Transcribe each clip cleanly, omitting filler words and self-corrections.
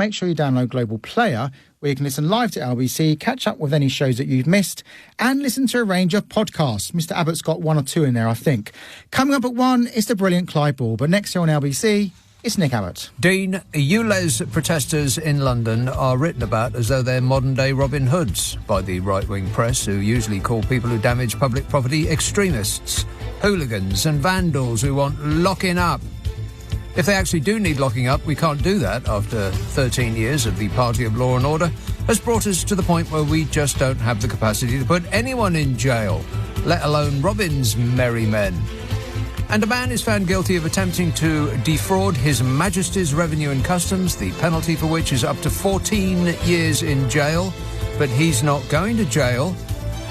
make sure you download Global Player, where you can listen live to LBC, catch up with any shows that you've missed, and listen to a range of podcasts. Mr. Abbott's got one or two in there, I think. Coming up at 1 is the brilliant Clive Ball, but next year on LBC, it's Nick Abbott. Dean, ULEZ protesters in London are written about as though they're modern-day Robin Hoods by the right-wing press, who usually call people who damage public property extremists, hooligans and vandals who want locking up. If they actually do need locking up, we can't do that after 13 years of the party of law and order has brought us to the point where we just don't have the capacity to put anyone in jail, let alone Robin's merry men. And a man is found guilty of attempting to defraud His Majesty's Revenue and Customs, the penalty for which is up to 14 years in jail. But he's not going to jail.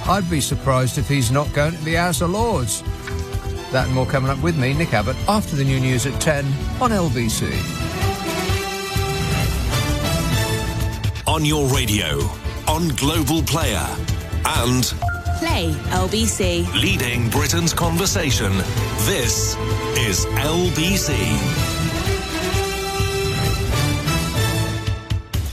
I'd be surprised if he's not going to the House of Lords. That and more coming up with me, Nick Abbott, after the new news at 10 on LBC. On your radio, on Global Player, and Play LBC. Leading Britain's conversation. This is LBC.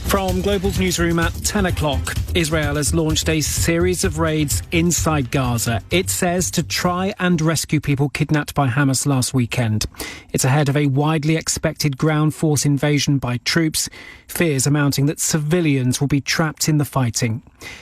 From Global's newsroom at 10 o'clock, Israel has launched a series of raids inside Gaza, it says, to try and rescue people kidnapped by Hamas last weekend. It's ahead of a widely expected ground force invasion by troops. Fears are mounting that civilians will be trapped in the fighting.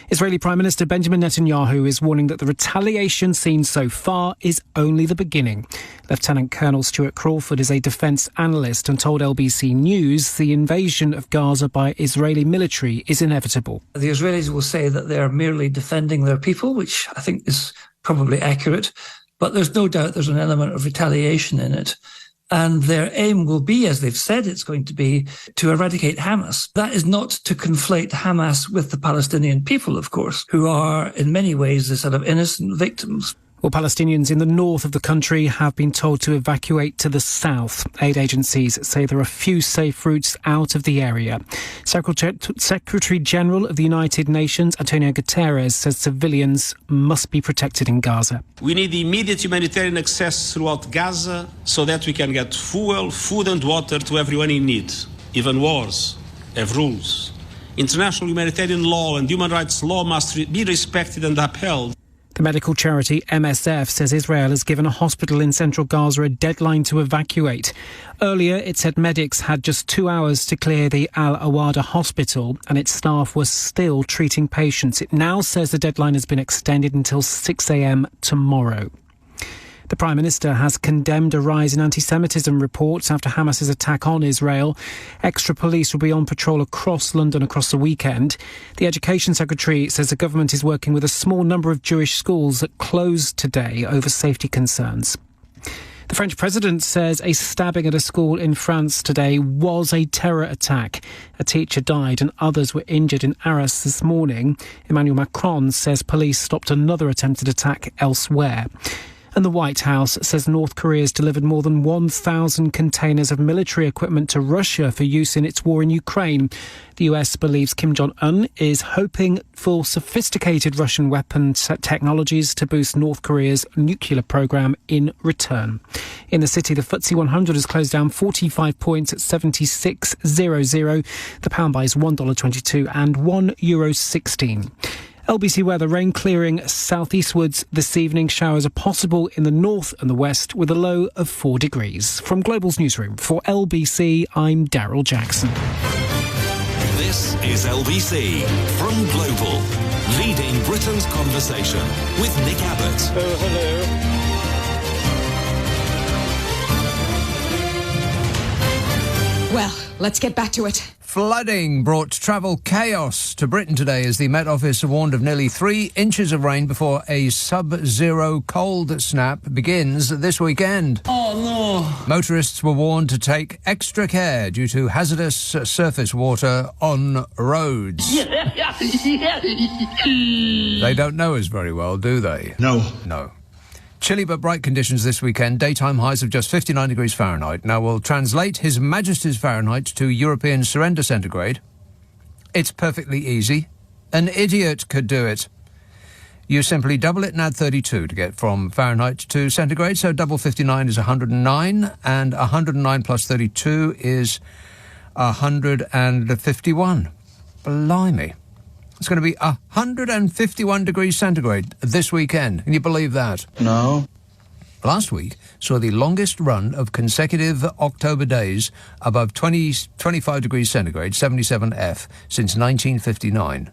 Israeli Prime Minister Benjamin Netanyahu is warning that the retaliation seen so far is only the beginning. Lieutenant Colonel Stuart Crawford is a defence analyst and told LBC News the invasion of Gaza by Israeli military is inevitable. The Israelis will say that they are merely defending their people, which I think is probably accurate, but there's no doubt there's an element of retaliation in it. And their aim will be, as they've said it's going to be, to eradicate Hamas. That is not to conflate Hamas with the Palestinian people, of course, who are in many ways the sort of innocent victims. Well, Palestinians in the north of the country have been told to evacuate to the south. Aid agencies say there are few safe routes out of the area. Secretary General of the United Nations, Antonio Guterres, says civilians must be protected in Gaza. We need immediate humanitarian access throughout Gaza so that we can get fuel, food and water to everyone in need. Even wars have rules. International humanitarian law and human rights law must be respected and upheld. The medical charity MSF says Israel has given a hospital in central Gaza a deadline to evacuate. Earlier, it said medics had just 2 hours to clear the Al-Awada hospital and its staff were still treating patients. It now says the deadline has been extended until 6 a.m. tomorrow. The Prime Minister has condemned a rise in anti-Semitism reports after Hamas's attack on Israel. Extra police will be on patrol across London across the weekend. The Education Secretary says the government is working with a small number of Jewish schools that closed today over safety concerns. The French president says a stabbing at a school in France today was a terror attack. A teacher died and others were injured in Arras this morning. Emmanuel Macron says police stopped another attempted attack elsewhere. And the White House says North Korea has delivered more than 1,000 containers of military equipment to Russia for use in its war in Ukraine. The US believes Kim Jong-un is hoping for sophisticated Russian weapon technologies to boost North Korea's nuclear program in return. In the city, the FTSE 100 has closed down 45 points at 76.00. The pound buys $1.22 and €1.16. LBC weather, rain clearing southeastwards this evening. Showers are possible in the north and the west with a low of 4 degrees. From Global's newsroom for LBC, I'm Daryl Jackson. This is LBC from Global, leading Britain's conversation with Nick Abbott. Oh, hello. Well, let's get back to it. Flooding brought travel chaos to Britain today as the Met Office warned of nearly 3 inches of rain before a sub-zero cold snap begins this weekend. Oh, no. Motorists were warned to take extra care due to hazardous surface water on roads. They don't know us very well, do they? No. Chilly but bright conditions this weekend, daytime highs of just 59 degrees Fahrenheit. Now we'll translate His Majesty's Fahrenheit to European surrender centigrade. It's perfectly easy. An idiot could do it. You simply double it and add 32 to get from Fahrenheit to centigrade. So double 59 is 109, and 109 plus 32 is 151. Blimey. It's going to be 151 degrees centigrade this weekend. Can you believe that? No. Last week saw the longest run of consecutive October days above 25 degrees centigrade, 77 F, since 1959,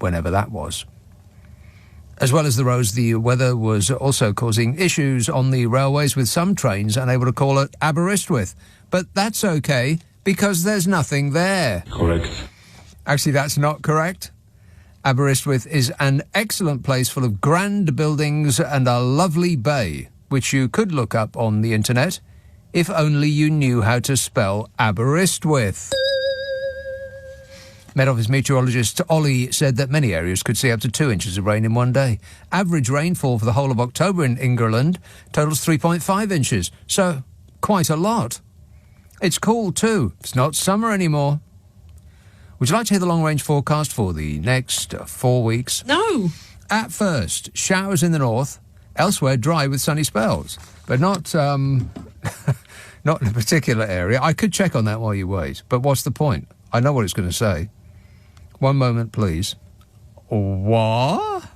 whenever that was. As well as the roads, the weather was also causing issues on the railways, with some trains unable to call at Aberystwyth. But that's okay, because there's nothing there. Correct. Actually, that's not correct. Aberystwyth is an excellent place full of grand buildings and a lovely bay, which you could look up on the internet if only you knew how to spell Aberystwyth. Met Office meteorologist Ollie said that many areas could see up to 2 inches of rain in one day. Average rainfall for the whole of October in England totals 3.5 inches, so quite a lot. It's cool too. It's not summer anymore. Would you like to hear the long-range forecast for the next 4 weeks? No. At first, showers in the north, elsewhere dry with sunny spells, but not not in a particular area. I could check on that while you wait, but what's the point? I know what it's going to say. One moment, please. What?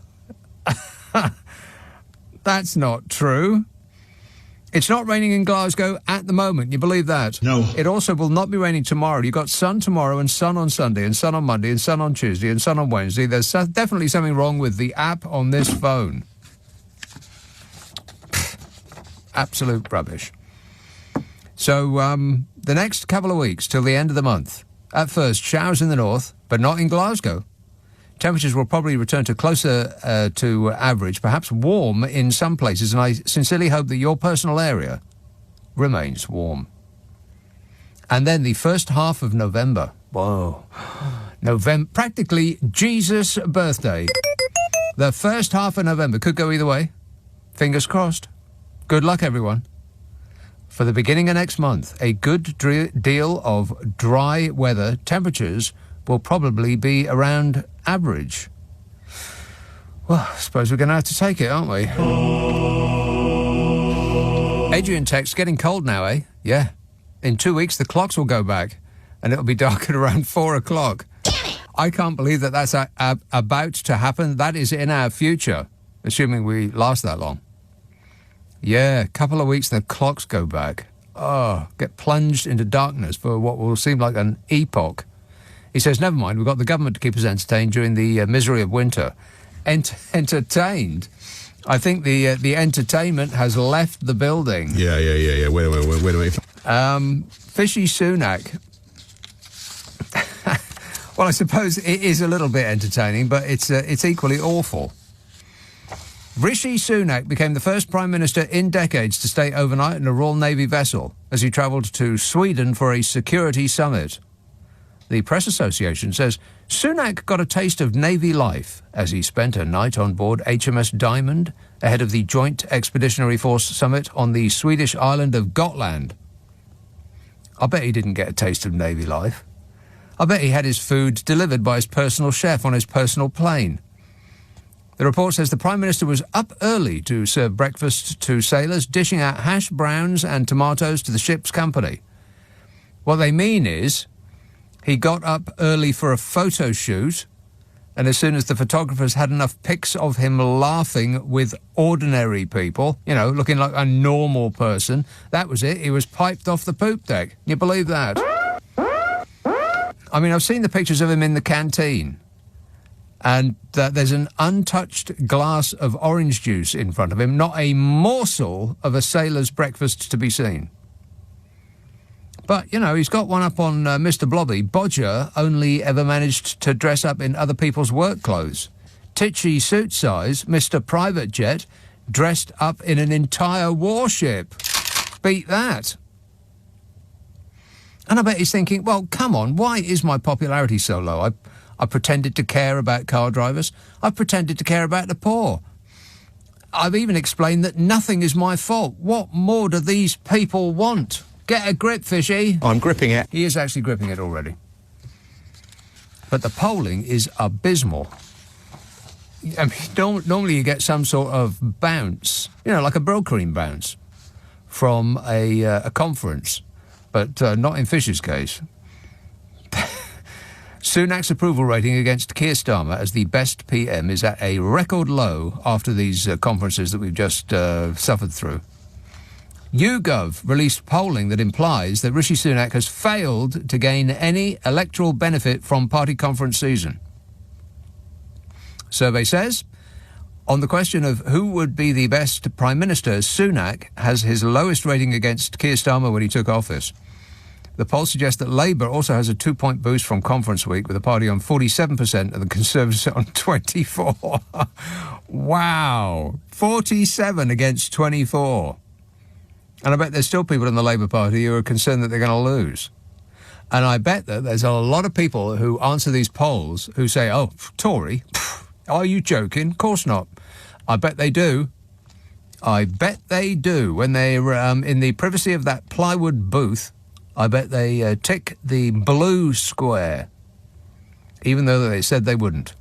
That's not true. It's not raining in Glasgow at the moment. You believe that? No. It also will not be raining tomorrow. You've got sun tomorrow and sun on Sunday and sun on Monday and sun on Tuesday and sun on Wednesday. There's definitely something wrong with the app on this phone. Absolute rubbish. So, the next couple of weeks till the end of the month. At first, showers in the north, but not in Glasgow. Temperatures will probably return to closer to average, perhaps warm in some places, and I sincerely hope that your personal area remains warm. And then the first half of November. Whoa. November, practically Jesus' birthday. The first half of November could go either way. Fingers crossed. Good luck, everyone. For the beginning of next month, a good deal of dry weather. Temperatures will probably be around average. Well, I suppose we're going to have to take it, aren't we? Adrian texts, getting cold now, eh? Yeah. In 2 weeks, the clocks will go back, and it'll be dark at around 4 o'clock. I can't believe that that's about to happen. That is in our future, assuming we last that long. Yeah, a couple of weeks, the clocks go back. Oh, get plunged into darkness for what will seem like an epoch. He says, never mind, we've got the government to keep us entertained during the misery of winter. Entertained? I think the entertainment has left the building. Yeah. Wait a minute. Fishy Sunak. Well, I suppose it is a little bit entertaining, but it's equally awful. Rishi Sunak became the first Prime Minister in decades to stay overnight in a Royal Navy vessel as he travelled to Sweden for a security summit. The Press Association says Sunak got a taste of Navy life as he spent a night on board HMS Diamond ahead of the Joint Expeditionary Force Summit on the Swedish island of Gotland. I bet he didn't get a taste of Navy life. I bet he had his food delivered by his personal chef on his personal plane. The report says the Prime Minister was up early to serve breakfast to sailors, dishing out hash browns and tomatoes to the ship's company. What they mean is he got up early for a photo shoot, and as soon as the photographers had enough pics of him laughing with ordinary people, you know, looking like a normal person, that was it. He was piped off the poop deck. Can you believe that? I mean, I've seen the pictures of him in the canteen, and there's an untouched glass of orange juice in front of him, not a morsel of a sailor's breakfast to be seen. But, you know, he's got one up on Mr. Blobby. Bodger only ever managed to dress up in other people's work clothes. Titchy suit size, Mr. Private Jet, dressed up in an entire warship. Beat that. And I bet he's thinking, well, come on, why is my popularity so low? I pretended to care about car drivers. I've pretended to care about the poor. I've even explained that nothing is my fault. What more do these people want? Get a grip, Fishy. I'm gripping it. He is actually gripping it already. But the polling is abysmal. I mean, normally you get some sort of bounce, you know, like a Brill-Cream bounce from a conference, but not in Fisher's case. Sunak's approval rating against Keir Starmer as the best PM is at a record low after these conferences that we've just suffered through. YouGov released polling that implies that Rishi Sunak has failed to gain any electoral benefit from party conference season. Survey says, on the question of who would be the best Prime Minister, Sunak has his lowest rating against Keir Starmer when he took office. The poll suggests that Labour also has a 2-point boost from conference week, with the party on 47% and the Conservatives on 24%. Wow. 47 against 24. And I bet there's still people in the Labour Party who are concerned that they're going to lose. And I bet that there's a lot of people who answer these polls who say, oh, Tory, are you joking? Of course not. I bet they do. I bet they do. When they're in the privacy of that plywood booth, I bet they tick the blue square, even though they said they wouldn't.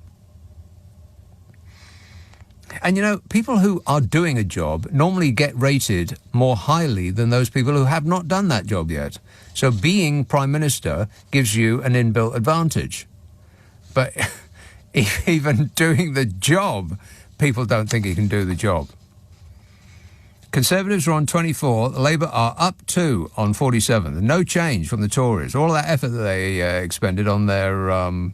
And, you know, people who are doing a job normally get rated more highly than those people who have not done that job yet. So being Prime Minister gives you an inbuilt advantage. But even doing the job, people don't think you can do the job. Conservatives are on 24, Labour are up 2 on 47. No change from the Tories. All that effort that they expended on their on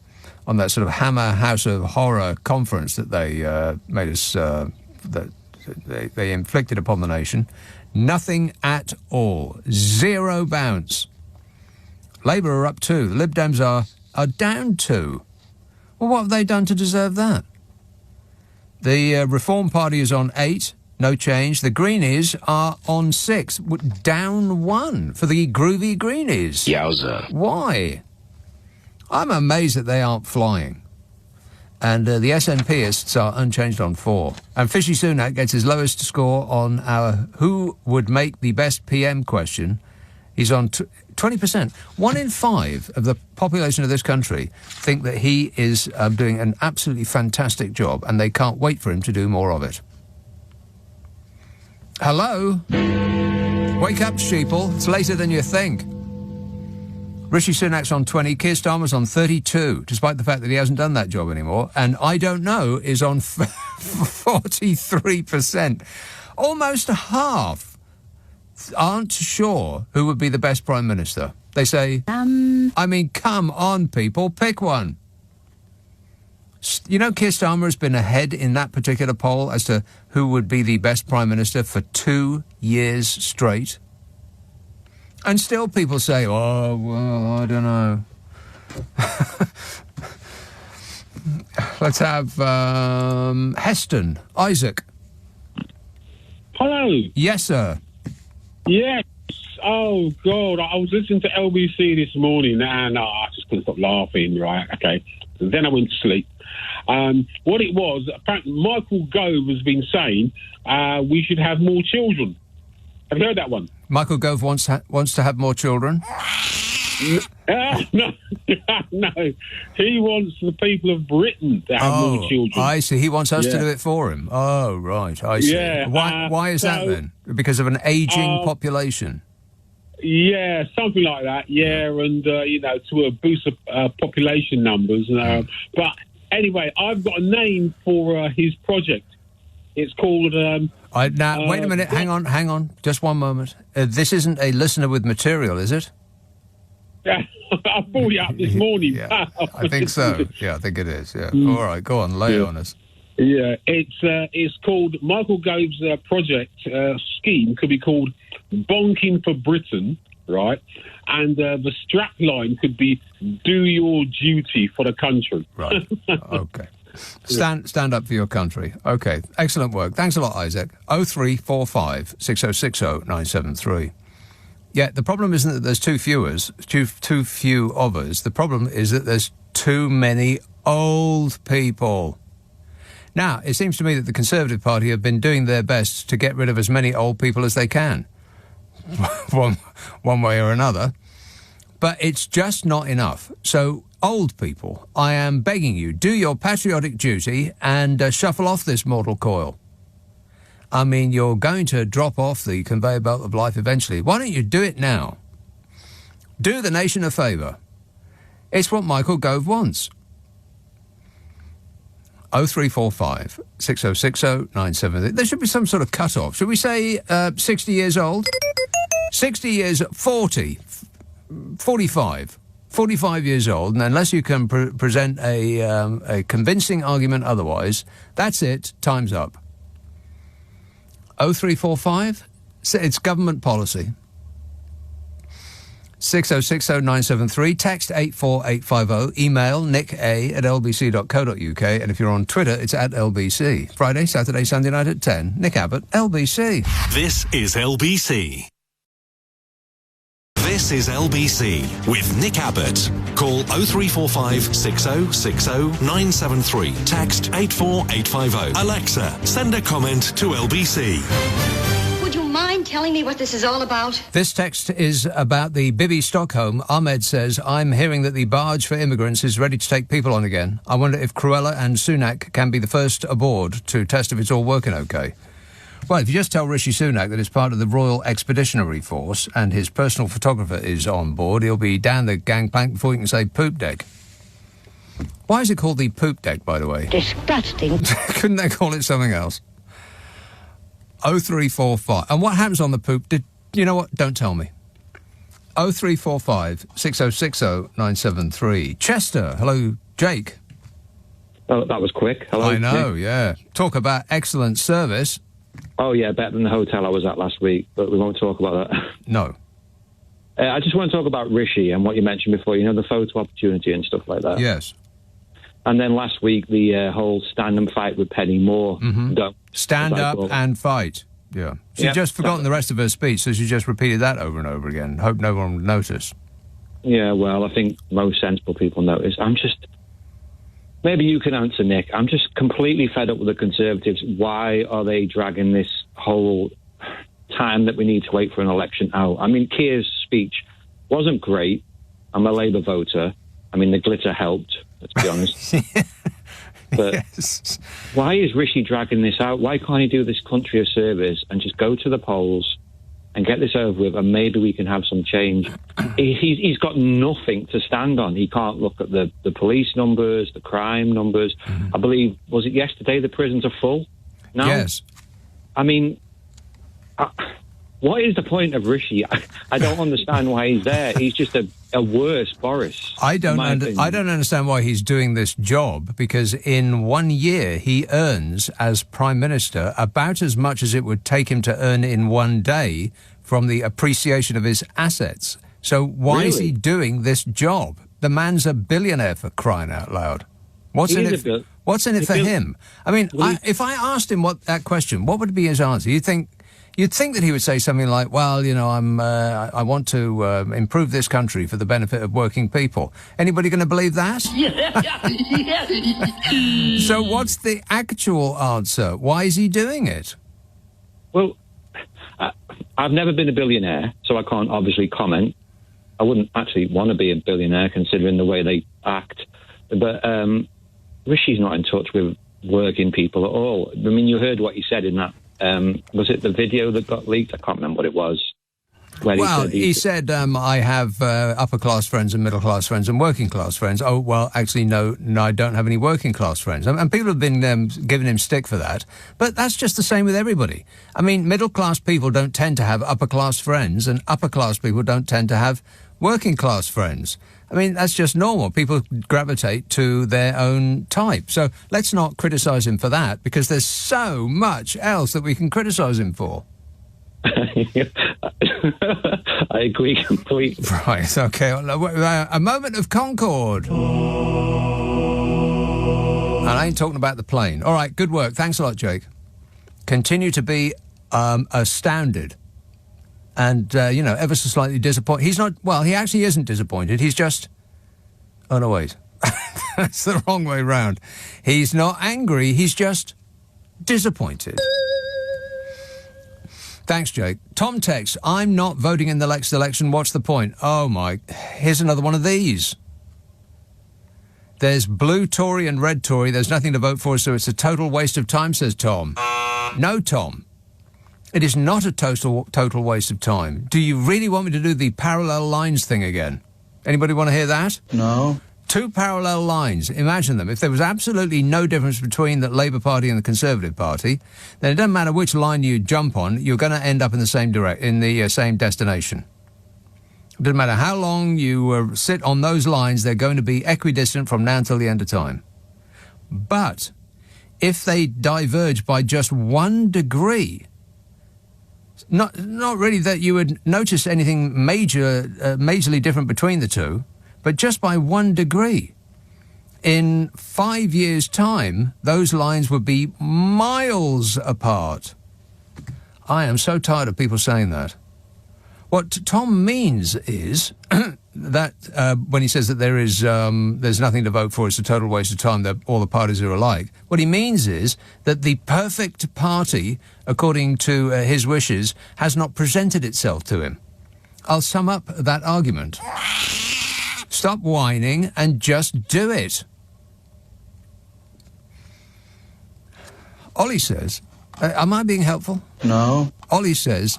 that sort of Hammer House of Horror conference that they made us that they inflicted upon the nation, nothing at all. 0 bounce. Labour are up 2. The Lib Dems are down 2. Well, what have they done to deserve that? The Reform Party is on 8. No change. The Greenies are on 6, down 1 for the groovy Greenies. Yowza. Why? I'm amazed that they aren't flying. And the SNPists are unchanged on 4. And Fishy Sunak gets his lowest score on our who would make the best PM question. He's on 20%. 1 in 5 of the population of this country think that he is doing an absolutely fantastic job, and they can't wait for him to do more of it. Hello? Wake up, sheeple. It's later than you think. Rishi Sunak's on 20, Keir Starmer's on 32, despite the fact that he hasn't done that job anymore. And I don't know is on 43%. Almost half aren't sure who would be the best Prime Minister. They say, I mean, come on, people, pick one. You know, Keir Starmer has been ahead in that particular poll as to who would be the best Prime Minister for 2 years straight. And still people say, oh, well, I don't know. Let's have Heston. Isaac. Hello. Yes, sir. Yes. Oh, God. I was listening to LBC this morning and I just couldn't stop laughing, right? Okay. And then I went to sleep. What it was, apparently Michael Gove has been saying we should have more children. Have you heard that one? Michael Gove wants to have more children? No. He wants the people of Britain to have more children. I see. He wants us to do it for him. Oh, right. I see. Yeah, why is that then? Because of an ageing population? Yeah, something like that. Yeah, and, to boost population numbers. But anyway, I've got a name for his project. It's called... now, wait a minute. Hang on. Just one moment. This isn't a listener with material, is it? Yeah, I brought it up this morning. Yeah, I think so. Yeah, I think it is. Yeah. All right, go on. Lay it on us. Yeah, it's called... Michael Gove's project scheme could be called Bonking for Britain, right? And the strap line could be Do Your Duty for the Country. Right. Okay. Stand up for your country. Okay, excellent work. Thanks a lot, Isaac. 0345 6060 973. Yeah, the problem isn't that there's too few of us. The problem is that there's too many old people. Now, it seems to me that the Conservative Party have been doing their best to get rid of as many old people as they can, one way or another. But it's just not enough. So, old people, I am begging you, do your patriotic duty and shuffle off this mortal coil. I mean, you're going to drop off the conveyor belt of life eventually. Why don't you do it now? Do the nation a favour. It's what Michael Gove wants. 0345 6060 973. There should be some sort of cut-off. Should we say 60 years old? 60 years, 40, 45. 45 years old, and unless you can present a convincing argument otherwise, that's it, time's up. 0345, it's government policy. 6060 text 84850, email nick@lbc.co.uk, and if you're on Twitter, it's @LBC. Friday, Saturday, Sunday night at 10. Nick Abbott, LBC. This is LBC. This is LBC with Nick Abbott. Call 0345 6060 973. Text 84850. Alexa, send a comment to LBC. Would you mind telling me what this is all about? This text is about the Bibby Stockholm. Ahmed says, I'm hearing that the barge for immigrants is ready to take people on again. I wonder if Cruella and Sunak can be the first aboard to test if it's all working okay. Well, if you just tell Rishi Sunak that it's part of the Royal Expeditionary Force and his personal photographer is on board, he'll be down the gangplank before you can say poop deck. Why is it called the poop deck, by the way? Disgusting. Couldn't they call it something else? 0345. And what happens on the poop? You know what? Don't tell me. 0345 6060 973. Chester. Hello, Jake. Oh, that was quick. Hello. I know, yeah. Talk about excellent service. Oh, yeah, better than the hotel I was at last week, but we won't talk about that. No. I just want to talk about Rishi and what you mentioned before, you know, the photo opportunity and stuff like that. Yes. And then last week, the whole stand and fight with Penny Moore. Mm-hmm. Stand up and fight. Yeah. She'd just forgotten the rest of her speech, so she just repeated that over and over again. Hope no one would notice. Yeah, well, I think most sensible people notice. Maybe you can answer, Nick. I'm just completely fed up with the Conservatives. Why are they dragging this whole time that we need to wait for an election out? I mean, Keir's speech wasn't great. I'm a Labour voter. I mean, the glitter helped, let's be honest. But yes. Why is Rishi dragging this out? Why can't he do this country a service and just go to the polls and get this over with, and maybe we can have some change? He's got nothing to stand on. He can't look at the police numbers, the crime numbers. I believe, was it yesterday, the prisons are full now? Yes. I mean, what is the point of Rishi? I don't understand why he's there. He's just a worse Boris. I don't understand why he's doing this job, because in 1 year he earns as Prime Minister about as much as it would take him to earn in 1 day from the appreciation of his assets. So why is he doing this job? The man's a billionaire, for crying out loud. What's in it for him? I mean, if I asked him that question, what would be his answer? You'd think that he would say something like, well, you know, I want to improve this country for the benefit of working people. Anybody going to believe that? So what's the actual answer? Why is he doing it? Well, I've never been a billionaire, so I can't obviously comment. I wouldn't actually want to be a billionaire considering the way they act. But Rishi's not in touch with working people at all. I mean, you heard what he said in that. Was it the video that got leaked? I can't remember what it was. He said, I have upper-class friends and middle-class friends and working-class friends. Oh, well, actually, no, I don't have any working-class friends. And people have been giving him stick for that. But that's just the same with everybody. I mean, middle-class people don't tend to have upper-class friends, and upper-class people don't tend to have working-class friends. I mean, that's just normal. People gravitate to their own type. So let's not criticise him for that, because there's so much else that we can criticise him for. I agree completely. Right, okay. A moment of concord. And I ain't talking about the plane. All right, good work. Thanks a lot, Jake. Continue to be astounded. And, ever so slightly disappointed. He's not... Well, he actually isn't disappointed. He's just... Oh, no, wait. That's the wrong way round. He's not angry. He's just disappointed. Thanks, Jake. Tom texts, I'm not voting in the next election. What's the point? Oh, my... Here's another one of these. There's blue Tory and red Tory. There's nothing to vote for, so it's a total waste of time, says Tom. No, Tom. It is not a total waste of time. Do you really want me to do the parallel lines thing again? Anybody want to hear that? No. 2 parallel lines. Imagine them. If there was absolutely no difference between the Labour Party and the Conservative Party, then it doesn't matter which line you jump on, you're going to end up in the same same destination. It doesn't matter how long you sit on those lines, they're going to be equidistant from now until the end of time. But if they diverge by just 1 degree, not really that you would notice anything majorly different between the two, but just by 1 degree, in 5 years' time, those lines would be miles apart. I am so tired of people saying that. What Tom means is that when he says that there's nothing to vote for, it's a total waste of time, that all the parties are alike. What he means is that the perfect party, according to his wishes, has not presented itself to him. I'll sum up that argument. Stop whining and just do it. Ollie says, am I being helpful? No. Ollie says,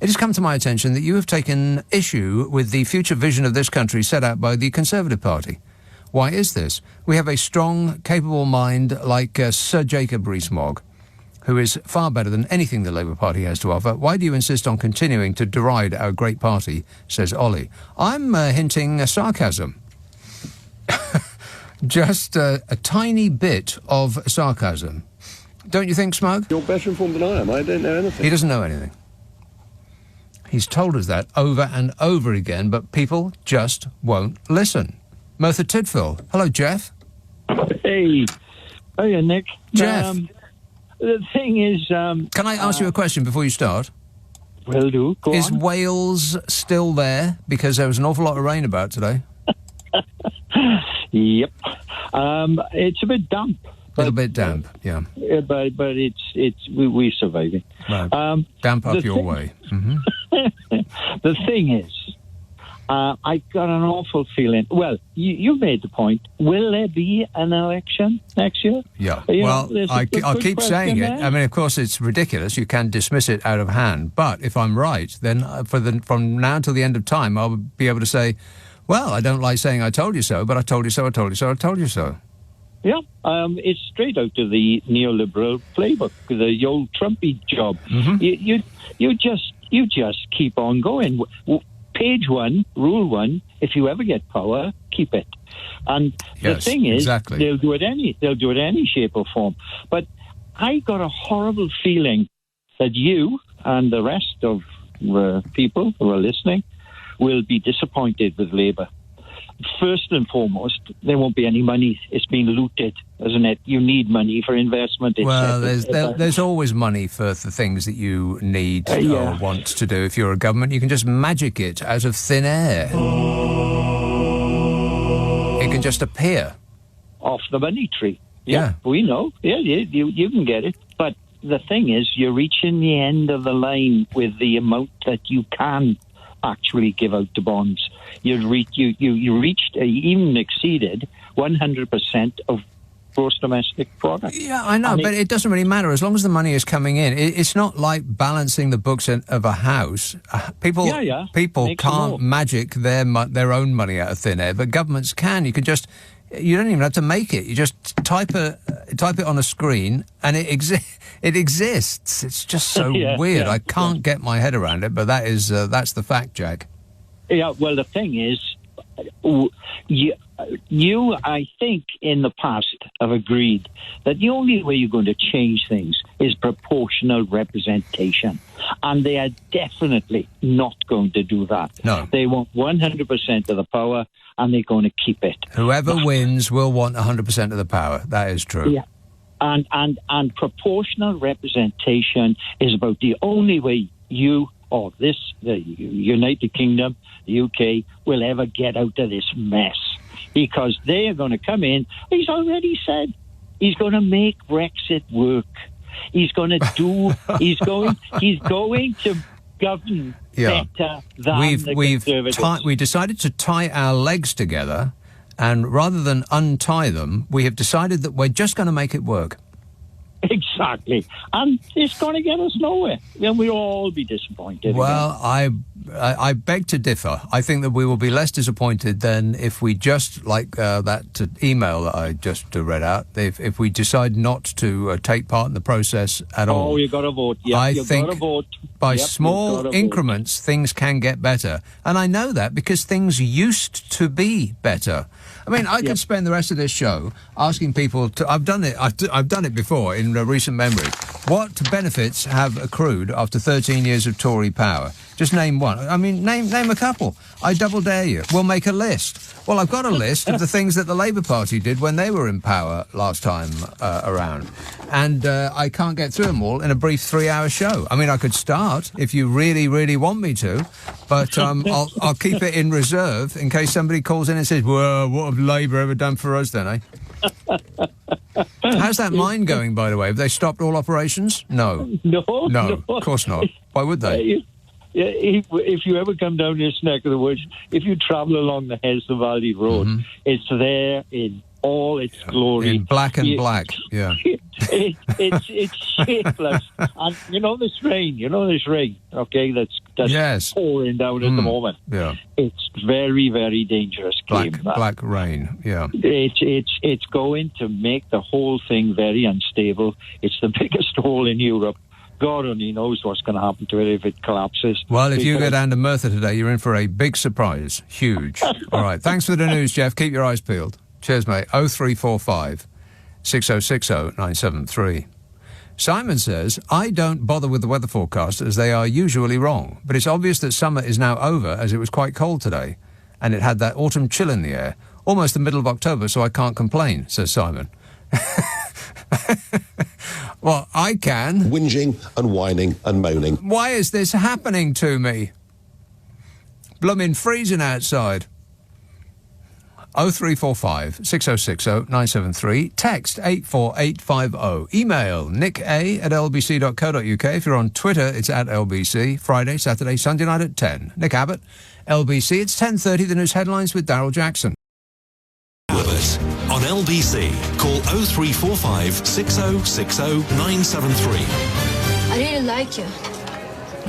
it has come to my attention that you have taken issue with the future vision of this country set out by the Conservative Party. Why is this? We have a strong, capable mind like Sir Jacob Rees-Mogg, who is far better than anything the Labour Party has to offer. Why do you insist on continuing to deride our great party, says Ollie. I'm hinting sarcasm. Just a tiny bit of sarcasm. Don't you think, Smug? You're better informed than I am. I don't know anything. He doesn't know anything. He's told us that over and over again, but people just won't listen. Merthyr Tydfil. Hello, Jeff. Hey. Hiya, Nick. Jeff. The thing is... Can I ask you a question before you start? Will do. Go Is on. Wales still there? Because there was an awful lot of rain about today. Yep. It's a bit damp. A little bit damp, yeah. But we're surviving. Right. Damp up your way. Mm-hmm. The thing is, I got an awful feeling. Well, you made the point. Will there be an election next year? Yeah. I'll keep saying it. I mean, of course, it's ridiculous. You can dismiss it out of hand. But if I'm right, then from now until the end of time, I'll be able to say, well, I don't like saying I told you so, but I told you so, I told you so, I told you so. Yeah, it's straight out of the neoliberal playbook, the old Trumpy job. Mm-hmm. You just keep on going. Page 1, rule 1: if you ever get power, keep it. And the thing is, exactly. they'll do it any shape or form. But I got a horrible feeling that you and the rest of people who are listening will be disappointed with Labour. First and foremost, there won't be any money. It's been looted, isn't it? You need money for investment. Well, there's always money for the things that you need or want to do. If you're a government, you can just magic it out of thin air. It can just appear. Off the money tree. Yeah. We know. Yeah, you can get it. But the thing is, you're reaching the end of the line with the amount that you can actually give out the bonds. You reached, even exceeded 100% of gross domestic product. Yeah, I know, but it doesn't really matter as long as the money is coming in. It's not like balancing the books of a house. People can't magic their own money out of thin air, but governments can. You don't even have to make it. You just type it on a screen, and it exists. It's just so weird. I can't get my head around it, but that's the fact, Jack. Yeah. Well, the thing is, you, I think, in the past have agreed that the only way you're going to change things is proportional representation. And they are definitely not going to do that. No. They want 100% of the power, and they're going to keep it. Whoever wins will want 100% of the power. That is true. Yeah. And proportional representation is about the only way you or the United Kingdom, the UK, will ever get out of this mess. Because they are going to come in. He's already said he's going to make Brexit work. He's going to do. He's going to govern better than the Conservatives. We decided to tie our legs together, and rather than untie them, we have decided that we're just going to make it work. Exactly. And it's going to get us nowhere. Then we'll all be disappointed. Well, I beg to differ. I think that we will be less disappointed than if we just, like that email that I just read out, if we decide not to take part in the process at all. Oh, you've got to vote. Yeah, I think by small increments, things can get better. And I know that because things used to be better. I mean, I could spend the rest of this show asking people to... I've done it before in recent memory. What benefits have accrued after 13 years of Tory power? Just name one. I mean, name a couple. I double dare you. We'll make a list. Well, I've got a list of the things that the Labour Party did when they were in power last time around. And I can't get through them all in a brief 3-hour show. I mean, I could start if you really, really want me to, but I'll keep it in reserve in case somebody calls in and says, well, what have Labour ever done for us then, eh? How's that mine going, by the way? Have they stopped all operations? No. No, of course not. Why would they? If you ever come down this neck of the woods, if you travel along the Heston Valley Road, it's there in all its glory. In black and black, yeah. It's shapeless. And you know this rain, okay, that's pouring down at the moment. Yeah. It's very, very dangerous. Black rain, yeah. It's going to make the whole thing very unstable. It's the biggest hole in Europe. God only knows what's going to happen to it if it collapses. Well, if you go down to Merthyr today, you're in for a big surprise. Huge. All right. Thanks for the news, Jeff. Keep your eyes peeled. Cheers, mate. 0345 6060 973. Simon says, I don't bother with the weather forecast as they are usually wrong, but it's obvious that summer is now over as it was quite cold today and it had that autumn chill in the air. Almost the middle of October, so I can't complain, says Simon. Well, I can. Whinging and whining and moaning. Why is this happening to me? Blooming freezing outside. 0345 6060 973. Text 84850. Email nicka@lbc.co.uk. If you're on Twitter, it's @LBC. Friday, Saturday, Sunday night at 10. Nick Abbott, LBC. It's 10:30. The news headlines with Daryl Jackson. Abbott on LBC. Call 0345 6060 973. I really like you.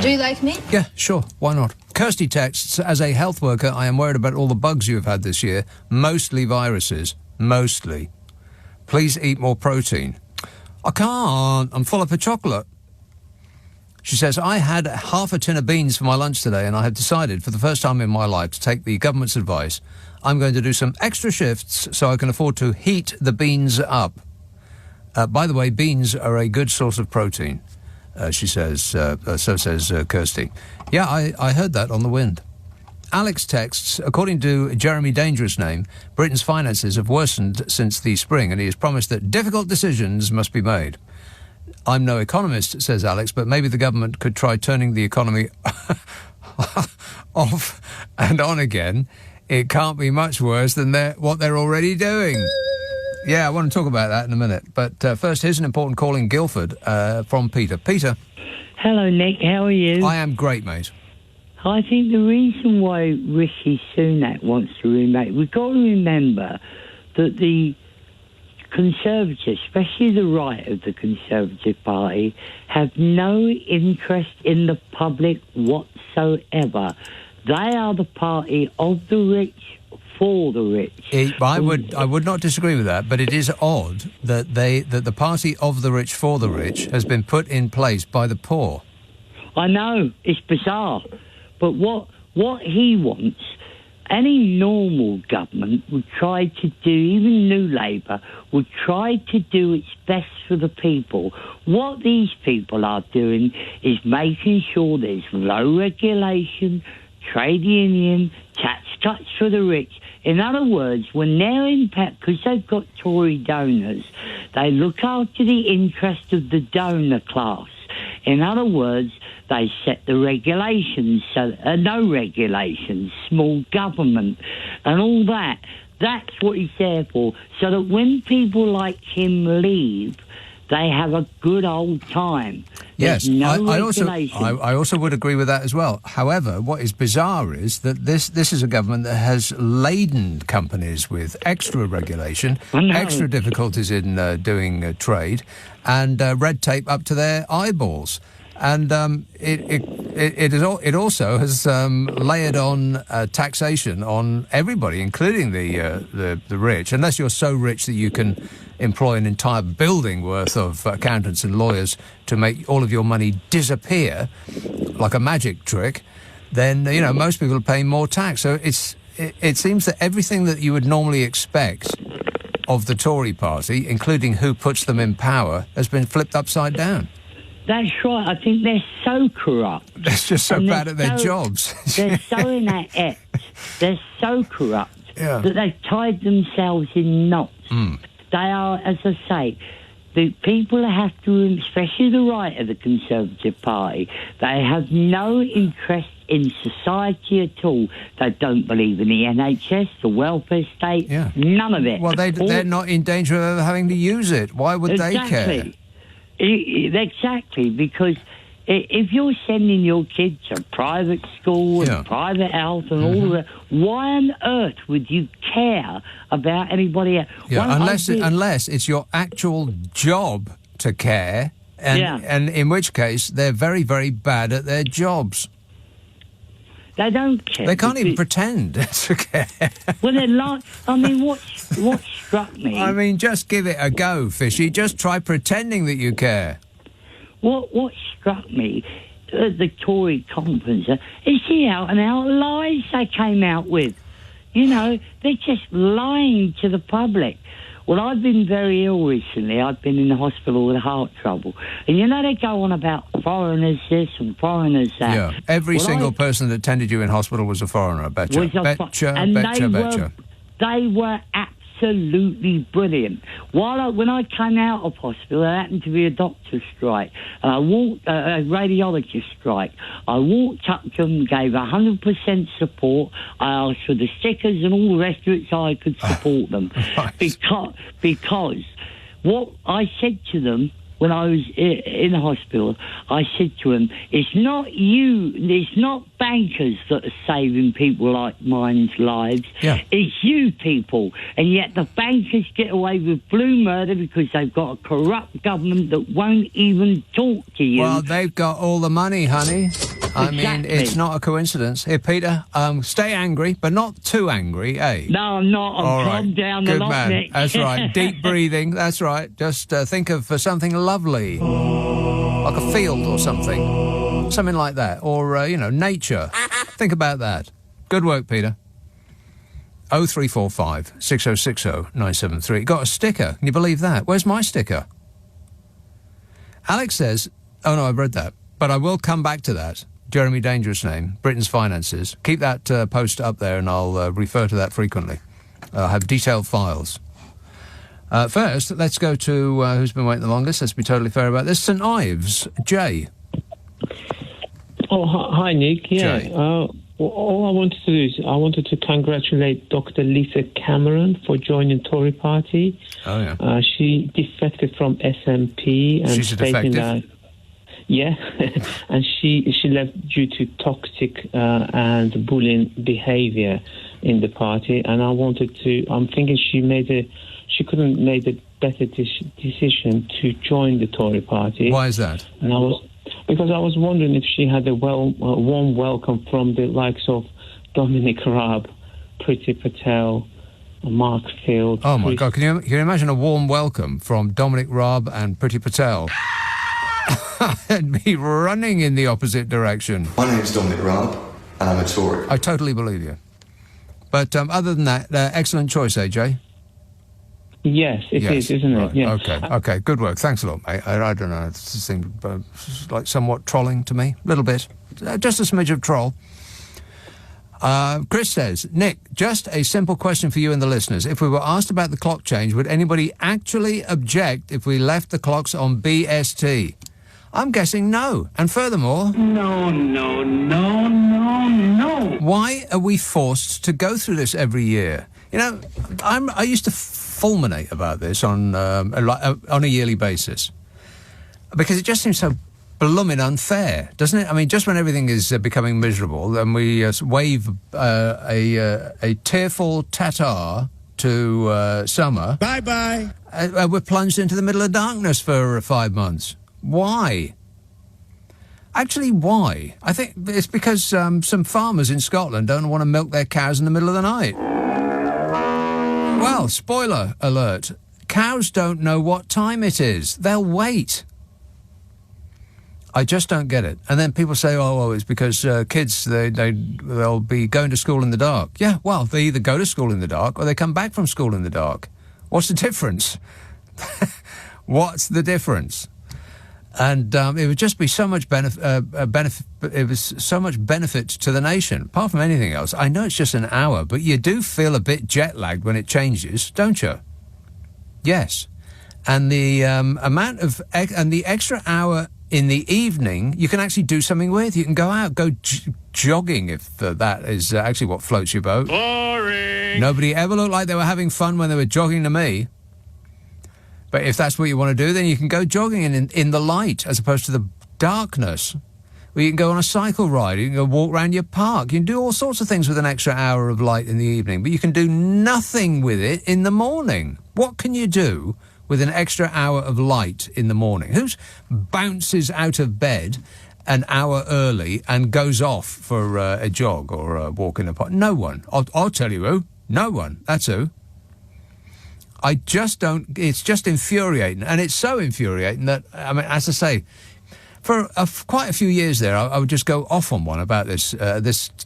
Do you like me? Yeah, sure. Why not? Kirsty texts, as a health worker, I am worried about all the bugs you have had this year. Mostly viruses. Mostly. Please eat more protein. I can't. I'm full up of chocolate. She says, I had half a tin of beans for my lunch today and I have decided for the first time in my life to take the government's advice. I'm going to do some extra shifts so I can afford to heat the beans up. By the way, beans are a good source of protein, she says. So says Kirsty. Yeah, I heard that on the wind. Alex texts, according to Jeremy Dangerous Name, Britain's finances have worsened since the spring and he has promised that difficult decisions must be made. I'm no economist, says Alex, but maybe the government could try turning the economy off and on again. It can't be much worse than what they're already doing. Yeah, I want to talk about that in a minute. But first, here's an important call in Guildford from Peter. Peter. Hello, Nick. How are you? I am great, mate. I think the reason why Rishi Sunak wants to remake... We've got to remember that the Conservatives, especially the right of the Conservative Party, have no interest in the public whatsoever. They are the party of the rich for the rich. I would not disagree with that, but it is odd that the party of the rich for the rich has been put in place by the poor. I know, it's bizarre. But what he wants, any normal government would try to do, even New Labour, would try to do its best for the people. What these people are doing is making sure there's low regulation, trade union, tax cuts for the rich. In other words, when they're in power, because they've got Tory donors, they look after the interest of the donor class. In other words, they set the regulations, so no regulations, small government, and all that. That's what he's there for, so that when people like him leave, they have a good old time. Yes, No I regulation. also would agree with that as well. However, what is bizarre is that this is a government that has laden companies with extra regulation, extra difficulties in doing trade, and red tape up to their eyeballs. And it also has layered on taxation on everybody, including the rich, unless you're so rich that you can employ an entire building worth of accountants and lawyers to make all of your money disappear like a magic trick. Then most people are paying more tax. So it seems that everything that you would normally expect of the Tory party, including who puts them in power, has been flipped upside down. That's right. I think they're so corrupt. They're just so bad at their jobs. They're so inept. They're so corrupt that they've tied themselves in knots. They are, as I say, the people have to, especially the right of the Conservative Party, they have no interest in society at all. They don't believe in the NHS, the welfare state, none of it. Well, they're not in danger of ever having to use it. Why would they care? Exactly, because if you're sending your kids to private school and private health and all of that, why on earth would you care about anybody else? Yeah, unless it's your actual job to care, and in which case they're very, very bad at their jobs. They don't care. They can't even pretend to care. Well, they're like... I mean, what struck me... I mean, just give it a go, Fishy. Just try pretending that you care. What struck me at the Tory conference is the out-and-out lies they came out with. They're just lying to the public. Well, I've been very ill recently. I've been in the hospital with heart trouble. And they go on about foreigners this and foreigners that. Yeah, every single person that tended you in hospital was a foreigner, I betcha. Betcha. They were absolutely brilliant. When I came out of hospital, there happened to be a doctor's strike, and I walked a radiologist strike. I walked up to them, gave 100% support. I asked for the stickers and all the rest of it so I could support them. Because what I said to them when I was in the hospital, I said to him, it's not bankers that are saving people like mine's lives. Yeah. It's you people. And yet the bankers get away with blue murder because they've got a corrupt government that won't even talk to you. Well, they've got all the money, honey. I mean, it's not a coincidence. Here, Peter, stay angry, but not too angry, eh? No, I'm not. I'm calmed down the lot, Nick. That's right. Deep breathing. That's right. Just think of something lovely, like a field or something. Something like that. Or, nature. Think about that. Good work, Peter. 0345 6060 973. Got a sticker. Can you believe that? Where's my sticker? Alex says... Oh, no, I've read that. But I will come back to that. Jeremy Dangerous name, Britain's finances. Keep that post up there and I'll refer to that frequently. I'll have detailed files. First, let's go to who's been waiting the longest. Let's be totally fair about this. St Ives, Jay. Oh, hi, Nick. Yeah. Jay. All I wanted to do is I wanted to congratulate Dr. Lisa Cameron for joining Tory party. Oh, yeah. She defected from SNP. And she's a defective? Yeah, and she left due to toxic and bullying behaviour in the party. And I'm thinking she couldn't make a better decision to join the Tory party. Why is that? Because I was wondering if she had a warm welcome from the likes of Dominic Raab, Priti Patel, Mark Field. Oh my God! Can you imagine a warm welcome from Dominic Raab and Priti Patel? I'd be running in the opposite direction. My name's Dominic Raab, and I'm a Tory. I totally believe you. But other than that, excellent choice, AJ. Yes, it is, isn't it? Yeah. Okay, good work. Thanks a lot, mate. I don't know, it seemed like somewhat trolling to me. A little bit. Just a smidge of troll. Chris says, Nick, just a simple question for you and the listeners. If we were asked about the clock change, would anybody actually object if we left the clocks on BST? I'm guessing no. And furthermore... No. Why are we forced to go through this every year? I used to fulminate about this on a yearly basis because it just seems so blooming unfair, doesn't it? I mean, just when everything is becoming miserable, then we wave a tearful Tatar to summer. Bye-bye. We're plunged into the middle of darkness for 5 months. Why? Actually, why? I think it's because some farmers in Scotland don't want to milk their cows in the middle of the night. Well, spoiler alert. Cows don't know what time it is. They'll wait. I just don't get it. And then people say, oh, it's because kids, they'll be going to school in the dark. Yeah, well, they either go to school in the dark or they come back from school in the dark. What's the difference? What's the difference? And it would just be so much benefit. It was so much benefit to the nation. Apart from anything else, I know it's just an hour, but you do feel a bit jet lagged when it changes, don't you? Yes, and the amount of and the extra hour in the evening, you can actually do something with. You can go out, go jogging if that is actually what floats your boat. Boring. Nobody ever looked like they were having fun when they were jogging to me. But if that's what you want to do, then you can go jogging in the light as opposed to the darkness. Or you can go on a cycle ride. You can go walk around your park. You can do all sorts of things with an extra hour of light in the evening. But you can do nothing with it in the morning. What can you do with an extra hour of light in the morning? Who bounces out of bed an hour early and goes off for a jog or a walk in the park? No one. I'll tell you who. No one. That's who. I just don't... It's just infuriating. And it's so infuriating that, I mean, as I say, for quite a few years there, I would just go off on one about this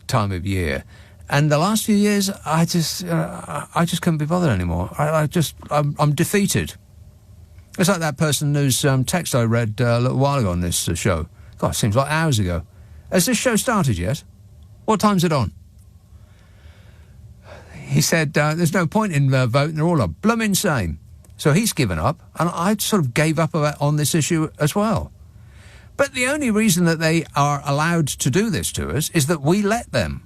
time of year. And the last few years, I just couldn't be bothered anymore. I'm defeated. It's like that person whose text I read a little while ago on this show. God, it seems like hours ago. Has this show started yet? What time's it on? He said, there's no point in voting, they're all a blooming same. So he's given up, and I sort of gave up on this issue as well. But the only reason that they are allowed to do this to us is that we let them.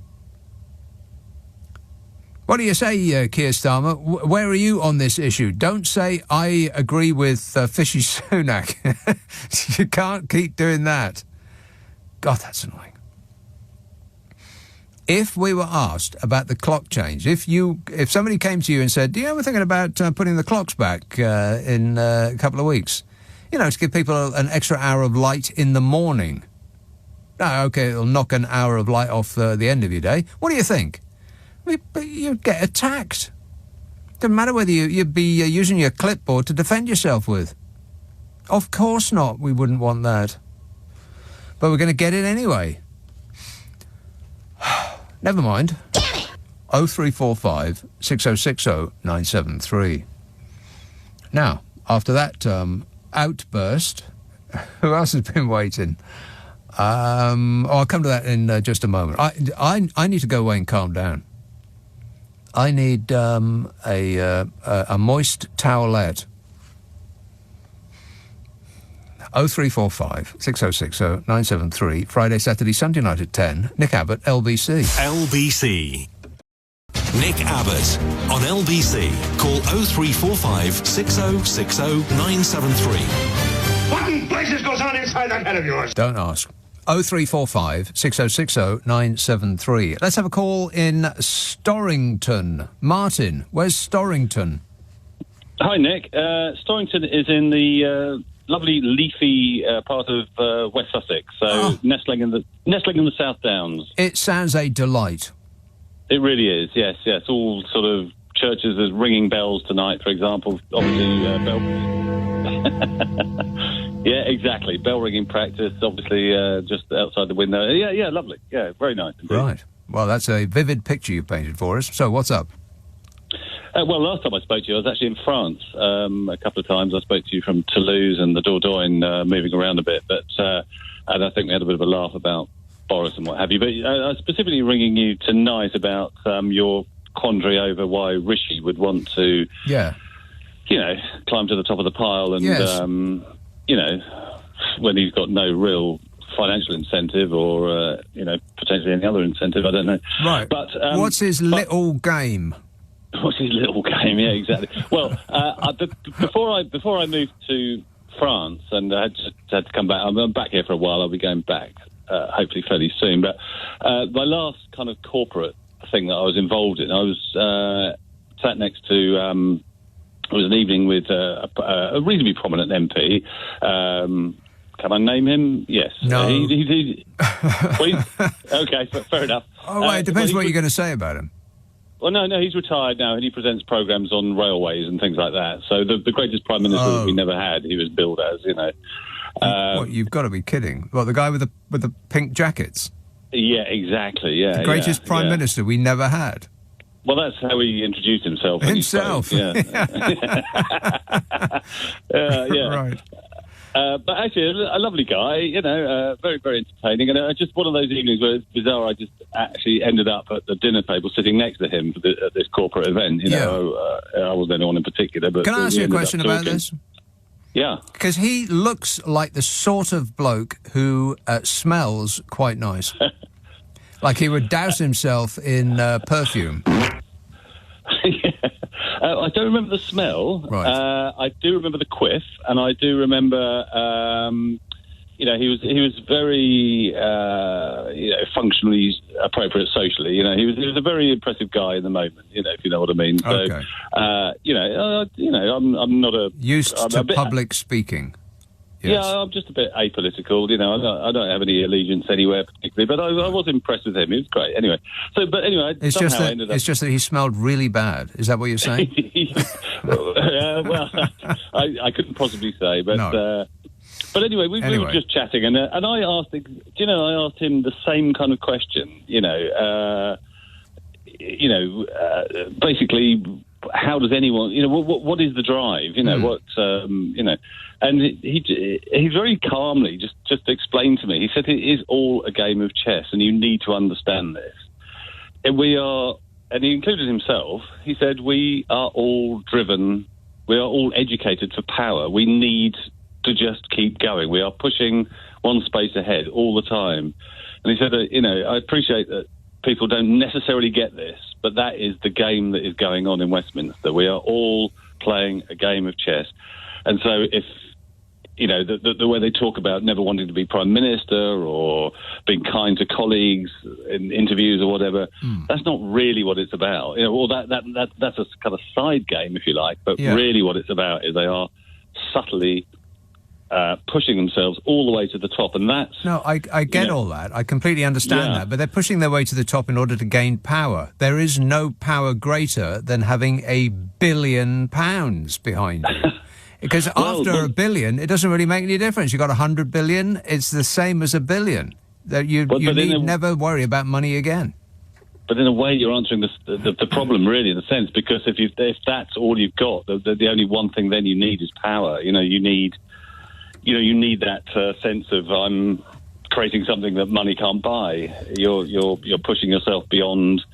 What do you say, Keir Starmer? Where are you on this issue? Don't say, I agree with Fishy Sunak. You can't keep doing that. God, that's annoying. If we were asked about the clock change, if somebody came to you and said, do you ever thinking about putting the clocks back in a couple of weeks? You know, to give people an extra hour of light in the morning. No, OK, it'll knock an hour of light off the end of your day. What do you think? You'd get attacked. Doesn't matter whether you'd be using your clipboard to defend yourself with. Of course not, we wouldn't want that. But we're going to get it anyway. Never mind. 0345 6060 973. Now, after that outburst, who else has been waiting? I'll come to that in just a moment. I need to go away and calm down. I need a moist towelette. 0345 6060 973. Friday, Saturday, Sunday night at 10. Nick Abbot, LBC. LBC. Nick Abbott on LBC. Call 0345 6060 973. What in blazes goes on inside that head of yours? Don't ask. 0345 6060 973. Let's have a call in Storrington. Martin, where's Storrington? Hi, Nick. Storrington is in the lovely leafy part of West Sussex, so nestling in the South Downs. It sounds a delight. It really is. Yes. All sort of churches as ringing bells tonight, for example. Obviously, bell. Yeah, exactly. Bell ringing practice. Obviously, just outside the window. Yeah, lovely. Yeah, very nice indeed. Right. Well, that's a vivid picture you've painted for us. So, what's up? Well, last time I spoke to you, I was actually in France a couple of times. I spoke to you from Toulouse and the Dordogne, moving around a bit. But and I think we had a bit of a laugh about Boris and what have you. But I was specifically ringing you tonight about your quandary over why Rishi would want to, climb to the top of the pile and, when he's got no real financial incentive or, potentially any other incentive, I don't know. Right. But what's his little game? What's his little game? Yeah, exactly. Well, before I moved to France, and I just had to come back. I'm back here for a while. I'll be going back, hopefully fairly soon. But my last kind of corporate thing that I was involved in, I was sat next to... it was an evening with a reasonably prominent MP. Can I name him? Yes. No. Okay, fair enough. Oh, well, it depends what you're going to say about him. Well, no, he's retired now, and he presents programmes on railways and things like that. So the greatest Prime Minister that we never had, he was billed as, you know. What, you've got to be kidding. What, the guy with the pink jackets? Yeah, exactly, yeah. The greatest Prime Minister we never had. Well, that's how he introduced himself. Yeah. Right. But actually, a lovely guy, you know, very, very entertaining. And just one of those evenings where it's bizarre, I just actually ended up at the dinner table sitting next to him at this corporate event. You know, I wasn't anyone in particular. But can I ask you a question about this? Yeah. Because he looks like the sort of bloke who smells quite nice. Like he would douse himself in perfume. I don't remember the smell. Right. I do remember the quiff, and I do remember, you know, he was very, you know, functionally appropriate socially. You know, he was a very impressive guy in the moment. You know, if you know what I mean. So, okay. You know, I'm not used to public speaking. Yes. Yeah, I'm just a bit apolitical. You know, I don't have any allegiance anywhere particularly, but I was impressed with him. He was great. Anyway, it's just that he smelled really bad. Is that what you're saying? Well, I couldn't possibly say, but no. But anyway, we were just chatting, and I asked, I asked him the same kind of question. Basically, how does anyone? You know, what is the drive? You know, and he very calmly just explained to me. He said it is all a game of chess, and you need to understand this. And and he included himself. He said we are all driven. We are all educated for power. We need to just keep going. We are pushing one space ahead all the time. And he said, I appreciate that people don't necessarily get this, but that is the game that is going on in Westminster. We are all playing a game of chess. And so if, you know, the way they talk about never wanting to be Prime Minister or being kind to colleagues in interviews or whatever, that's not really what it's about. You know, or that's a kind of side game, if you like, but really what it's about is they are subtly pushing themselves all the way to the top, and that's... No, I get all that. I completely understand that, but they're pushing their way to the top in order to gain power. There is no power greater than having £1 billion behind you. Because after $1 billion, it doesn't really make any difference. You've got 100 billion, it's the same as $1 billion. You need never worry about money again. But in a way, you're answering the problem, really, in a sense, because if that's all you've got, the only one thing then you need is power. You know, you need that sense of I'm creating something that money can't buy. You're pushing yourself beyond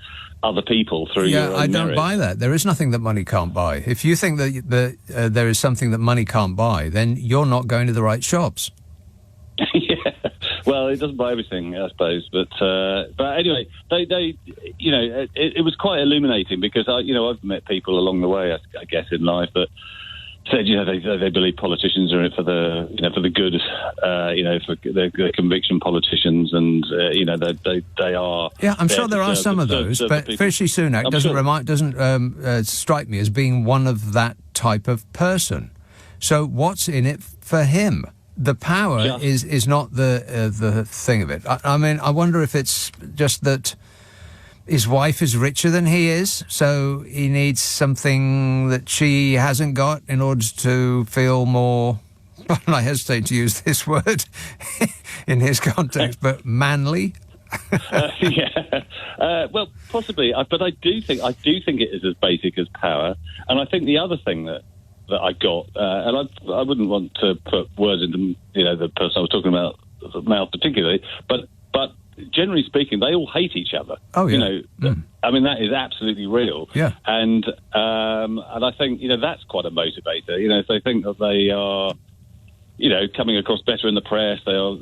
other people through your own I don't merit. buy that. There is nothing that money can't buy. If you think that there is something that money can't buy, then you're not going to the right shops. Yeah. Well, it doesn't buy everything, I suppose. But anyway, they it was quite illuminating because I've met people along the way, I guess, in life that said, they believe politicians are in it for the good, for the conviction politicians, and they are. Yeah, I'm sure there are some of those, but Rishi Sunak doesn't strike me as being one of that type of person. So what's in it for him? The power is not the thing of it. I mean, I wonder if it's just that his wife is richer than he is, so he needs something that she hasn't got in order to feel more, well, I hesitate to use this word in his context, but manly. Well, possibly, but I do think it is as basic as power. And I think the other thing that I got, and I wouldn't want to put words into the person I was talking about mouth particularly, but generally speaking, they all hate each other. Oh, yeah. I mean, that is absolutely real. Yeah. And I think, that's quite a motivator. If they think that they are, coming across better in the press, they are,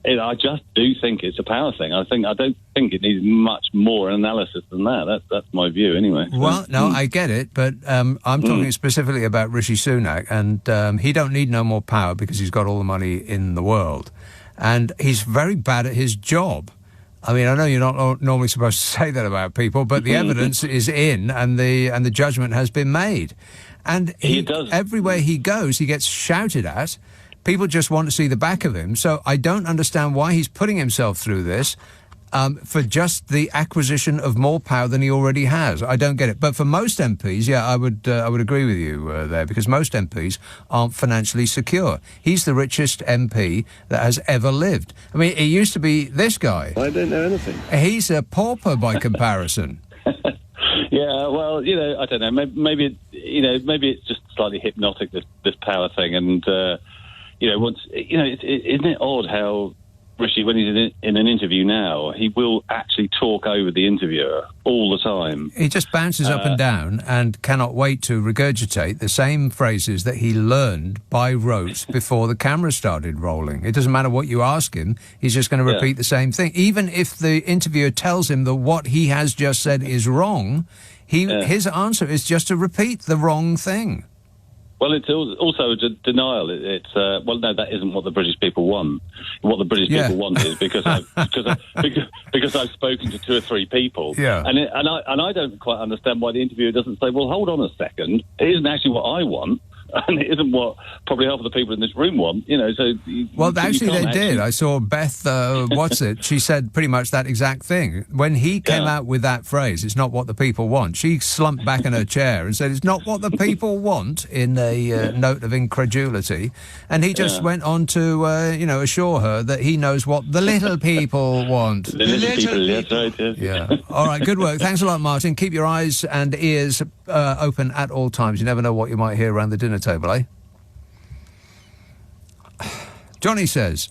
I just do think it's a power thing. I don't think it needs much more analysis than that. That's my view, anyway. Well, no, I get it, but I'm talking specifically about Rishi Sunak, and he don't need no more power because he's got all the money in the world, and he's very bad at his job. I mean, I know you're not normally supposed to say that about people, but the evidence is in, and the judgment has been made, and he does. Everywhere he goes, he gets shouted at. People just want to see the back of him. So I don't understand why he's putting himself through this for just the acquisition of more power than he already has. I don't get it. But for most MPs, yeah, I would agree with you there, because most MPs aren't financially secure. He's the richest MP that has ever lived. I mean, it used to be this guy. I don't know anything. He's a pauper by comparison. Yeah, well, I don't know. Maybe it's just slightly hypnotic, this power thing, and. Isn't it odd how Rishi, when he's in an interview now, he will actually talk over the interviewer all the time. He just bounces up and down and cannot wait to regurgitate the same phrases that he learned by rote before the camera started rolling. It doesn't matter what you ask him, he's just going to repeat the same thing. Even if the interviewer tells him that what he has just said is wrong, his answer is just to repeat the wrong thing. Well, it's also a denial. No, that isn't what the British people want. What the British people want is because I've spoken to 2 or 3 people, and I don't quite understand why the interviewer doesn't say, well, hold on a second, it isn't actually what I want. And it isn't what probably half of the people in this room want, so... Actually, they did. I saw Beth, she said pretty much that exact thing. When he came out with that phrase, it's not what the people want, she slumped back in her chair and said, it's not what the people want, in a note of incredulity. And he just went on to, assure her that he knows what the little people want. The little people, that's right, yeah. All right, good work. Thanks a lot, Martin. Keep your eyes and ears open at all times. You never know what you might hear around the dinner table, eh? Johnny says,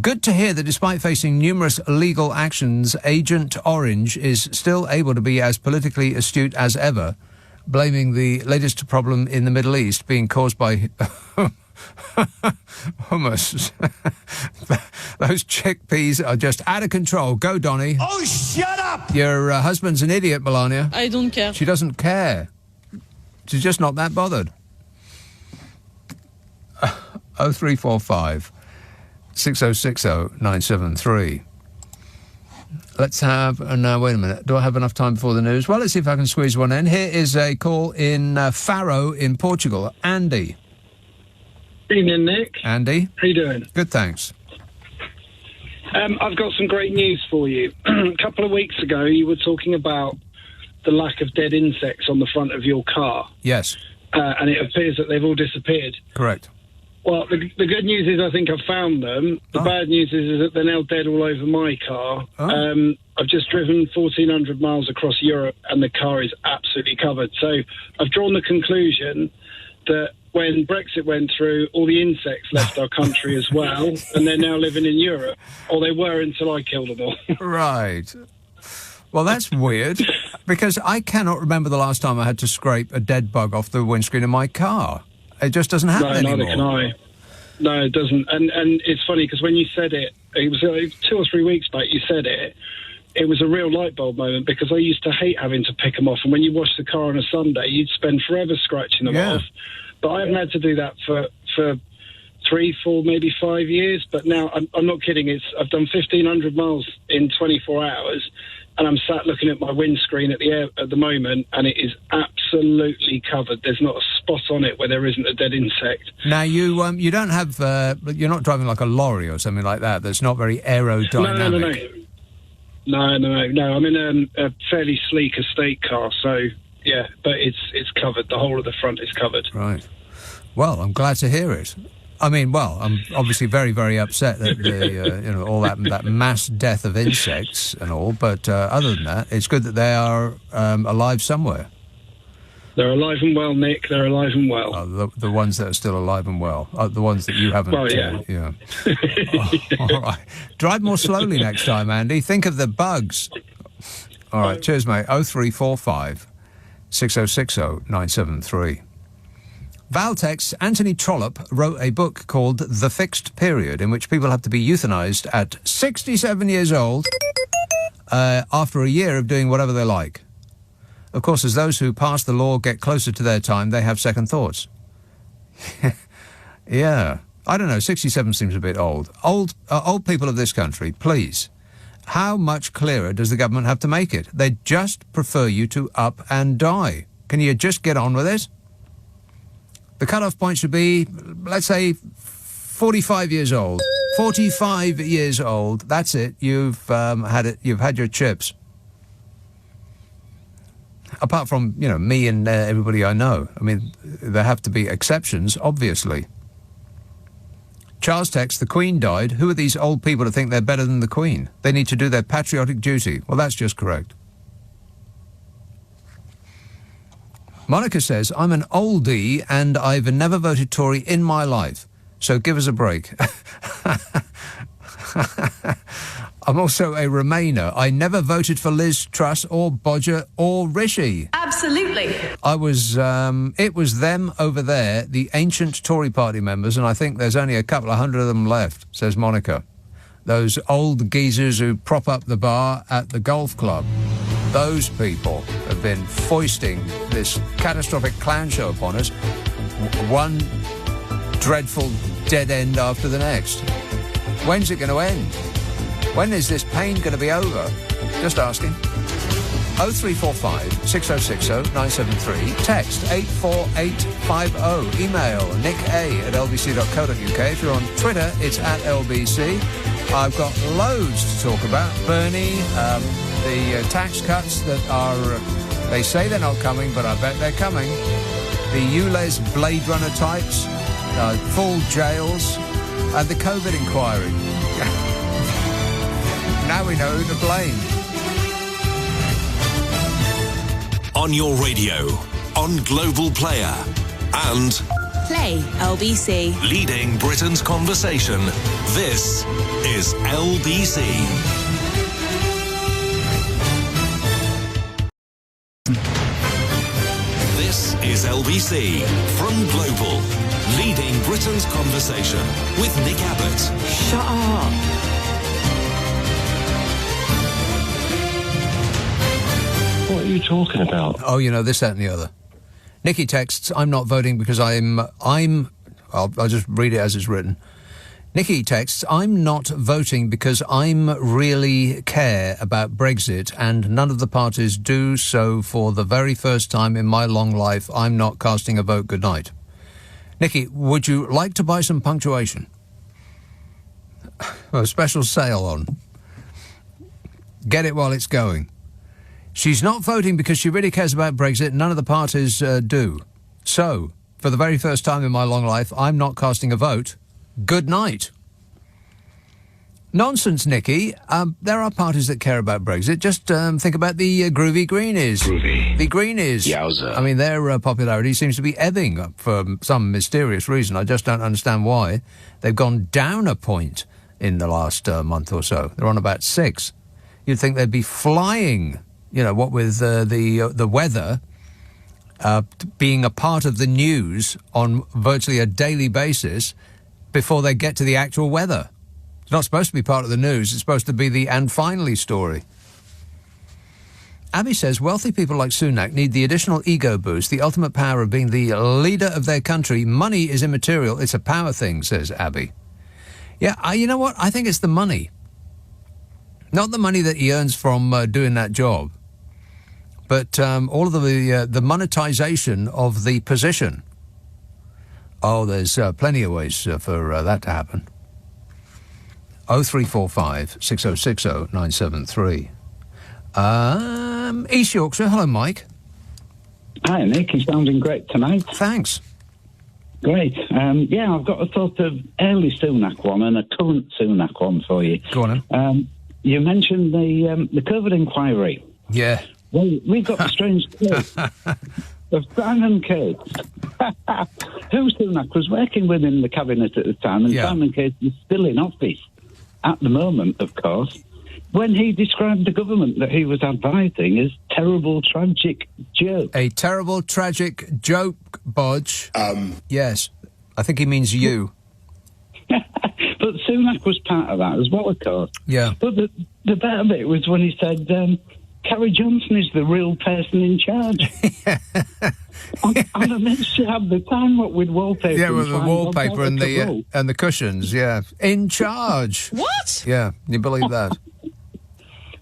good to hear that despite facing numerous legal actions, Agent Orange is still able to be as politically astute as ever, blaming the latest problem in the Middle East being caused by hummus. Those chickpeas are just out of control. Go, Donny. Oh, shut up! Your husband's an idiot, Melania. I don't care. She doesn't care. She's just not that bothered. 0345 6060 973. Let's have... no, wait a minute. Do I have enough time before the news? Well, let's see if I can squeeze one in. Here is a call in Faro in Portugal. Andy. Evening, Nick. Andy. How you doing? Good, thanks. I've got some great news for you. A couple of weeks ago, you were talking about the lack of dead insects on the front of your car. Yes. And it appears that they've all disappeared. Correct. Well, the good news is I think I've found them. The bad news is that they're now dead all over my car. I've just driven 1,400 miles across Europe and the car is absolutely covered. So I've drawn the conclusion that when Brexit went through, all the insects left our country as well, and they're now living in Europe. Or they were until I killed them all. Right. Well, that's weird, because I cannot remember the last time I had to scrape a dead bug off the windscreen of my car. It just doesn't happen anymore. Neither can I. No, it doesn't. And it's funny, because when you said it, it was 2 or 3 weeks back you said it, it was a real light bulb moment, because I used to hate having to pick them off. And when you wash the car on a Sunday, you'd spend forever scratching them off. But I haven't had to do that for 3, 4, maybe 5 years. But now, I'm not kidding, I've done 1,500 miles in 24 hours, and I'm sat looking at my windscreen at the moment, and it is absolutely covered. There's not a spot on it where there isn't a dead insect. Now, you don't have... you're not driving like a lorry or something like that that's not very aerodynamic. No. I'm in a fairly sleek estate car, so... Yeah, but it's covered. The whole of the front is covered. Right. Well, I'm glad to hear it. I mean, well, I'm obviously very, very upset that all that mass death of insects and all. But other than that, it's good that they are alive somewhere. They're alive and well, Nick. They're alive and well. The ones that are still alive and well. The ones that you haven't. Well, yeah. All right. Drive more slowly next time, Andy. Think of the bugs. All right. Cheers, mate. 0345 6060 973. Val texts, Anthony Trollope wrote a book called The Fixed Period, in which people have to be euthanised at 67 years old after a year of doing whatever they like. Of course, as those who pass the law get closer to their time, they have second thoughts. Yeah. I don't know, 67 seems a bit old. Old people of this country, please. How much clearer does the government have to make it? They just prefer you to up and die. Can you just get on with it? The cut-off point should be, let's say, 45 years old. 45 years old. That's it. You've had it. You've had your chips. Apart from, you know, me and everybody I know. I mean, there have to be exceptions, obviously. Charles texts, the Queen died. Who are these old people to think they're better than the Queen? They need to do their patriotic duty. Well, that's just correct. Monica says, I'm an oldie and I've never voted Tory in my life, so give us a break. I'm also a Remainer. I never voted for Liz Truss or Bodger or Rishi. Absolutely. I was, it was them over there, the ancient Tory party members, and I think there's only a couple of hundred of them left, says Monica. Those old geezers who prop up the bar at the golf club. Those people have been foisting this catastrophic clown show upon us, one dreadful dead end after the next. When's it going to end? When is this pain going to be over? Just asking. 0345 6060 973. Text 84850. Email nick@lbc.co.uk. If you're on Twitter, it's @LBC. I've got loads to talk about. Bernie, the tax cuts that are... they say they're not coming, but I bet they're coming. The ULEZ Blade Runner types, full jails, and the COVID inquiry. Now we know who to blame. On your radio, on Global Player, and Play LBC. leading Britain's conversation. This is LBC. This is LBC from Global, leading Britain's conversation with Nick Abbot. Shut up. What are you talking about? Oh, you know, this, that and the other. Nikki texts, I'm not voting because I'll just read it as it's written. Nikki texts, I'm not voting because I'm really care about Brexit and none of the parties do, so for the very first time in my long life, I'm not casting a vote. Good night. Nikki, would you like to buy some punctuation? A special sale on. Get it while it's going. She's not voting because she really cares about Brexit. None of the parties do. So, for the very first time in my long life, I'm not casting a vote. Good night. Nonsense, Nikki. There are parties that care about Brexit. Just think about the Groovy Greenies. Groovy. The Greenies. Yowza. I mean, their popularity seems to be ebbing for some mysterious reason. I just don't understand why. They've gone down a point in the last month or so. They're on about 6. You'd think they'd be flying. You know, what with the weather being a part of the news on virtually a daily basis before they get to the actual weather. It's not supposed to be part of the news. It's supposed to be the and finally story. Abby says, wealthy people like Sunak need the additional ego boost, the ultimate power of being the leader of their country. Money is immaterial. It's a power thing, says Abby. Yeah, you know what? I think it's the money. Not the money that he earns from doing that job. But all of the monetization of the position. Oh, there's plenty of ways for that to happen. 0345 6060 973. East Yorkshire. Hello, Mike. Hi, Nick. You're sounding great tonight. Thanks. Great. Yeah, I've got a sort of early Sunak one and a current Sunak one for you. Go on. You mentioned the COVID inquiry. Yeah. Well, we've got the strange case of Simon Cates, who Sunak was working with in the cabinet at the time, and Simon Cates is still in office at the moment, of course. when he described the government that he was advising as terrible, tragic joke. A terrible, tragic joke, Bodge. Yes. I think he means you. But Sunak was part of that as well, of course. Yeah. But the better bit was when he said, Carrie Johnson is the real person in charge. And I managed to have the time up with wallpaper. Yeah, with the wallpaper and the cushions, yeah. In charge. What? Yeah, you believe that?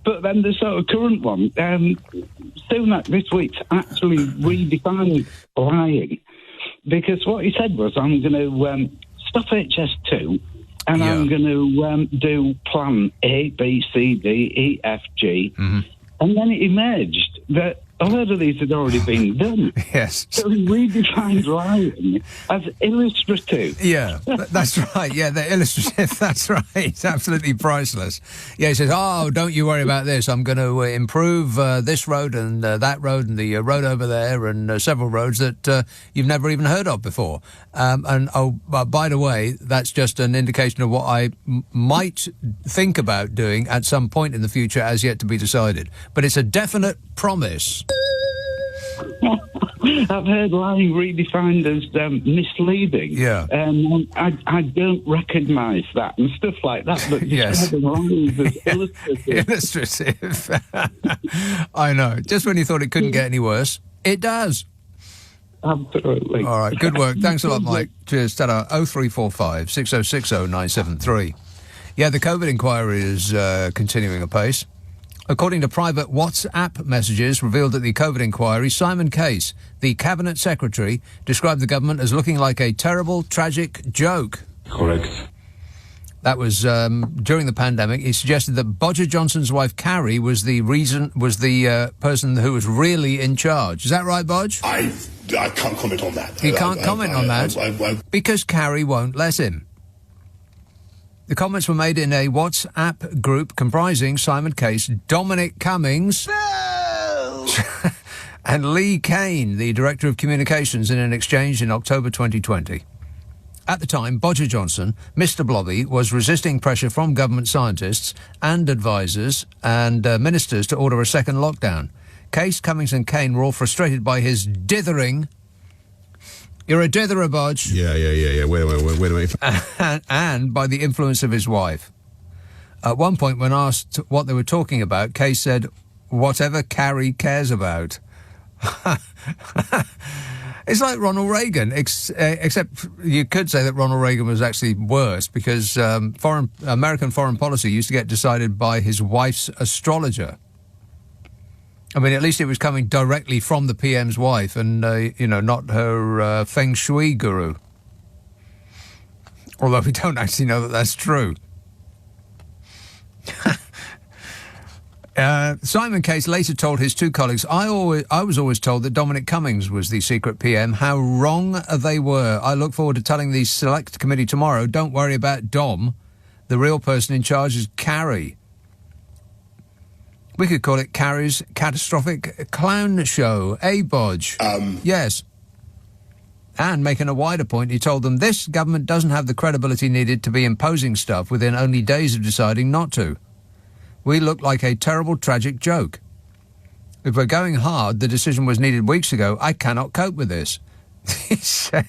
But then the sort of current one, Sunak this week's actually redefined lying, because what he said was, I'm going to stop HS2 and I'm going to do plan A, B, C, D, E, F, G. Mm-hmm. And then it emerged that a lot of these had already been done. Yes. So he redefined lying as illustrative. Yeah, that's right. Yeah, they're illustrative. That's right. It's absolutely priceless. Yeah, he says, don't you worry about this. I'm going to improve this road and that road and the road over there and several roads that you've never even heard of before. By the way, that's just an indication of what I might think about doing at some point in the future as yet to be decided. But it's a definite promise. I've heard lying redefined as misleading. Yeah. I don't recognise that and stuff like that, but describing lying as illustrative. Illustrative. I know. Just when you thought it couldn't get any worse, it does. Absolutely. All right, good work. Thanks a lot, Mike. Cheers. Ta-da. 0345 6060 973. Yeah, the COVID inquiry is continuing apace. According to private WhatsApp messages revealed at the COVID inquiry, Simon Case, the Cabinet Secretary, described the government as looking like a terrible, tragic joke. Correct. That was during the pandemic. He suggested that Bodger Johnson's wife, Carrie, was the person who was really in charge. Is that right, Bodge? I can't comment on that. He can't comment on that because Carrie won't let him. The comments were made in a WhatsApp group comprising Simon Case, Dominic Cummings, and Lee Kane, the Director of Communications, in an exchange in October 2020. At the time, Bodger Johnson, Mr. Blobby, was resisting pressure from government scientists and advisors and ministers to order a second lockdown. Case, Cummings and Kane were all frustrated by his dithering. You're a ditherer, Bodge. Yeah. Wait a minute. And by the influence of his wife. At one point, when asked what they were talking about, Case said, "Whatever Carrie cares about." It's like Ronald Reagan, except you could say that Ronald Reagan was actually worse because American foreign policy used to get decided by his wife's astrologer. I mean, at least it was coming directly from the PM's wife and, not her feng shui guru. Although we don't actually know that that's true. Simon Case later told his two colleagues, I was always told that Dominic Cummings was the secret PM. How wrong they were. I look forward to telling the select committee tomorrow, don't worry about Dom. The real person in charge is Carrie. We could call it Carrie's catastrophic clown show, Bodge? Yes. And making a wider point, he told them this government doesn't have the credibility needed to be imposing stuff within only days of deciding not to. We look like a terrible, tragic joke. If we're going hard, the decision was needed weeks ago. I cannot cope with this. He said.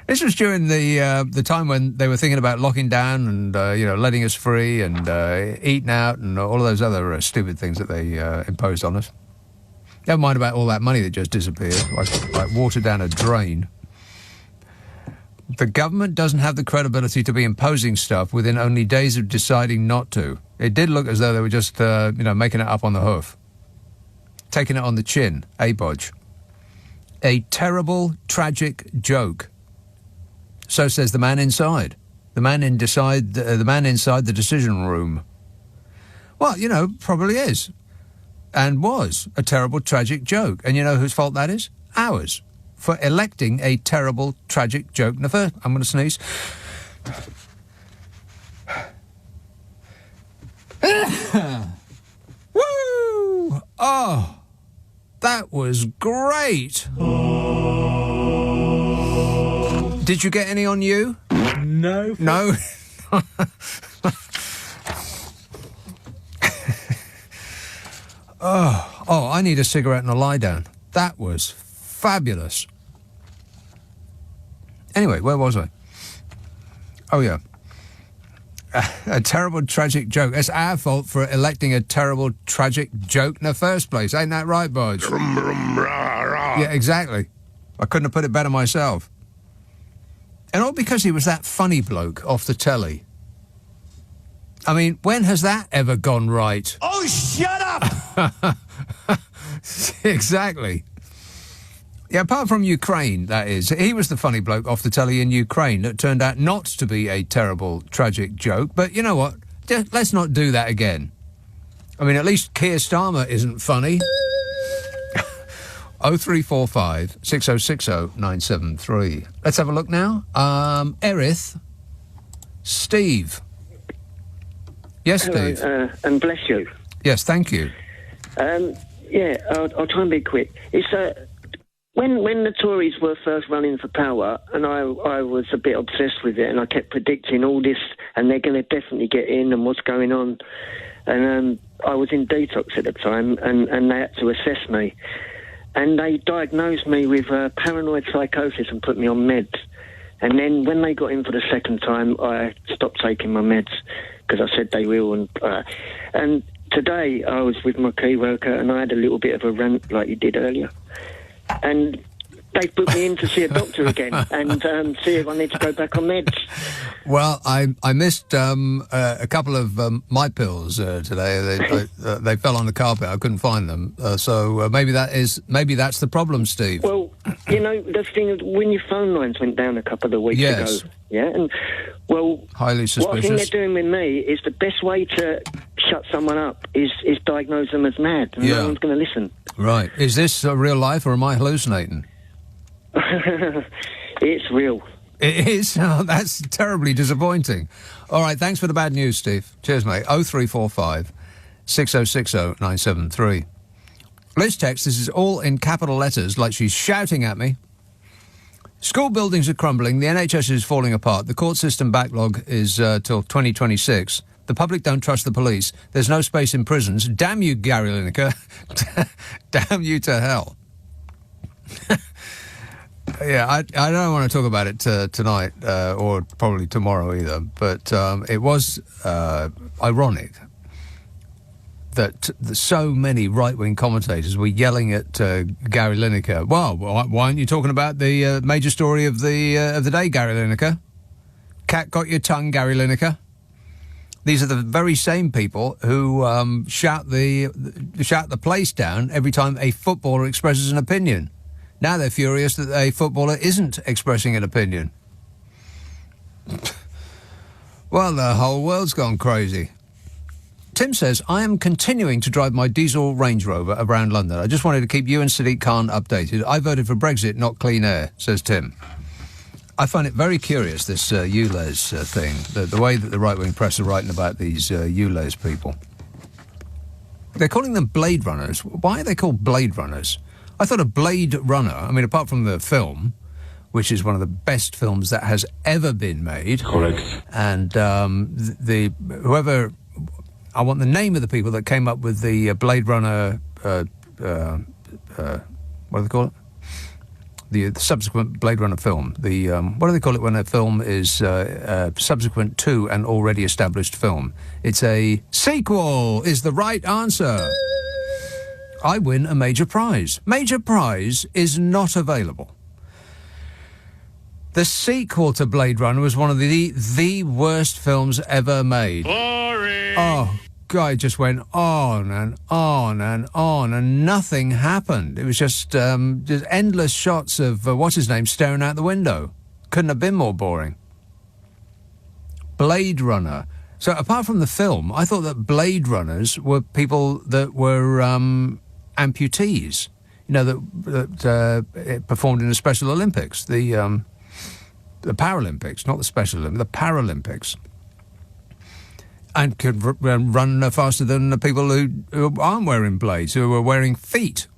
This was during the time when they were thinking about locking down and, letting us free and eating out and all of those other stupid things that they imposed on us. Never mind about all that money that just disappeared, like water down a drain. The government doesn't have the credibility to be imposing stuff within only days of deciding not to. It did look as though they were just, making it up on the hoof. Taking it on the chin, Bodge. A terrible, tragic joke. So says the man inside. The man inside the decision room. Well, probably is. And was a terrible, tragic joke. And you know whose fault that is? Ours. For electing a terrible, tragic joke in the first... I'm going to sneeze. Woo! Oh, that was great. Did you get any on you? No. No? Oh, I need a cigarette and a lie down. That was fabulous. Anyway, where was I? Oh, yeah. A terrible, tragic joke. It's our fault for electing a terrible, tragic joke in the first place. Ain't that right, boys? Yeah, exactly. I couldn't have put it better myself. And all because he was that funny bloke off the telly. I mean, when has that ever gone right? Oh, shut up! Exactly. Yeah, apart from Ukraine, that is. He was the funny bloke off the telly in Ukraine that turned out not to be a terrible, tragic joke. But you know what? Let's not do that again. I mean, at least Keir Starmer isn't funny. 0345 6060 973. Let's have a look now. Erith. Steve. Yes, Hello, Steve. and bless you. Yes, thank you. I'll try and be quick. It's when the Tories were first running for power, and I was a bit obsessed with it, and I kept predicting all this, and they're going to definitely get in, and what's going on. And I was in detox at the time, and they had to assess me. And they diagnosed me with paranoid psychosis and put me on meds. And then when they got in for the second time, I stopped taking my meds because I said they will. And today I was with my key worker and I had a little bit of a rant like you did earlier. And they put me in to see a doctor again and see if I need to go back on meds. Well, I missed a couple of my pills today. They fell on the carpet. I couldn't find them. So maybe that's the problem, Steve. Well, you know, the thing is, when your phone lines went down a couple of weeks ago, yeah, and well, highly suspicious. What I think they're doing with me is the best way to shut someone up is diagnose them as mad, and no one's going to listen. Right. Is this real life, or am I hallucinating? It's real. It is? Oh, that's terribly disappointing. All right, thanks for the bad news, Steve. Cheers, mate. 0345 6060 973. Liz text, this is all in capital letters, like she's shouting at me. School buildings are crumbling, the NHS is falling apart, the court system backlog is till 2026, the public don't trust the police, there's no space in prisons. Damn you, Gary Lineker. Damn you to hell. Yeah, I don't want to talk about it tonight or probably tomorrow either, but it was ironic that so many right-wing commentators were yelling at Gary Lineker. Well, why aren't you talking about the major story of the day, Gary Lineker? Cat got your tongue, Gary Lineker. These are the very same people who shout the place down every time a footballer expresses an opinion. Now they're furious that a footballer isn't expressing an opinion. Well, the whole world's gone crazy. Tim says, I am continuing to drive my diesel Range Rover around London. I just wanted to keep you and Sadiq Khan updated. I voted for Brexit, not clean air, says Tim. I find it very curious, this ULEZ thing, the way that the right-wing press are writing about these ULEZ people. They're calling them Blade Runners. Why are they called Blade Runners? I thought a Blade Runner, I mean, apart from the film, which is one of the best films that has ever been made. Correct. And whoever, I want the name of the people that came up with the Blade Runner, what do they call it? The subsequent Blade Runner film. What do they call it when a film is subsequent to an already established film? It's a sequel, is the right answer. I win a major prize. Major prize is not available. The sequel to Blade Runner was one of the worst films ever made. Boring. Oh, God, it just went on and on and on, and nothing happened. It was just endless shots of, what's his name, staring out the window. Couldn't have been more boring. Blade Runner. So apart from the film, I thought that Blade Runners were people that were amputees, you know, that performed in the Special Olympics, the Paralympics, not the Special Olympics, the Paralympics, and could run faster than the people who aren't wearing blades, who are wearing feet.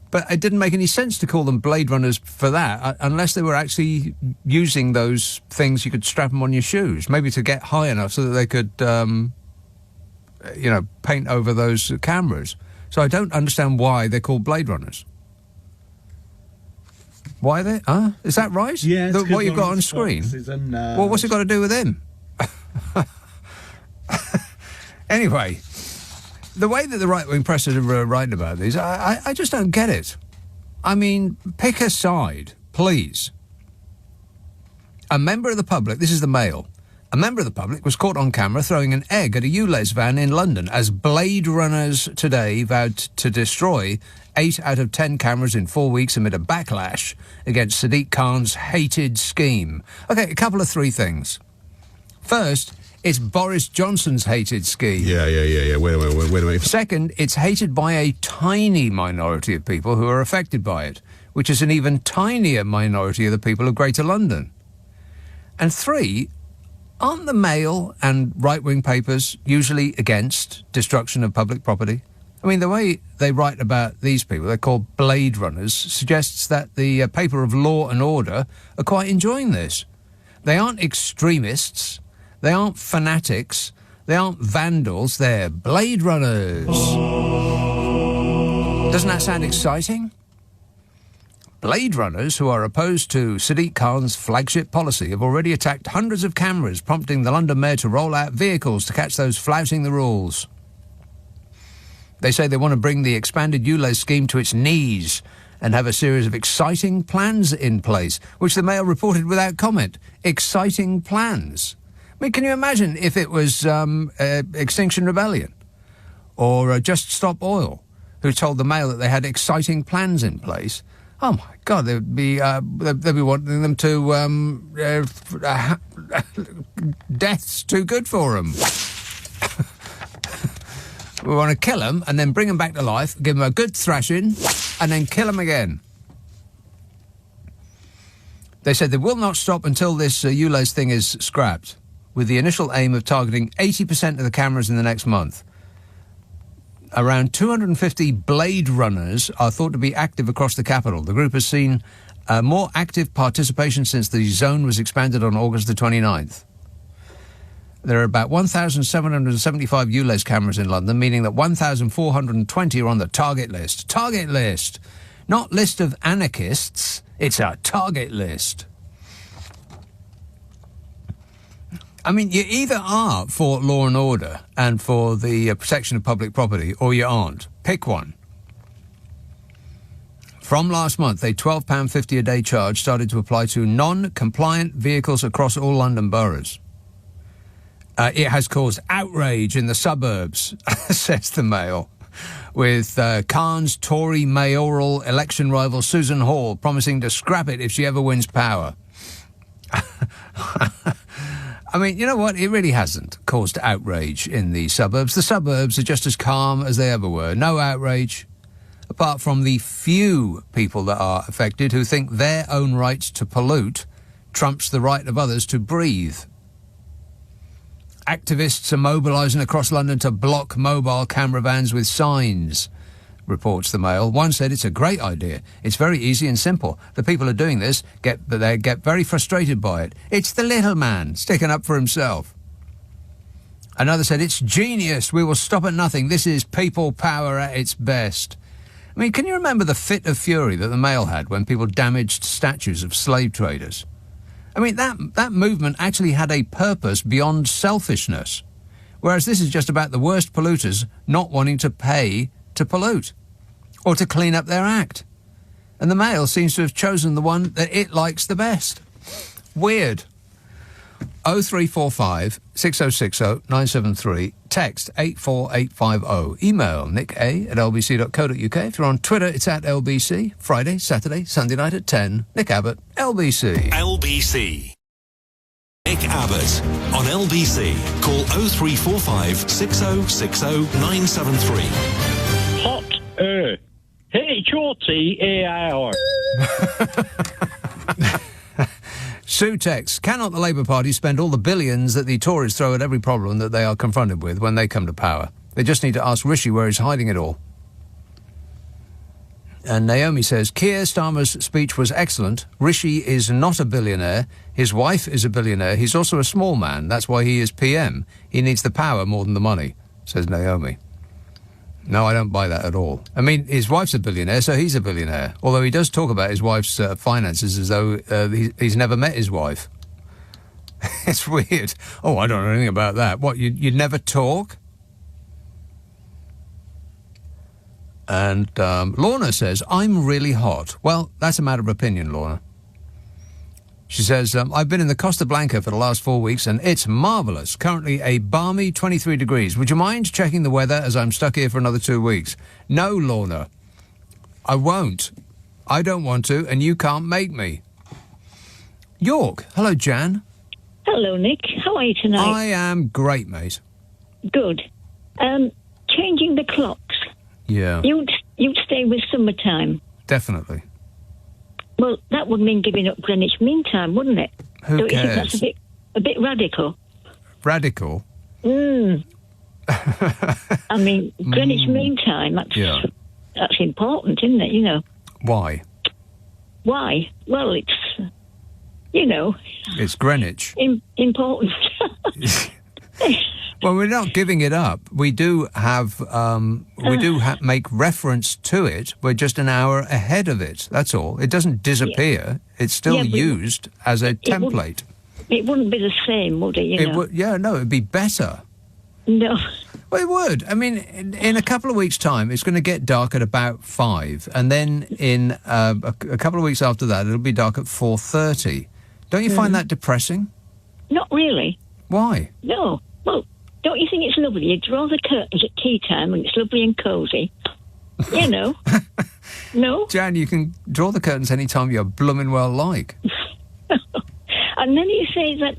But it didn't make any sense to call them Blade Runners for that, unless they were actually using those things you could strap them on your shoes, maybe to get high enough so that they could paint over those cameras. So I don't understand why they're called Blade Runners. Why are they? Is that right? Yeah, what you've got on screen? Well, what's it got to do with him? Anyway, the way that the right-wing press are writing about these, I just don't get it. I mean, pick a side, please. A member of the public, this is the Mail, a member of the public was caught on camera throwing an egg at a ULEZ van in London as Blade Runners today vowed to destroy 8 out of 10 cameras in 4 weeks amid a backlash against Sadiq Khan's hated scheme. OK, a couple of 3 things. First, it's Boris Johnson's hated scheme. Yeah. Wait a minute. Second, it's hated by a tiny minority of people who are affected by it, which is an even tinier minority of the people of Greater London. And 3, aren't the Mail and right-wing papers usually against destruction of public property? I mean, the way they write about these people, they're called Blade Runners, suggests that the paper of Law and Order are quite enjoying this. They aren't extremists. They aren't fanatics. They aren't vandals. They're Blade Runners. Doesn't that sound exciting? Blade Runners, who are opposed to Sadiq Khan's flagship policy, have already attacked hundreds of cameras, prompting the London Mayor to roll out vehicles to catch those flouting the rules. They say they want to bring the expanded ULEZ scheme to its knees and have a series of exciting plans in place, which the Mail reported without comment. Exciting plans. I mean, can you imagine if it was Extinction Rebellion or Just Stop Oil who told the Mail that they had exciting plans in place? Oh, my God, they'd be wanting them to... death's too good for them. We want to kill them and then bring them back to life, give them a good thrashing, and then kill them again. They said they will not stop until this ULEZ thing is scrapped, with the initial aim of targeting 80% of the cameras in the next month. Around 250 Blade Runners are thought to be active across the capital. The group has seen more active participation since the zone was expanded on August the 29th. There are about 1,775 ULEZ cameras in London, meaning that 1,420 are on the target list. Target list! Not list of anarchists, it's a target list. I mean, you either are for law and order and for the protection of public property, or you aren't. Pick one. From last month, a £12.50 a day charge started to apply to non-compliant vehicles across all London boroughs. It has caused outrage in the suburbs, says the Mail, with Khan's Tory mayoral election rival Susan Hall promising to scrap it if she ever wins power. I mean, you know what? It really hasn't caused outrage in the suburbs. The suburbs are just as calm as they ever were. No outrage, apart from the few people that are affected who think their own right to pollute trumps the right of others to breathe. Activists are mobilising across London to block mobile camera vans with signs, reports the Mail. One said it's a great idea. It's very easy and simple. The people who are doing this get very frustrated by it. It's the little man sticking up for himself. Another said it's genius. We will stop at nothing. This is people power at its best. I mean, can you remember the fit of fury that the Mail had when people damaged statues of slave traders? I mean, that movement actually had a purpose beyond selfishness, whereas this is just about the worst polluters not wanting to pay to pollute or to clean up their act. And the Mail seems to have chosen the one that it likes the best. Weird. 0345 6060 973. Text 84850. Email nick@lbc.co.uk. If you're on Twitter, it's @LBC. Friday, Saturday, Sunday night at 10. Nick Abbott, LBC. LBC. Nick Abbott on LBC. Call 0345 6060 973. Hot H-O-T-A-I-R. Sue texts, cannot the Labour Party spend all the billions that the Tories throw at every problem that they are confronted with when they come to power? They just need to ask Rishi where he's hiding it all. And Naomi says, Keir Starmer's speech was excellent. Rishi is not a billionaire. His wife is a billionaire. He's also a small man. That's why he is PM. He needs the power more than the money. says Naomi. No, I don't buy that at all. I mean, his wife's a billionaire, so he's a billionaire. Although he does talk about his wife's finances as though he's never met his wife. It's weird. Oh, I don't know anything about that. What, you'd never talk? And Lorna says, I'm really hot. Well, that's a matter of opinion, Lorna. She says, I've been in the Costa Blanca for the last 4 weeks and it's marvellous. Currently a balmy 23 degrees. Would you mind checking the weather as I'm stuck here for another 2 weeks? No, Lorna. I won't. I don't want to and you can't make me. York. Hello, Jan. Hello, Nick. How are you tonight? I am great, mate. Good. Changing the clocks. Yeah. You'd stay with summertime. Definitely. Well, that would mean giving up Greenwich Mean Time, wouldn't it? Who Don't cares? you think that's a bit radical? Radical? I mean, Greenwich Mean Time, that's important, isn't it, you know? Why? Why? Well, it's, you know... It's Greenwich. Important. Well, we're not giving it up. We do have, make reference to it. We're just an hour ahead of it. That's all. It doesn't disappear. Yeah. It's still used as a template. It wouldn't be the same, would it? You know? It'd be better. No. Well, it would. I mean, in a couple of weeks' time, it's going to get dark at about 5. And then in a couple of weeks after that, it'll be dark at 4:30. Don't you find that depressing? Not really. Why? No. Well... Don't you think it's lovely? You draw the curtains at tea time and it's lovely and cosy. You know. No? Jan, you can draw the curtains any time you're blooming well like. And then you say that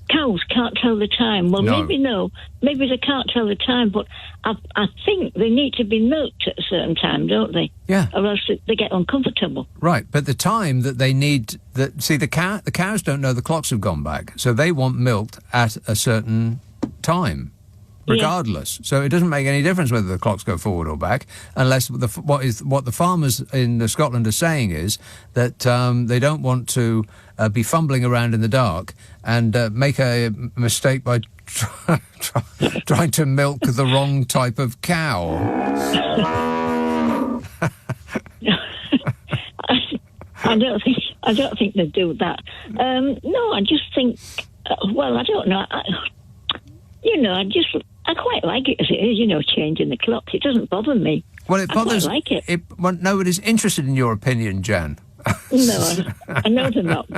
cows can't tell the time. Well, maybe they can't tell the time, but I think they need to be milked at a certain time, don't they? Yeah. Or else they get uncomfortable. Right, but the time that they need... the cows don't know the clocks have gone back, so they want milked at a certain... time, regardless. So it doesn't make any difference whether the clocks go forward or back, unless what the farmers in Scotland are saying is that they don't want to be fumbling around in the dark and make a mistake by trying to milk the wrong type of cow. I don't think they do that. No, I just think. Well, I don't know. I quite like it as it is, you know, changing the clocks. It doesn't bother me. Well, it bothers... I quite like it. Nobody's interested in your opinion, Jan. No, I know they're not.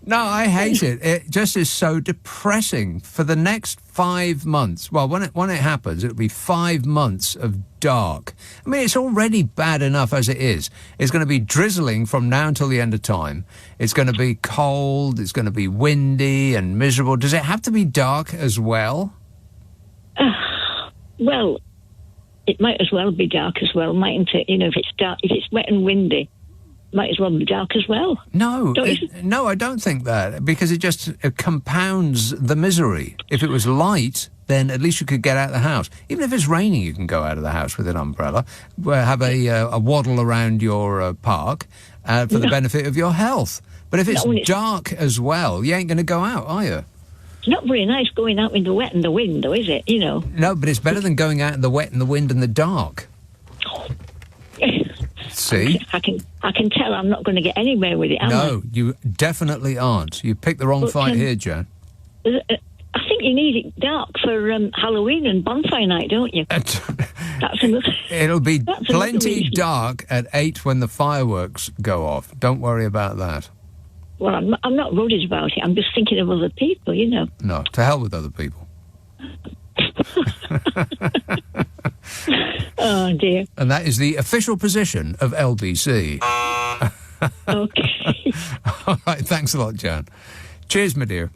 No, I hate it. It just is so depressing. For the next 5 months, well, when it happens, it'll be 5 months of dark. I mean, it's already bad enough as it is. It's going to be drizzling from now until the end of time. It's going to be cold. It's going to be windy and miserable. Does it have to be dark as well? Well, it might as well be dark as well, mightn't it? You know, if it's dark, if it's wet and windy, might as well be dark as well. No, I don't think that, because it just compounds the misery. If it was light, then at least you could get out of the house. Even if it's raining, you can go out of the house with an umbrella, have a waddle around your park for the benefit of your health. But if it's dark as well, you ain't going to go out, are you? It's not very nice going out in the wet and the wind, though, is it? You know. No, but it's better than going out in the wet and the wind and the dark. See? I can tell I'm not going to get anywhere with it, am I? No, you definitely aren't. You picked the wrong fight here, Jan. I think you need it dark for Halloween and bonfire night, don't you? That's another... It'll be plenty dark at 8 when the fireworks go off. Don't worry about that. Well, I'm not worried about it. I'm just thinking of other people, you know. No, to hell with other people. Oh, dear. And that is the official position of LBC. Okay. All right, thanks a lot, Jan. Cheers, my dear.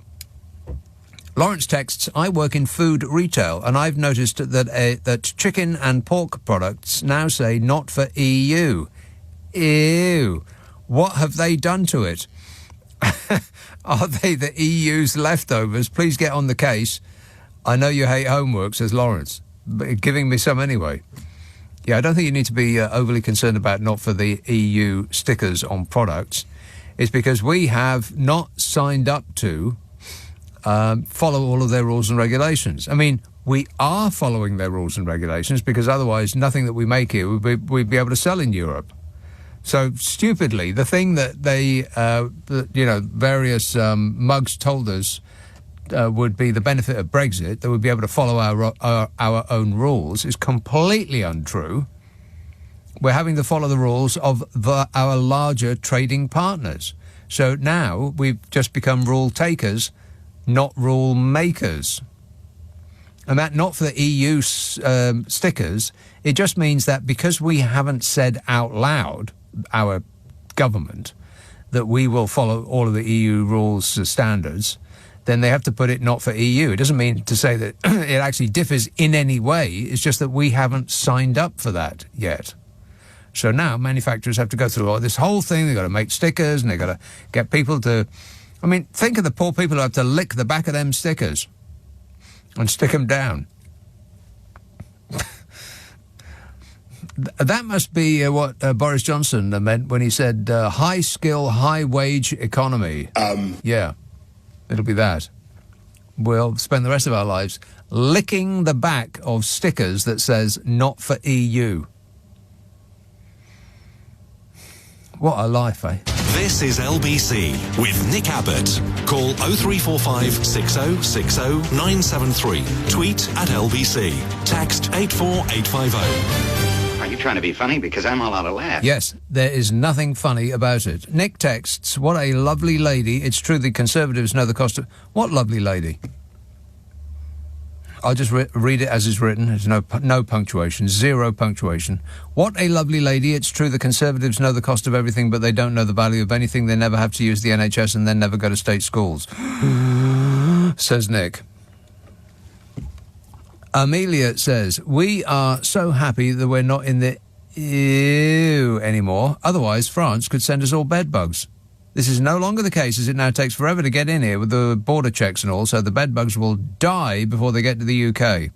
Lawrence texts, I work in food retail, and I've noticed that chicken and pork products now say not for EU. Ew. What have they done to it? Are they the EU's leftovers? Please get on the case. I know you hate homework, says Lawrence, but giving me some anyway. Yeah, I don't think you need to be overly concerned about not for the EU stickers on products. It's because we have not signed up to follow all of their rules and regulations. I mean, we are following their rules and regulations, because otherwise nothing that we make here we'd be able to sell in Europe. So, stupidly, the thing that they, various mugs told us would be the benefit of Brexit, that we'd be able to follow our own rules, is completely untrue. We're having to follow the rules of our larger trading partners. So now we've just become rule takers, not rule makers. And that not for the EU stickers, it just means that because we haven't said out loud, our government, that we will follow all of the EU rules standards, then they have to put it not for EU. It doesn't mean to say that it actually differs in any way. It's just that we haven't signed up for that yet. So now manufacturers have to go through all this whole thing. They've got to make stickers, and they've got to get people to... I mean, think of the poor people who have to lick the back of them stickers and stick them down. That must be what Boris Johnson meant when he said high-skill, high-wage economy. Yeah, it'll be that. We'll spend the rest of our lives licking the back of stickers that says, not for EU. What a life, eh? This is LBC with Nick Abbott. Call 0345 6060 973. Tweet at LBC. Text 84850. Are you trying to be funny? Because I'm all out of laughs. Yes, there is nothing funny about it. Nick texts, what a lovely lady. It's true the Conservatives know the cost of... What lovely lady? I'll just read it as it's written. There's no punctuation, zero punctuation. What a lovely lady. It's true the Conservatives know the cost of everything, but they don't know the value of anything. They never have to use the NHS and then never go to state schools. Says Nick. Amelia says, we are so happy that we're not in the EU anymore. Otherwise, France could send us all bed bugs. This is no longer the case, as it now takes forever to get in here with the border checks and all, so the bed bugs will die before they get to the UK.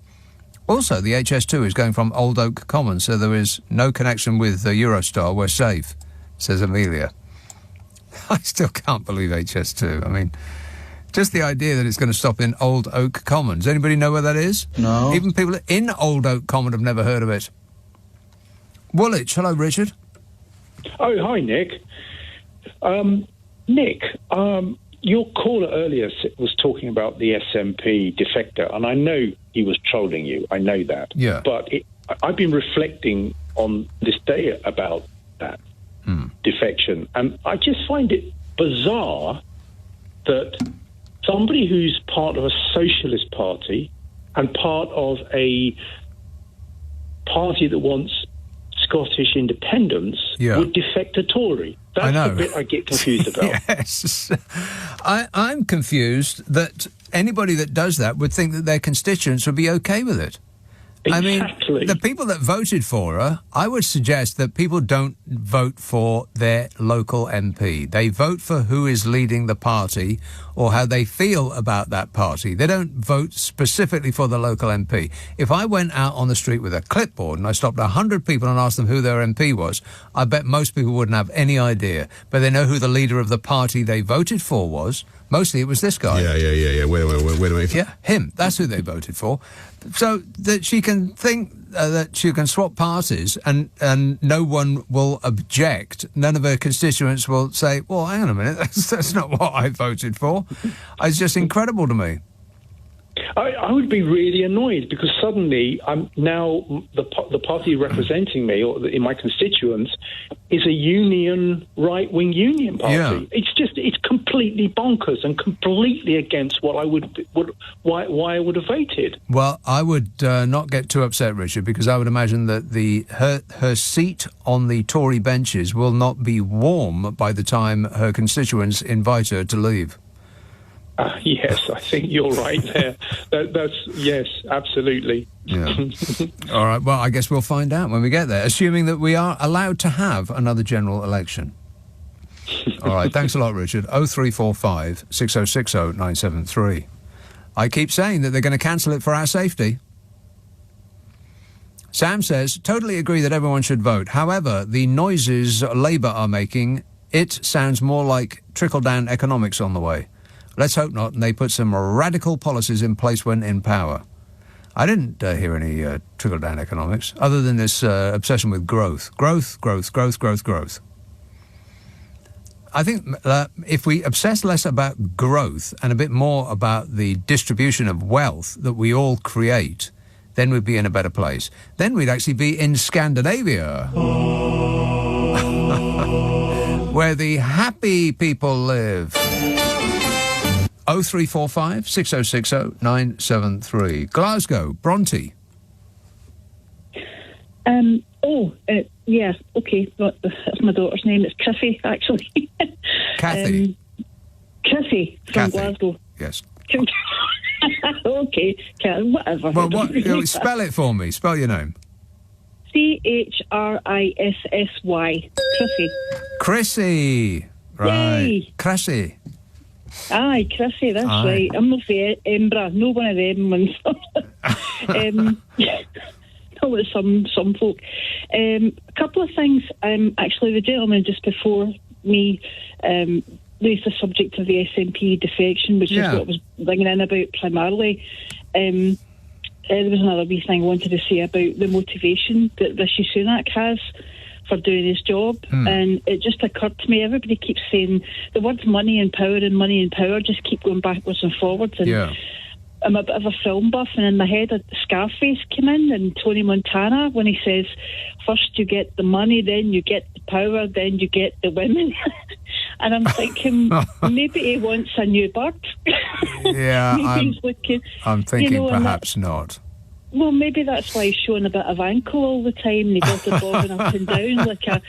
Also, the HS2 is going from Old Oak Common, so there is no connection with Eurostar. We're safe, says Amelia. I still can't believe HS2. I mean... just the idea that it's going to stop in Old Oak Common. Does anybody know where that is? No. Even people in Old Oak Common have never heard of it. Woolwich, hello, Richard. Oh, hi, Nick. Nick, your caller earlier was talking about the SNP defector, and I know he was trolling you. I know that. Yeah. But I've been reflecting on this day about that defection, and I just find it bizarre that somebody who's part of a socialist party and part of a party that wants Scottish independence would defect a Tory. That's the bit I get confused about. Yes. I'm confused that anybody that does that would think that their constituents would be okay with it. Exactly. I mean, the people that voted for her, I would suggest that people don't vote for their local MP. They vote for who is leading the party or how they feel about that party. They don't vote specifically for the local MP. If I went out on the street with a clipboard and I stopped 100 people and asked them who their MP was, I bet most people wouldn't have any idea. But they know who the leader of the party they voted for was. Mostly it was this guy. Yeah. Wait a minute. Yeah, him. That's who they voted for. So that she can think that she can swap parties and no one will object. None of her constituents will say, well, hang on a minute, that's not what I voted for. It's just incredible to me. I would be really annoyed because suddenly I'm now the party representing me or in my constituents is a union, right-wing union party. Yeah. It's completely bonkers and completely against what I why I would have voted. Well, I would not get too upset, Richard, because I would imagine that her seat on the Tory benches will not be warm by the time her constituents invite her to leave. Yes, I think you're right there. Yes, absolutely. Yeah. All right, well, I guess we'll find out when we get there, assuming that we are allowed to have another general election. All right, thanks a lot, Richard. 0345 6060 973. I keep saying that they're going to cancel it for our safety. Sam says, totally agree that everyone should vote. However, the noises Labour are making, it sounds more like trickle-down economics on the way. Let's hope not, and they put some radical policies in place when in power. I didn't hear any trickle-down economics, other than this obsession with growth. Growth. I think if we obsess less about growth and a bit more about the distribution of wealth that we all create, then we'd be in a better place. Then we'd actually be in Scandinavia, where the happy people live. 0345 6060 973. Glasgow, Bronte. Yeah, okay. That's my daughter's name. It's Chrissy, actually. Kathy. Chrissy from Glasgow. Yes. Okay, whatever. Well, spell it for me. Spell your name. Chrissy. Chrissy. Right. Yay. Chrissy. Aye, Chrissy, that's right. I'm not the Embra, no one of them ones. With some folk. A couple of things. Actually, the gentleman just before me raised the subject of the SNP defection, which is what I was ringing in about primarily. There was another wee thing I wanted to say about the motivation that Rishi Sunak has for doing his job, and it just occurred to me, everybody keeps saying the words money and power just keep going backwards and forwards, and I'm a bit of a film buff, and in my head Scarface came in and Tony Montana when he says, first you get the money, then you get the power, then you get the women. And I'm thinking, maybe he wants a new bird. Yeah, I'm thinking perhaps not. Well, maybe that's why he's showing a bit of ankle all the time, and he does the bobbing up and down like a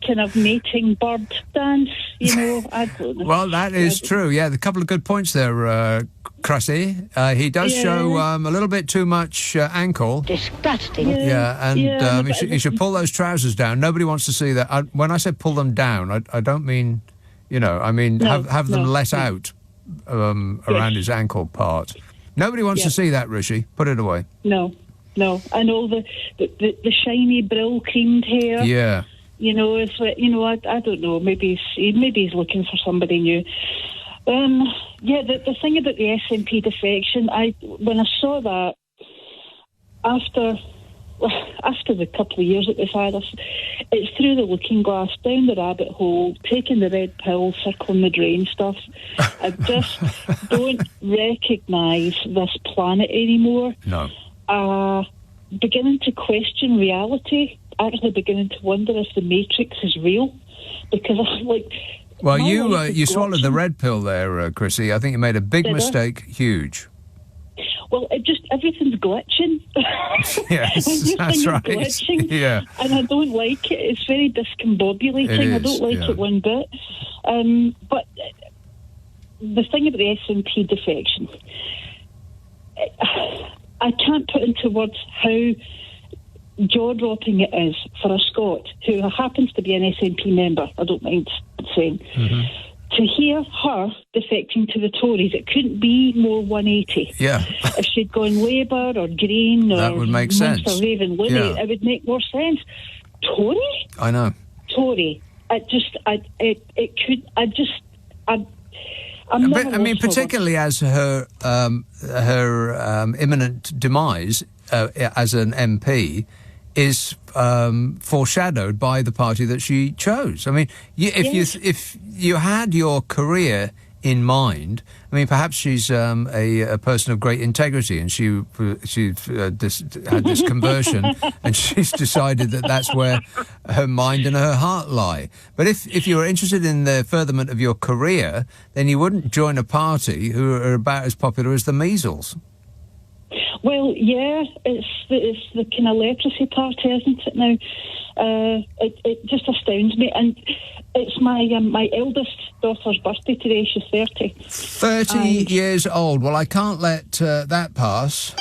kind of mating bird dance, I don't know. Well, that is true, yeah. A couple of good points there, Cressy. He does show a little bit too much ankle. Disgusting. Yeah, and he should pull those trousers down. Nobody wants to see that. When I say pull them down, I don't mean, have them let out around his ankle part. Nobody wants to see that, Rishi. Put it away. No. And all the shiny brill creamed hair. Yeah. It's like, I don't know. Maybe he's looking for somebody new. The thing about the SNP defection, when I saw that after the couple of years that we've had, it's through the looking glass, down the rabbit hole, taking the red pill, circling the drain stuff. I just don't recognise this planet anymore. No. Beginning to question reality, actually beginning to wonder if the Matrix is real, because Well, you swallowed the red pill there, Chrissy. I think you made a big mistake, huge. Well, everything's glitching. Yes, that's right. Glitching, yeah. And I don't like it. It's very discombobulating. I don't like it one bit. But the thing about the SNP defection, I can't put into words how jaw-dropping it is for a Scot who happens to be an SNP member, I don't mind saying, to hear her defecting to the Tories. It couldn't be more 180. Yeah. If she'd gone Labour or Green or that would make sense. Or Raven Lily, it would make more sense. Tory? I know. Tory. Particularly as her imminent demise as an MP is foreshadowed by the party that she chose. I mean, if you had your career in mind, I mean, perhaps she's a person of great integrity, and she had this conversion, and she's decided that that's where her mind and her heart lie. But if you were interested in the furtherment of your career, then you wouldn't join a party who are about as popular as the measles. Well, yeah, it's the kind of leprosy party, isn't it now? It just astounds me. And it's my eldest daughter's birthday today. She's 30. 30 years old. Well, I can't let that pass.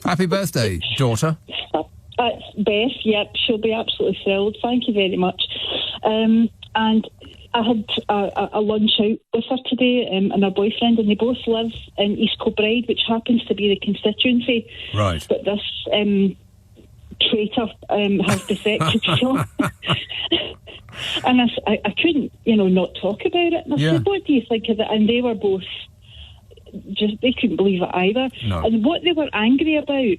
Happy birthday, daughter. It's Beth, yep, she'll be absolutely thrilled. Thank you very much. And I had a lunch out with her today and her boyfriend, and they both live in East Kilbride, which happens to be the constituency. Right. But this traitor has defected. So And I couldn't, not talk about it. And I said, what do you think of it? And they were both they couldn't believe it either. No. And what they were angry about,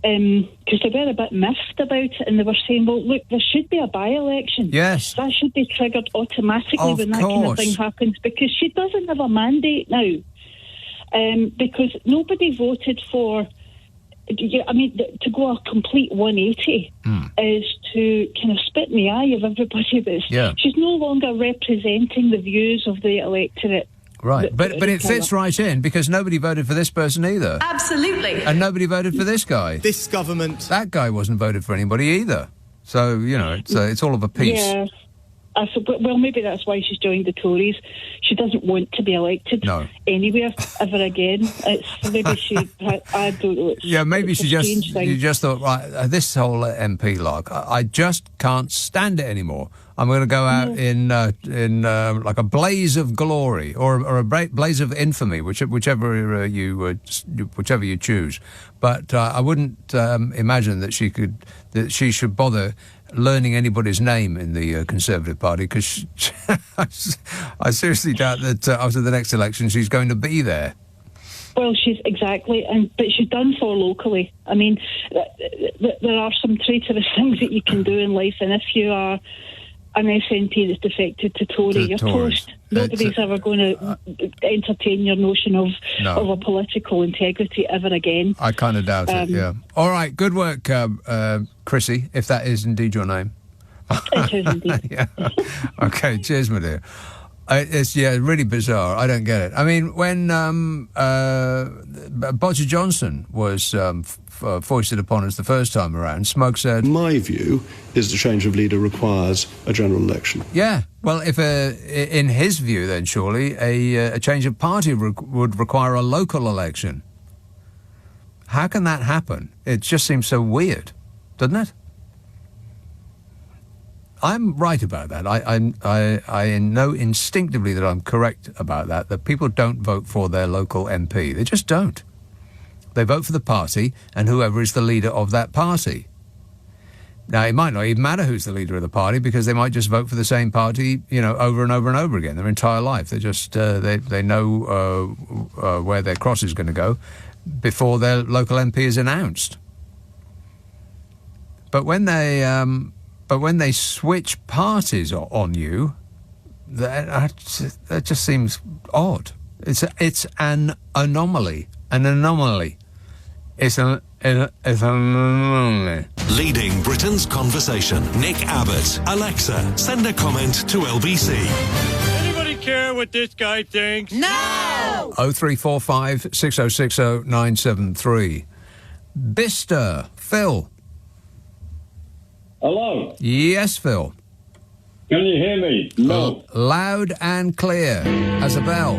because they were a bit miffed about it, and they were saying, well, look, there should be a by-election. Yes. That should be triggered automatically when that kind of thing happens, because she doesn't have a mandate now. Because nobody voted for... to go a complete 180 is to kind of spit in the eye of everybody. She's no longer representing the views of the electorate. Right, but it fits right in, because nobody voted for this person either. Absolutely. And nobody voted for this guy. This government... That guy wasn't voted for anybody either. So, it's all of a piece. Yeah. Well, maybe that's why she's joined the Tories. She doesn't want to be elected anywhere ever again. Maybe she... I don't know. Maybe she just thought, right, this whole MP lark, I just can't stand it anymore. I'm going to go out in like a blaze of glory or a blaze of infamy, whichever you choose. But I wouldn't imagine that she should bother learning anybody's name in the Conservative Party, because I seriously doubt that after the next election she's going to be there. Well, but she's done so locally. I mean, there are some traitorous things that you can do in life, and if you are an SNP that's defected to Tory, you're toast. Nobody's ever going to entertain your notion of a political integrity ever again. I kind of doubt it, yeah. All right, good work, Chrissy, if that is indeed your name. It is indeed. Yeah. Okay, cheers, my dear. It's really bizarre. I don't get it. I mean, when Boris Johnson was foisted upon us the first time around, Smoke said, my view is the change of leader requires a general election. Yeah. Well, if in his view, then surely a change of party would require a local election. How can that happen? It just seems so weird, doesn't it? I'm right about that. I know instinctively that I'm correct about that people don't vote for their local MP. They just don't. They vote for the party and whoever is the leader of that party. Now, it might not even matter who's the leader of the party, because they might just vote for the same party, over and over and over again their entire life. They just, they know where their cross is going to go before their local MP is announced. But when they switch parties on you, that just seems odd. It's an anomaly. An anomaly. It's an anomaly. Leading Britain's conversation. Nick Abbot. Alexa, send a comment to LBC. Anybody care what this guy thinks? No! 0345 6060 973. Bicester. Phil. Hello? Yes, Phil. Can you hear me? No. Loud and clear as a bell.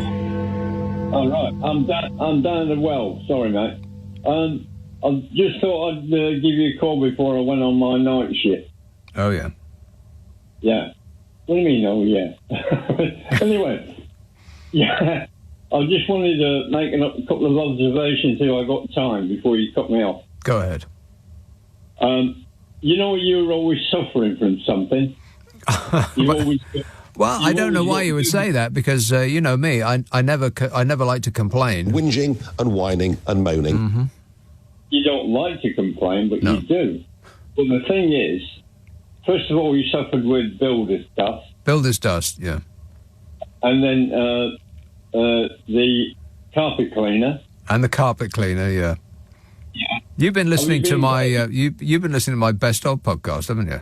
All right. I'm down the well. Sorry, mate. I just thought I'd give you a call before I went on my night shift. Oh, yeah. Yeah. What do you mean, oh, yeah? Anyway, yeah, I just wanted to make a couple of observations if I got time before you cut me off. Go ahead. You're always suffering from something. Well, I don't know why you would say that, because you know me, I never like to complain. Whinging and whining and moaning. Mm-hmm. You don't like to complain, but you do. But the thing is, first of all, you suffered with builder's dust. Builder's dust, yeah. And then the carpet cleaner. And the carpet cleaner, yeah. Yeah. You've been listening to my you've been listening to my Best Of podcast, haven't you?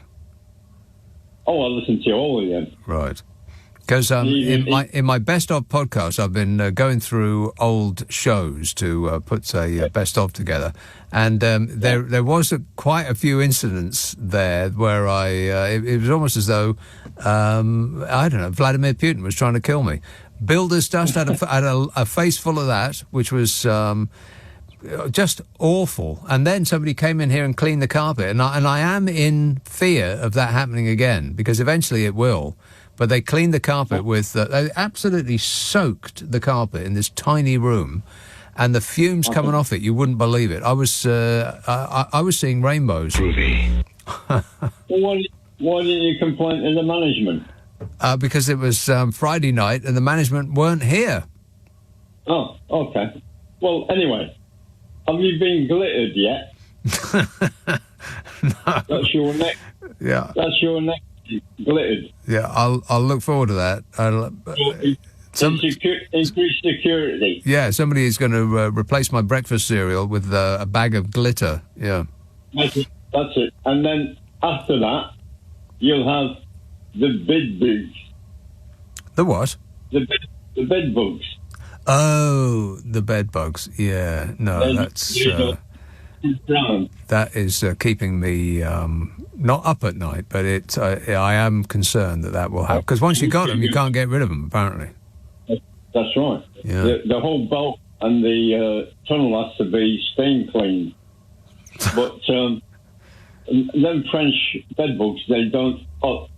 Oh, I listen to all of them. Right. Because in my Best Of podcast, I've been going through old shows to put a Best Of together, and there was quite a few incidents there where it was almost as though I don't know, Vladimir Putin was trying to kill me. Builder's dust had a face full of that, which was just awful. And then somebody came in here and cleaned the carpet, and I am in fear of that happening again, because eventually it will. But they cleaned the carpet with they absolutely soaked the carpet in this tiny room, and the fumes coming off it, you wouldn't believe it. I was seeing rainbows. Well, Why didn't you complain to the management? Because it was Friday night and the management weren't here. Oh, okay. Well, anyway, have you been glittered yet? No. That's your next. Yeah. That's your next glittered. Yeah, I'll look forward to that. Increase security. Yeah, somebody is going to replace my breakfast cereal with a bag of glitter. Yeah. That's it. And then after that, you'll have the bed bugs. The what? The bed bugs. Oh, the bed bugs. Yeah, no, that's that is keeping me not up at night, but I am concerned that will happen because once you got them, you can't get rid of them. Apparently, that's right. Yeah. The whole boat and the tunnel has to be steam cleaned, but them French bed bugs, they don't hop.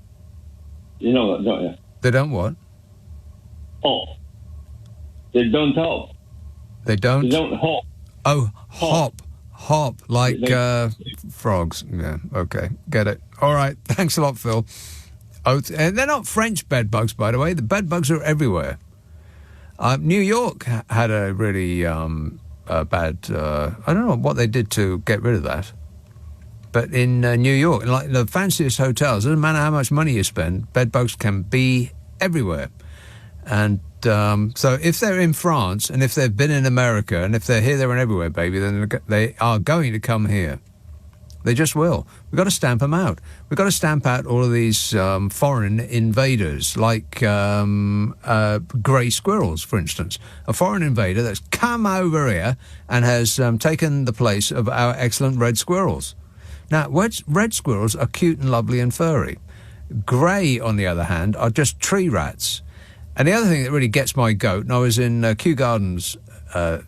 You know that, don't you? They don't what? Hop. They don't hop. They don't? They don't hop. Oh, hop, like frogs. Yeah, okay, get it. All right, thanks a lot, Phil. Oh, and they're not French bed bugs, by the way. The bed bugs are everywhere. New York had a really bad... I don't know what they did to get rid of that. But in New York, like the fanciest hotels, doesn't matter how much money you spend, bed bugs can be everywhere. And so if they're in France and if they've been in America and if they're here, there and everywhere, baby, then they are going to come here. They just will. We've got to stamp them out. We've got to stamp out all of these foreign invaders, like grey squirrels, for instance. A foreign invader that's come over here and has taken the place of our excellent red squirrels. Now, red squirrels are cute and lovely and furry. Grey, on the other hand, are just tree rats. And the other thing that really gets my goat, and I was in Kew Gardens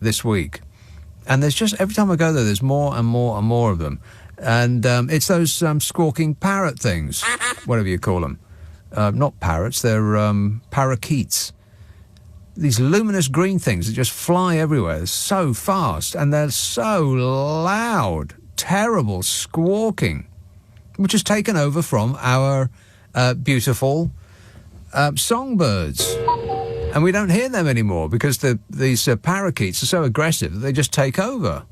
this week, and there's just, every time I go there, there's more and more and more of them. And it's those squawking parrot things, whatever you call them. Not parrots, they're parakeets. These luminous green things that just fly everywhere. They're so fast, and they're so loud. Terrible squawking, which has taken over from our beautiful songbirds. And we don't hear them anymore because these parakeets are so aggressive that they just take over.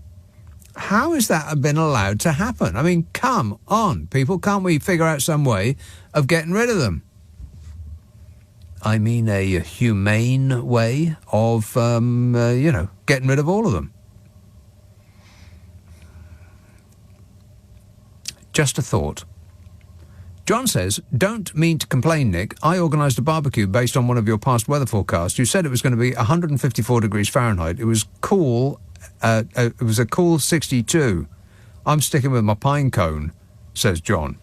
How has that been allowed to happen? I mean, come on, people. Can't we figure out some way of getting rid of them? I mean a humane way of, getting rid of all of them. Just a thought. John says, don't mean to complain, Nick. I organised a barbecue based on one of your past weather forecasts. You said it was going to be 154 degrees Fahrenheit. It was cool. It was a cool 62. I'm sticking with my pine cone, says John.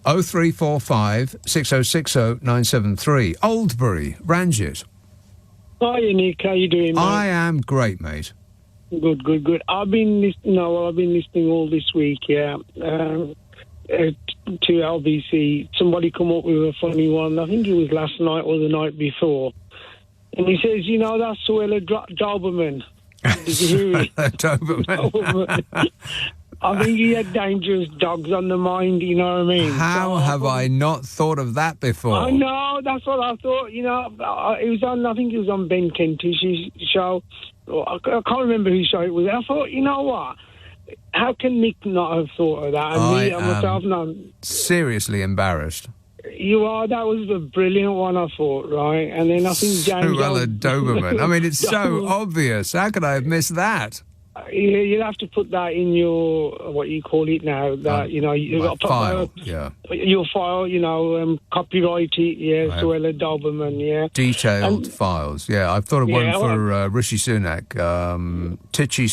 0345 6060 973. Oldbury, Ranjit. Hi, Nick. How you doing, mate? I am great, mate. Good. I've been listening all this week, yeah, to LBC. Somebody come up with a funny one. I think it was last night or the night before. And he says, that's Suella Doberman. Did you hear it? Doberman. I think he had dangerous dogs on the mind, you know what I mean? How have I not thought of that before? I know, that's what I thought. I think it was on Ben Kentish's show. I can't remember whose show it was. I thought, you know what? How can Nick not have thought of that? And I'm seriously embarrassed. You are. That was a brilliant one, I thought, right? And then I think James... Suella Doberman. I mean, it's so obvious. How could I have missed that? You'll have to put that in your, what you call it now, that, you've got to put file, your file, copyright it, yeah, Suella Doberman, yeah. Detailed files, yeah. I've thought of one for Rishi Sunak, titchy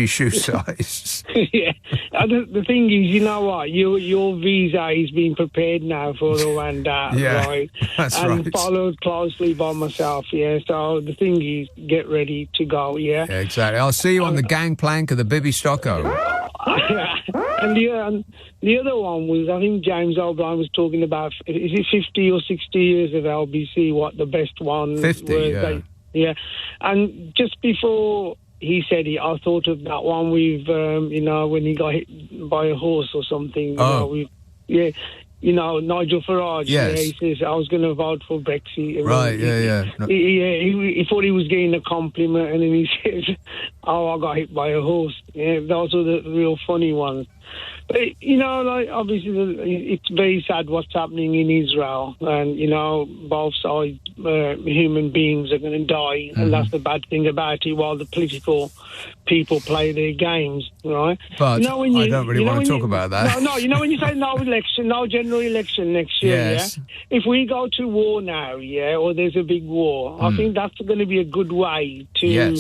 shoe size. Yeah. The thing is, you know what? Your visa is being prepared now for Rwanda, right? That's and right. Followed closely by myself, yeah. So the thing is, get ready to go, yeah. Yeah, exactly. I'll see you on the gangplank of the Bibby Stockholm. And the other one was, I think James O'Brien was talking about, is it 50 or 60 years of LBC, what the best one 50, was? Yeah. And just before he said it, I thought of that one with, when he got hit by a horse or something. Nigel Farage. Yes. Yeah, he says, I was going to vote for Brexit. Right, He thought he was getting a compliment, and then he says, I got hit by a horse. Yeah, those are the real funny ones. But, obviously, it's very sad what's happening in Israel. And, both sides, human beings are going to die. And that's the bad thing about it, while the political people play their games, right? But I don't really want to talk about that. No, when you say no general election next year, yes. If we go to war now, or there's a big war, I think that's going to be a good way to...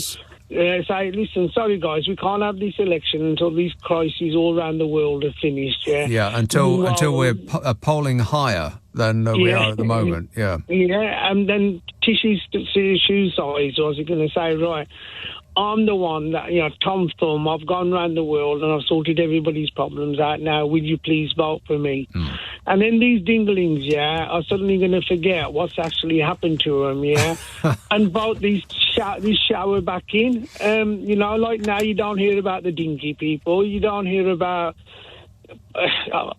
say, listen, sorry guys, we can't have this election until these crises all around the world are finished. Until we're polling higher than we are at the moment. And then Tishy's shoe size, or was he going to say, right, I'm the one that, Tom Thumb, I've gone around the world and I've sorted everybody's problems out now. Will you please vote for me? And then these dinglings, are suddenly going to forget what's actually happened to them, and vote this shower back in. Like now you don't hear about the dinky people. You don't hear about...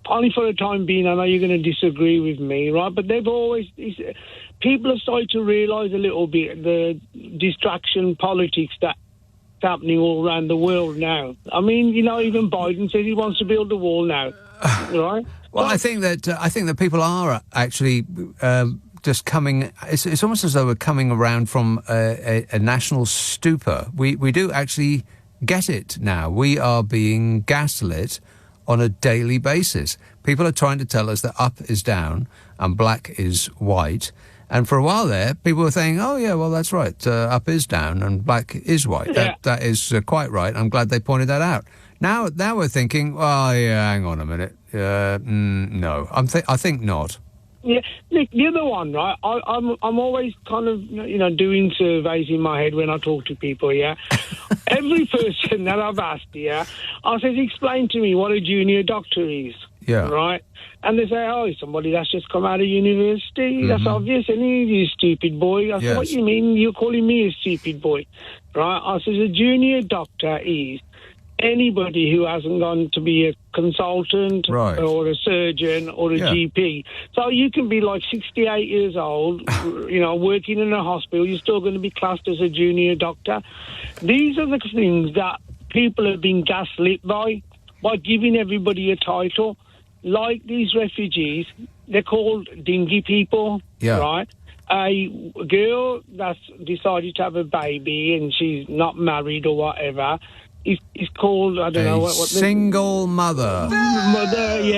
only for a time being, I know you're going to disagree with me, right? But they've always... People are starting to realise a little bit the distraction politics that's happening all around the world now. I mean, even Biden says he wants to build a wall now, right? Well, I think that people are actually just coming. It's almost as though we're coming around from a national stupor. We do actually get it now. We are being gaslit on a daily basis. People are trying to tell us that up is down and black is white. And for a while there, people were saying, oh, yeah, well, that's right. Up is down and black is white. That is quite right. I'm glad they pointed that out. Now we're thinking, oh, yeah, hang on a minute. No, I think not. Yeah, Nick, the other one, right? I'm always kind of, doing surveys in my head when I talk to people, Every person that I've asked, I says, explain to me what a junior doctor is. Yeah. Right? And they say, oh, somebody that's just come out of university. That's obvious. And you stupid boy. I said, what do you mean? You're calling me a stupid boy? Right? I said, a junior doctor is anybody who hasn't gone to be a consultant or a surgeon or a GP. So you can be like 68 years old, working in a hospital. You're still going to be classed as a junior doctor. These are the things that people have been gaslit by giving everybody a title. Like these refugees, they're called dingy people, right? A girl that's decided to have a baby and she's not married or whatever is called, I don't know what single mother.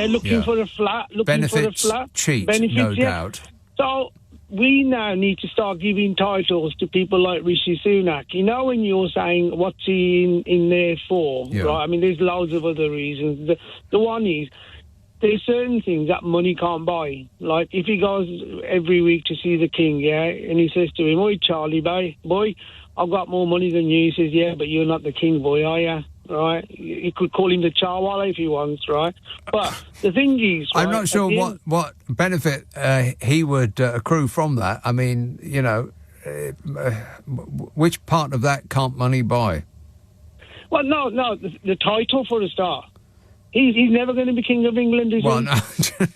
Looking for a flat. Benefits cheap, no doubt. So we now need to start giving titles to people like Rishi Sunak. When you're saying what's he in there for, right? I mean, there's loads of other reasons. The one is, there's certain things that money can't buy. Like if he goes every week to see the king, and he says to him, "Oi, Charlie, boy, I've got more money than you." He says, "Yeah, but you're not the king, boy, are you?" Right? He could call him the Charwala if he wants, right? But the thing is, I'm not sure what benefit he would accrue from that. I mean, which part of that can't money buy? Well, no, the title for a start. He's never going to be King of England, is he? Well, no.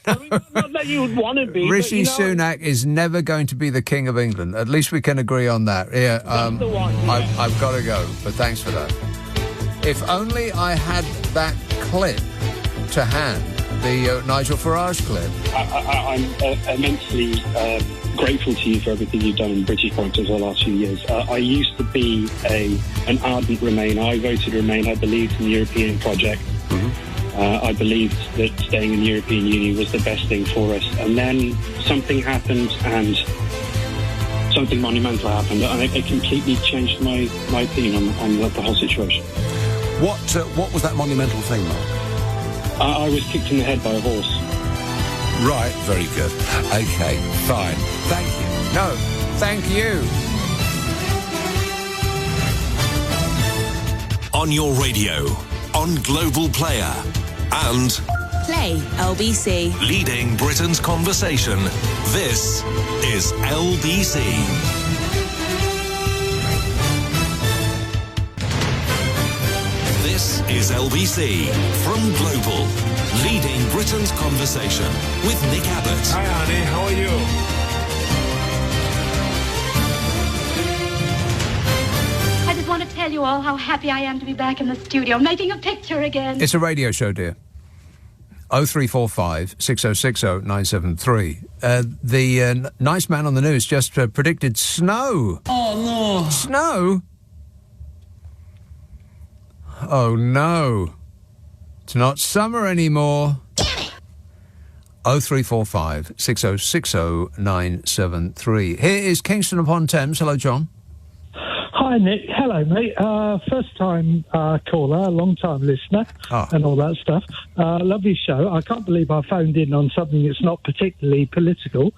I mean, not that you would want to be. Rishi Sunak is never going to be the King of England. At least we can agree on that. Yeah, that's the one. I've got to go, but thanks for that. If only I had that clip to hand, the Nigel Farage clip. I'm immensely grateful to you for everything you've done in British politics over the last few years. I used to be an ardent Remainer. I voted Remain. I believed in the European project. I believed that staying in the European Union was the best thing for us. And then something happened, and something monumental happened, and it completely changed my opinion on the whole situation. What was that monumental thing, Mark? I was kicked in the head by a horse. Right, very good. Okay, fine. Thank you. No, thank you. On your radio, on Global Player, and Play LBC. Leading Britain's conversation. This is LBC. is LBC from Global, leading Britain's conversation with Nick Abbot. Hi, honey. How are you? I just want to tell you all how happy I am to be back in the studio, making a picture again. It's a radio show, dear. 0345 6060 973. The nice man on the news just predicted snow. Oh, no. Snow? Oh, no. It's not summer anymore. 0345 6060 973. Here is Kingston upon Thames. Hello, John. Hi, Nick. Hello, mate. First-time caller, long-time listener, and all that stuff. Lovely show. I can't believe I phoned in on something that's not particularly political.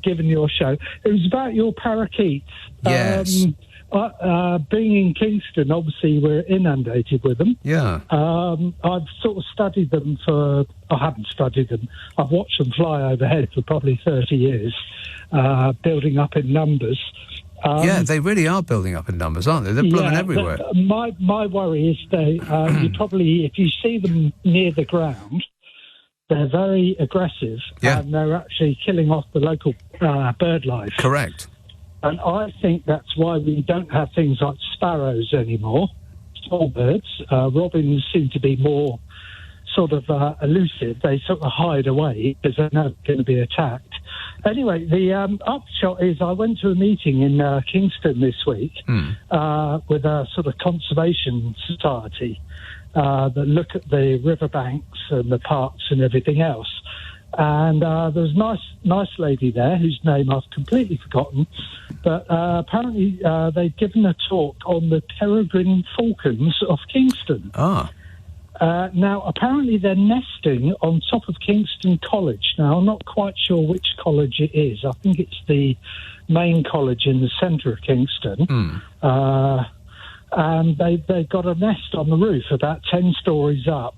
Given your show. It was about your parakeets. Yes. Being in Kingston, obviously, we're inundated with them. Yeah. I've sort of studied them I haven't studied them. I've watched them fly overhead for probably 30 years, building up in numbers. Yeah, they really are building up in numbers, aren't they? They're blooming everywhere. My worry is you probably, if you see them near the ground, they're very aggressive, and they're actually killing off the local bird life. Correct. And I think that's why we don't have things like sparrows anymore, small birds. Robins seem to be more sort of elusive. They sort of hide away because they're not going to be attacked. Anyway, the upshot is I went to a meeting in Kingston this week with a sort of conservation society that look at the riverbanks and the parks and everything else. And there was a nice lady there whose name I've completely forgotten, but apparently they'd given a talk on the peregrine falcons of Kingston. Now, apparently they're nesting on top of Kingston College. Now, I'm not quite sure which college it is. I think it's the main college in the centre of Kingston. And they've got a nest on the roof about 10 stories up.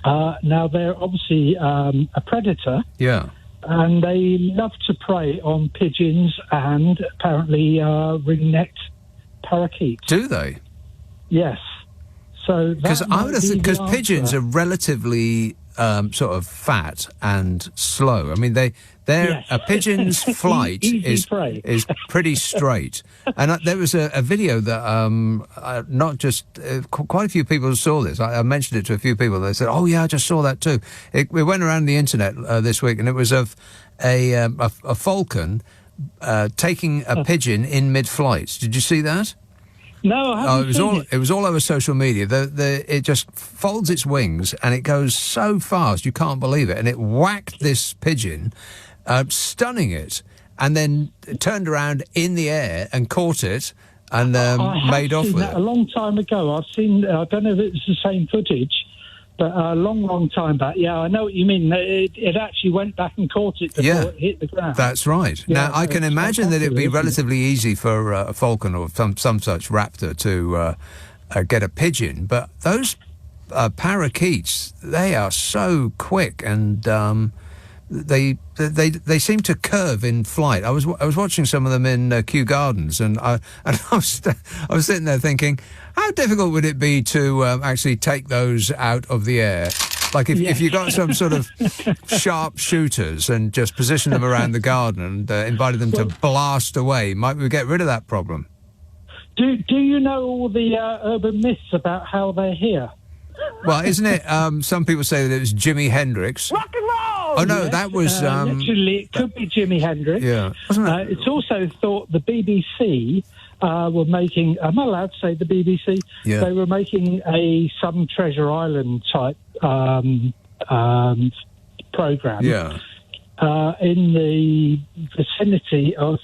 Now, they're obviously a predator. Yeah. And they love to prey on pigeons and apparently ring-necked parakeets. Do they? Yes. So because pigeons are relatively sort of fat and slow. I mean, a pigeon's flight is pretty straight. And there was a video that not just quite a few people saw this. I mentioned it to a few people. They said, "Oh yeah, I just saw that too." It went around the internet this week, and it was of a falcon taking a pigeon in mid-flight. Did you see that? No, I haven't it was all over social media. It just folds its wings and it goes so fast you can't believe it. And it whacked this pigeon, stunning it, and then turned around in the air and caught it and made off with it. A long time ago, I've seen. I don't know if it's the same footage, but a long time back. Yeah, I know what you mean. It actually went back and caught it before it hit the ground. That's right. Yeah, now, I can imagine that it'd be relatively easy for a falcon or some such raptor to get a pigeon, but those parakeets, they are so quick and they seem to curve in flight. I was watching some of them in Kew Gardens, and I was sitting there thinking, how difficult would it be to actually take those out of the air? Like if you got some sort of sharp shooters and just position them around the garden and invited them to blast away, might we get rid of that problem? Do you know all the urban myths about how they're here? Well, isn't it? Some people say that it was Jimi Hendrix. Rock and roll! Oh, no, yes, that was... literally, it could be Jimi Hendrix. Yeah. Wasn't it? It's also thought the BBC were making... Am I allowed to say the BBC? Yeah. They were making some Treasure Island type programme. Yeah. In the vicinity of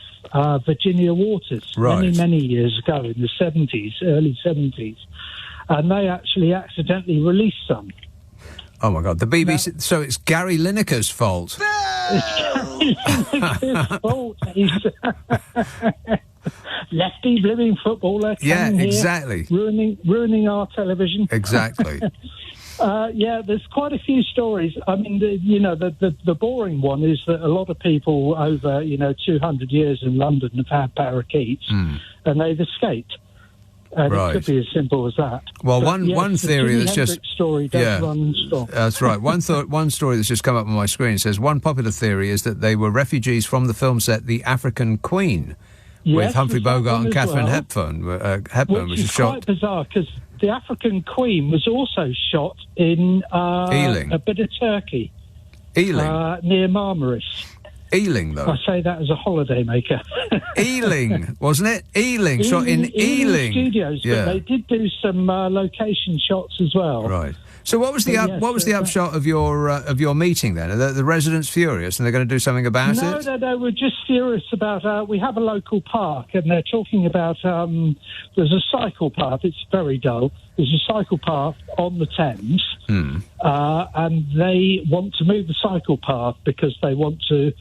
Virginia Waters. Right. Many years ago, in the 70s, early 70s. And they actually accidentally released some. Oh, my God. The BBC... So it's Gary Lineker's fault. It's Gary Lineker's fault. He's lefty living footballer. Yeah, exactly. Ruining our television. Exactly. Yeah, there's quite a few stories. I mean, the boring one is that a lot of people over, 200 years in London have had parakeets and they've escaped. And Right. it could be as simple as that. Well, But one theory the that's Jimi just Hendrix story does run strong. That's right. One story that's just come up on my screen says one popular theory is that they were refugees from the film set The African Queen, with Humphrey Bogart and Catherine Hepburn, which is shot. quite bizarre because The African Queen was also shot in Ealing. a bit of Turkey. Ealing. Near Marmaris. Ealing, though. I say that as a holiday maker. Ealing, wasn't it? Ealing, shot in Ealing. Studios, but they did do some location shots as well. Right. So what was the upshot of your meeting then? Are the residents furious and they're going to do something about it? No. We're just furious about. We have a local park, and they're talking about. There's a cycle path. It's very dull. There's a cycle path on the Thames, and they want to move the cycle path because they want to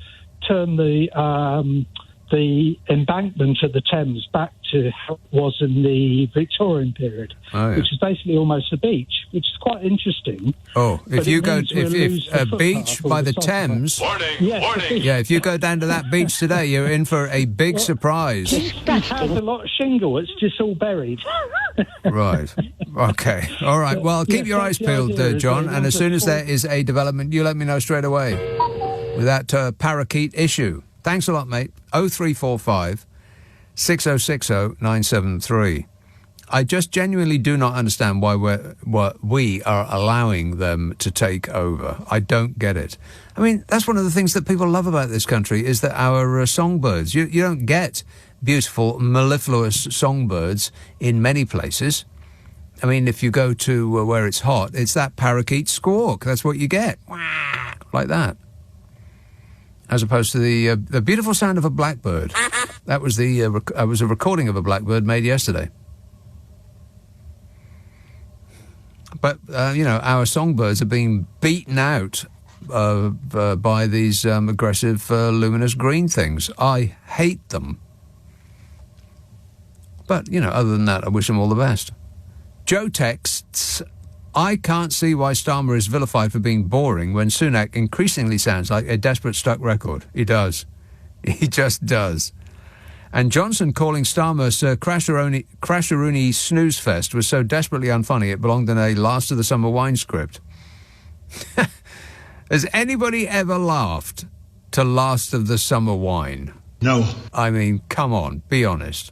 turn the embankment of the Thames back to how it was in the Victorian period, which is basically almost a beach, which is quite interesting. Oh, if you go, if a beach by the Thames, if you go down to that beach today, you're in for a big surprise. It has a lot of shingle. It's just all buried. Right. Okay. All right. Well, keep your eyes peeled, John, and as soon as there is a development, you let me know straight away with that parakeet issue. Thanks a lot, mate. 0345 6060 973. I just genuinely do not understand why we are allowing them to take over. I don't get it. I mean, that's one of the things that people love about this country is that our songbirds. You don't get beautiful, mellifluous songbirds in many places. I mean, if you go to where it's hot, it's that parakeet squawk. That's what you get. Like that. As opposed to the beautiful sound of a blackbird. That was was a recording of a blackbird made yesterday. But, our songbirds are being beaten out by these aggressive, luminous green things. I hate them. But, other than that, I wish them all the best. Joe texts, I can't see why Starmer is vilified for being boring when Sunak increasingly sounds like a desperate stuck record. He does. He just does. And Johnson calling Starmer Sir Crasheroony Snooze Fest was so desperately unfunny it belonged in a Last of the Summer Wine script. Has anybody ever laughed to Last of the Summer Wine? No. I mean, come on, be honest.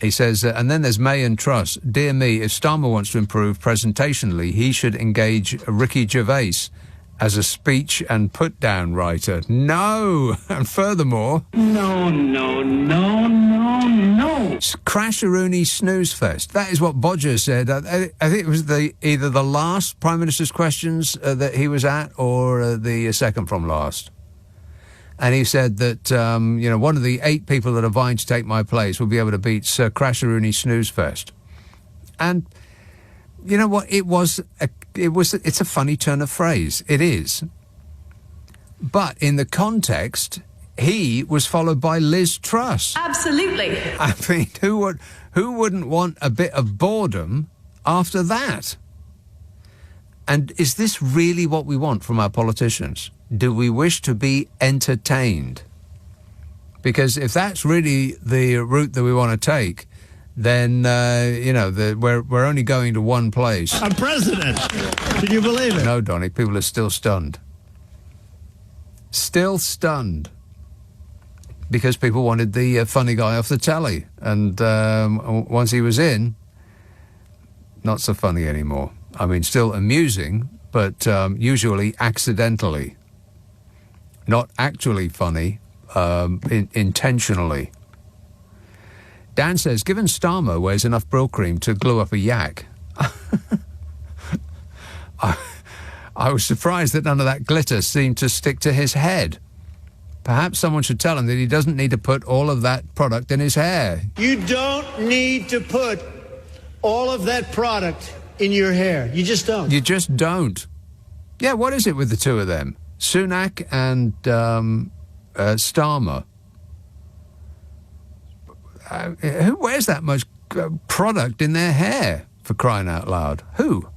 He says, and then there's May and Truss. Dear me, if Starmer wants to improve presentationally, he should engage Ricky Gervais as a speech and put-down writer. No! And furthermore... No. Crasheroony Snooze Fest. That is what Bodger said. I think it was either the last Prime Minister's Questions that he was at or the second from last. And he said that, one of the 8 people that are vying to take my place will be able to beat Sir Crasheroony Snooze Fest. And you know what? It's a funny turn of phrase. It is. But in the context, he was followed by Liz Truss. Absolutely. I mean, who wouldn't want a bit of boredom after that? And is this really what we want from our politicians? Do we wish to be entertained? Because if that's really the route that we want to take, then, we're only going to one place. I'm president. Can you believe it? No, Donny, people are still stunned. Still stunned. Because people wanted the funny guy off the telly. And once he was in, not so funny anymore. I mean, still amusing, but usually accidentally. Not actually funny, intentionally. Dan says, given Starmer wears enough Brill cream to glue up a yak, I was surprised that none of that glitter seemed to stick to his head. Perhaps someone should tell him that he doesn't need to put all of that product in his hair. You don't need to put all of that product in your hair. You just don't. You just don't. Yeah, what is it with the two of them? Sunak and Starmer. Who wears that much product in their hair, for crying out loud? Who?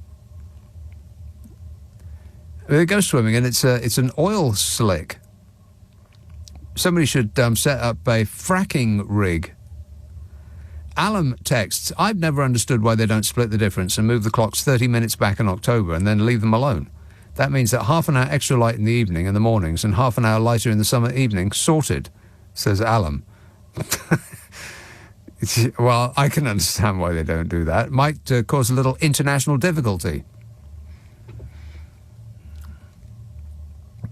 They go swimming and it's an oil slick. Somebody should set up a fracking rig Alan texts, I've never understood why they don't split the difference and move the clocks 30 minutes back in October and then leave them alone. That means that half an hour extra light in the evening and the mornings and half an hour lighter in the summer evening, sorted, says Alan. Well, I can understand why they don't do that. It might cause a little international difficulty.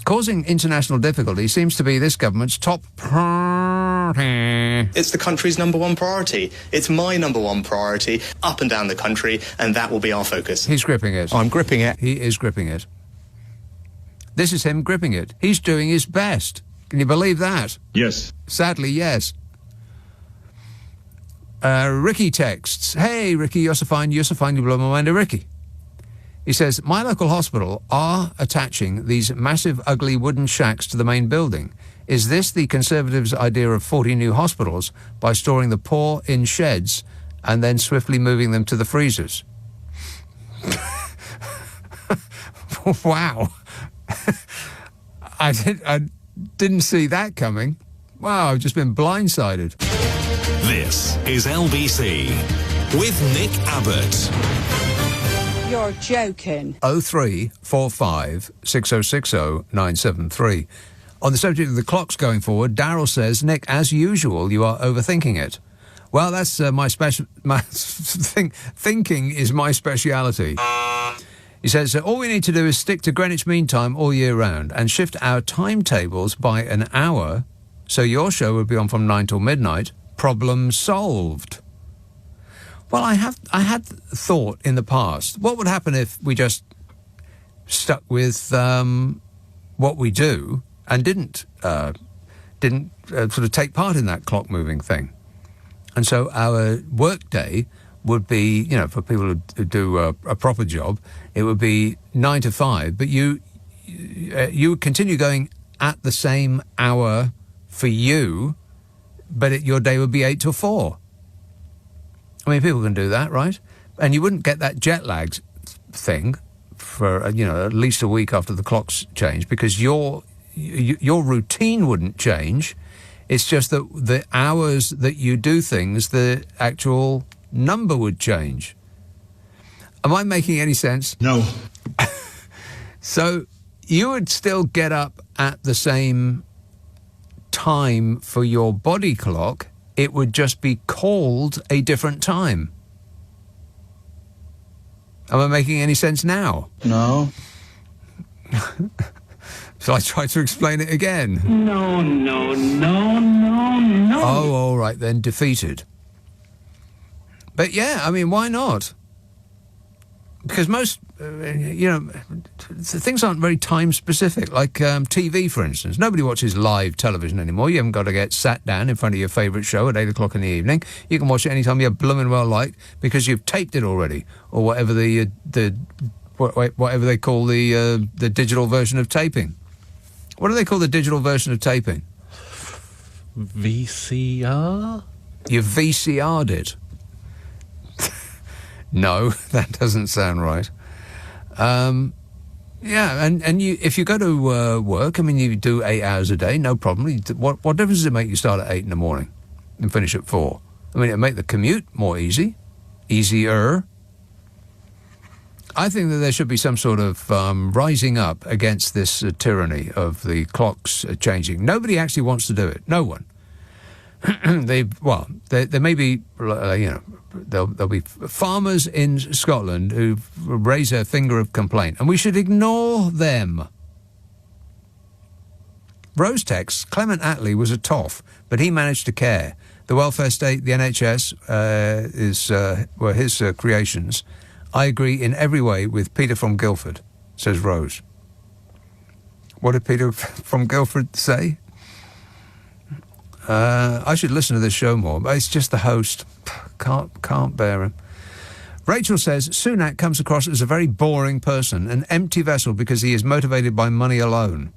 Causing international difficulty seems to be this government's top priority. It's the country's number one priority. It's my number one priority up and down the country, and that will be our focus. He's gripping it. I'm gripping it. He is gripping it. This is him gripping it. He's doing his best. Can you believe that? Yes. Sadly, yes. Ricky texts, hey, Ricky, you're so fine, you blow my mind to Ricky. He says, my local hospital are attaching these massive, ugly wooden shacks to the main building. Is this the Conservatives' idea of 40 new hospitals by storing the poor in sheds and then swiftly moving them to the freezers? Wow. I didn't see that coming. Wow, I've just been blindsided. This is LBC with Nick Abbott. You're joking. 0345 6060 973. On the subject of the clocks going forward, Darryl says, Nick, as usual, you are overthinking it. Well, that's thinking is my speciality. He says, all we need to do is stick to Greenwich Mean Time all year round and shift our timetables by an hour, so your show would be on from 9 till midnight. Problem solved. Well, I had thought in the past, what would happen if we just stuck with what we do and didn't sort of take part in that clock moving thing? And so our work day would be, you know, for people who do a proper job, it would be 9 to 5, but you would continue going at the same hour for you, but your day would be 8 till 4. I mean, people can do that, right? And you wouldn't get that jet lag thing for, at least a week after the clocks change, because your routine wouldn't change. It's just that the hours that you do things, the actual number would change. Am I making any sense? No. So you would still get up at the same time for your body clock. It would just be called a different time. Am I making any sense now? No. Shall I try to explain it again? No. Oh, all right then, defeated. But yeah, I mean, why not? Because most, things aren't very time-specific, like TV, for instance. Nobody watches live television anymore. You haven't got to get sat down in front of your favourite show at 8 o'clock in the evening. You can watch it any time you blooming well like, because you've taped it already, or whatever whatever they call the digital version of taping. What do they call the digital version of taping? VCR? You VCR'd it. No, that doesn't sound right. And you, if you go to work, I mean, you do 8 hours a day, no problem. What difference does it make you start at 8 in the morning and finish at 4? I mean, it'll make the commute more easier. I think that there should be some sort of rising up against this tyranny of the clocks changing. Nobody actually wants to do it. No one. There may be, there'll be farmers in Scotland who raise a finger of complaint, and we should ignore them. Rose texts, Clement Attlee was a toff, but he managed to care. The welfare state, the NHS, were his creations. I agree in every way with Peter from Guildford, says Rose. What did Peter from Guildford say? I should listen to this show more, but it's just the host. Can't bear him. Rachel says, Sunak comes across as a very boring person, an empty vessel because he is motivated by money alone.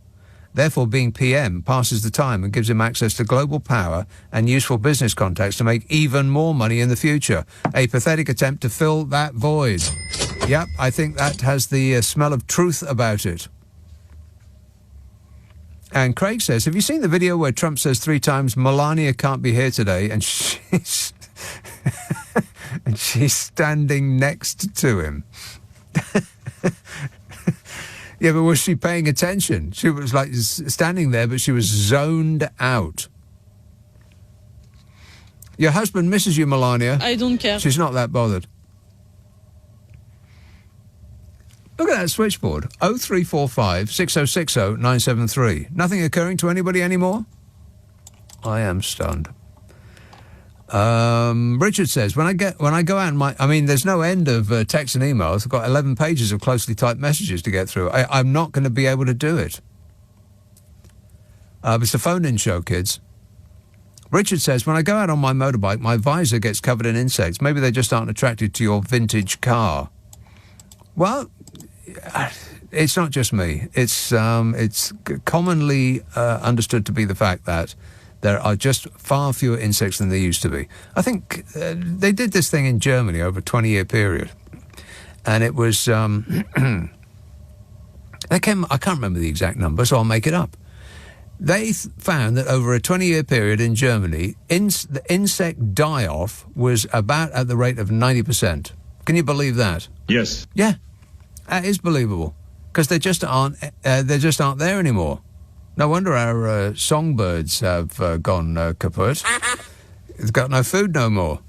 Therefore, being PM passes the time and gives him access to global power and useful business contacts to make even more money in the future. A pathetic attempt to fill that void. Yep, I think that has the smell of truth about it. And Craig says, have you seen the video where Trump says 3 times, Melania can't be here today, and And she's standing next to him. Yeah, but was she paying attention? She was like standing there, but she was zoned out. Your husband misses you, Melania. I don't care. She's not that bothered. Look at that switchboard. 0345 6060 973. Nothing occurring to anybody anymore? I am stunned. Richard says, when I go out, there's no end of texts and emails. I've got 11 pages of closely typed messages to get through. I'm not going to be able to do it. It's a phone-in show, kids. Richard says, when I go out on my motorbike, my visor gets covered in insects. Maybe they just aren't attracted to your vintage car. Well, it's not just me. It's commonly understood to be the fact that there are just far fewer insects than there used to be. I think they did this thing in Germany over a 20-year period. And it was... I can't remember the exact number, so I'll make it up. They found that over a 20-year period in Germany, the insect die-off was about at the rate of 90%. Can you believe that? Yes. Yeah, that is believable. Because they just aren't there anymore. No wonder our songbirds have gone kaput. They've got no food no more.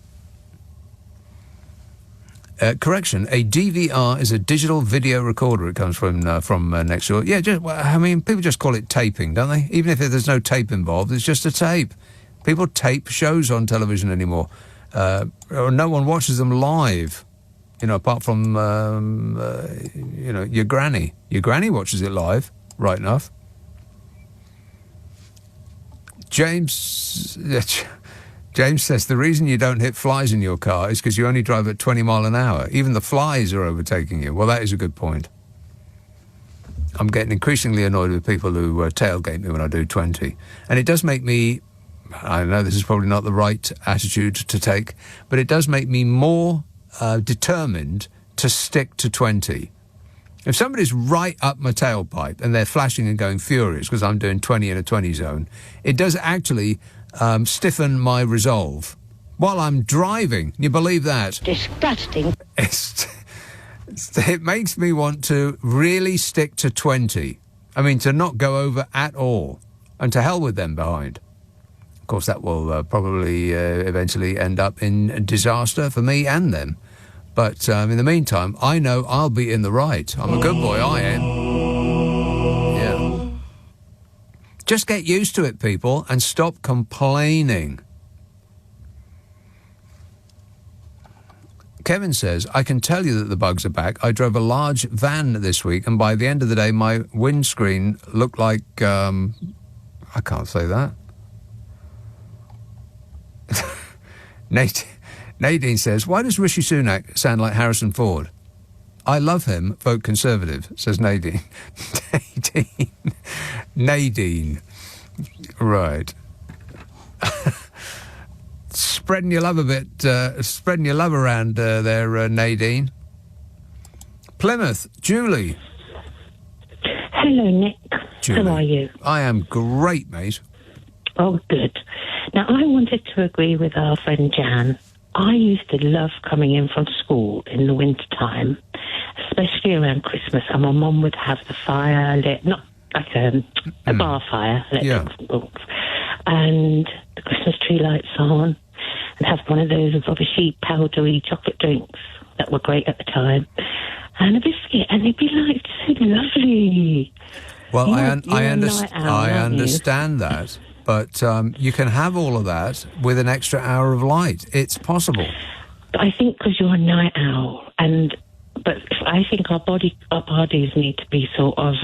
Correction, a DVR is a digital video recorder. It comes from next door. Yeah, people just call it taping, don't they? Even if there's no tape involved, it's just a tape. People tape shows on television anymore. Or no one watches them live, apart from, your granny. Your granny watches it live, right enough. James says the reason you don't hit flies in your car is because you only drive at 20 mile an hour. Even the flies are overtaking you. Well, that is a good point. I'm getting increasingly annoyed with people who tailgate me when I do 20. And it does make me, I know this is probably not the right attitude to take, but it does make me more determined to stick to 20. If somebody's right up my tailpipe and they're flashing and going furious because I'm doing 20 in a 20 zone, it does actually stiffen my resolve while I'm driving. You believe that? Disgusting. It makes me want to really stick to 20. To not go over at all. And to hell with them behind. Of course, that will probably eventually end up in disaster for me and them. But in the meantime, I know I'll be in the right. I'm a good boy, I am. Yeah. Just get used to it, people, and stop complaining. Kevin says, I can tell you that the bugs are back. I drove a large van this week, and by the end of the day, my windscreen looked like... I can't say that. Nadine says, why does Rishi Sunak sound like Harrison Ford? I love him, vote Conservative, says Nadine. Nadine. Right. Spreading your love a bit, spreading your love around there, Nadine. Plymouth, Julie. Hello, Nick. Julie. How are you? I am great, mate. Oh, good. Now, I wanted to agree with our friend Jan. I used to love coming in from school in the winter time, especially around Christmas, and my mum would have the fire lit, not like a bar fire, and the Christmas tree lights on, and have one of those obviously powdery chocolate drinks that were great at the time, and a biscuit, and it'd be like so lovely. Well, I understand that. But you can have all of that with an extra hour of light. It's possible. But I think because you're a night owl, but I think our bodies need to be sort of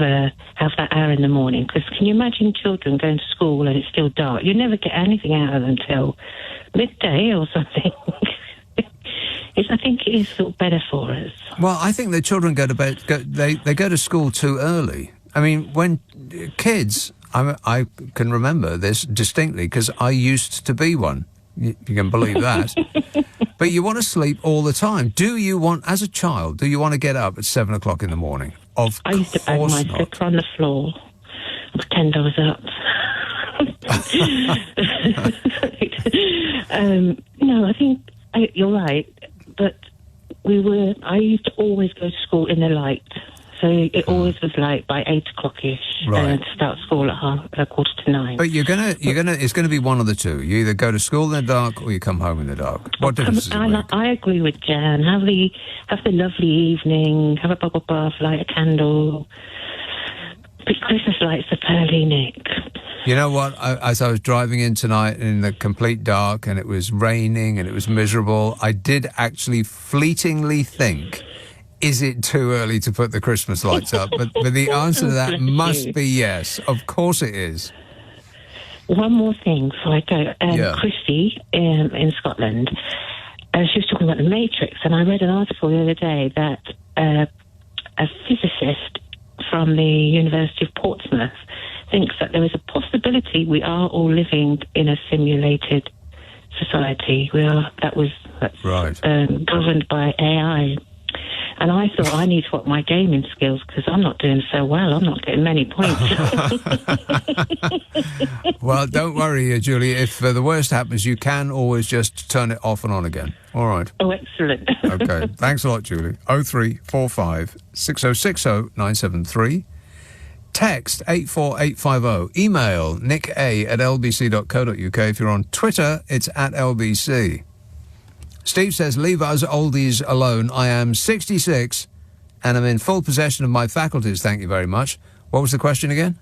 have that hour in the morning. Because can you imagine children going to school and it's still dark? You never get anything out of them until midday or something. I think it is sort of better for us. Well, I think the children go to bed. They go to school too early. When kids. I can remember this distinctly because I used to be one. You can believe that. But you want to sleep all the time. As a child, do you want to get up at 7 o'clock in the morning? Of course not. I used to bang my slipper on the floor and pretend I was up. No, I think you're right. But I used to always go to school in the light. So it always was like by 8 o'clock-ish, Right. to start school at 8:45. But it's gonna be one of the two. You either go to school in the dark or you come home in the dark. What difference does it make? I agree with Jan. Have the lovely evening, have a bubble bath, light a candle. But Christmas lights are pearly, Nick. You know what? As I was driving in tonight in the complete dark and it was raining and it was miserable, I did actually fleetingly think, is it too early to put the Christmas lights up? But the answer to that must be yes. Of course it is. One more thing before I go. Christy in Scotland, she was talking about the Matrix, and I read an article the other day that a physicist from the University of Portsmouth thinks that there is a possibility we are all living in a simulated society. That's governed by AI. And I thought I need to up my gaming skills because I'm not doing so well. I'm not getting many points. Well, don't worry, Julie. If the worst happens, you can always just turn it off and on again. All right. Oh, excellent. Okay. Thanks a lot, Julie. 0345 6060 973. Text 84850. Email nicka@lbc.co.uk. If you're on Twitter, it's @LBC. Steve says, leave us oldies alone. I am 66 and I'm in full possession of my faculties. Thank you very much. What was the question again?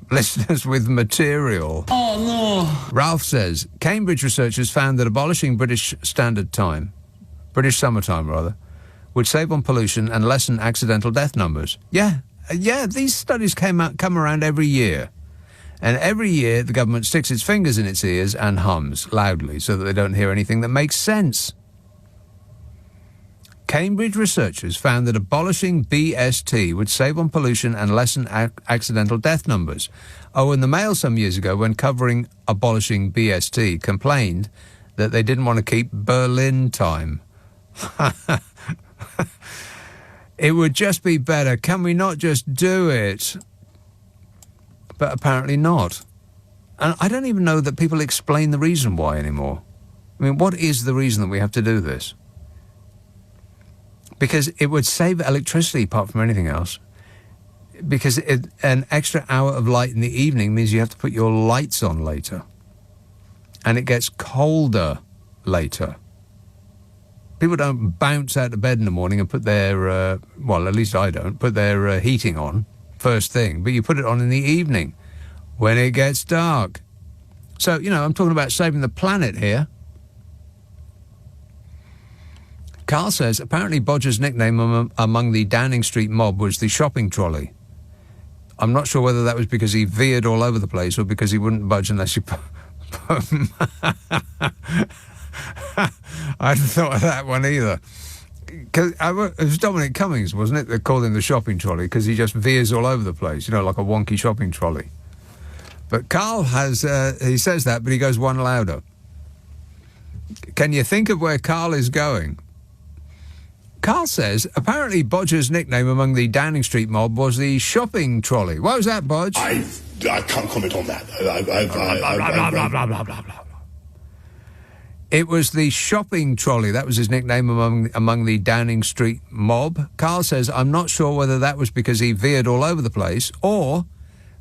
Listeners with material. Oh, no. Ralph says, Cambridge researchers found that abolishing British summertime, would save on pollution and lessen accidental death numbers. Yeah, these studies come around every year. And every year, the government sticks its fingers in its ears and hums loudly so that they don't hear anything that makes sense. Cambridge researchers found that abolishing BST would save on pollution and lessen accidental death numbers. Oh, and the Mail some years ago, when covering abolishing BST, complained that they didn't want to keep Berlin time. It would just be better. Can we not just do it? But apparently not. And I don't even know that people explain the reason why anymore. I mean, what is the reason that we have to do this? Because it would save electricity apart from anything else. Because an extra hour of light in the evening means you have to put your lights on later. And it gets colder later. People don't bounce out of bed in the morning and put their, at least I don't, put their heating on first thing, but you put it on in the evening when it gets dark. So, I'm talking about saving the planet here. Carl says, apparently Bodger's nickname among the Downing Street mob was the shopping trolley. I'm not sure whether that was because he veered all over the place or because he wouldn't budge unless you put I hadn't thought of that one either. Cause it was Dominic Cummings, wasn't it, that called him the shopping trolley because he just veers all over the place, like a wonky shopping trolley. But Carl he says that, but he goes one louder. Can you think of where Carl is going? Carl says, apparently Bodger's nickname among the Downing Street mob was the shopping trolley. What was that, Bodge? I can't comment on that. Blah, blah, blah. It was the shopping trolley. That was his nickname among the Downing Street mob. Carl says, I'm not sure whether that was because he veered all over the place or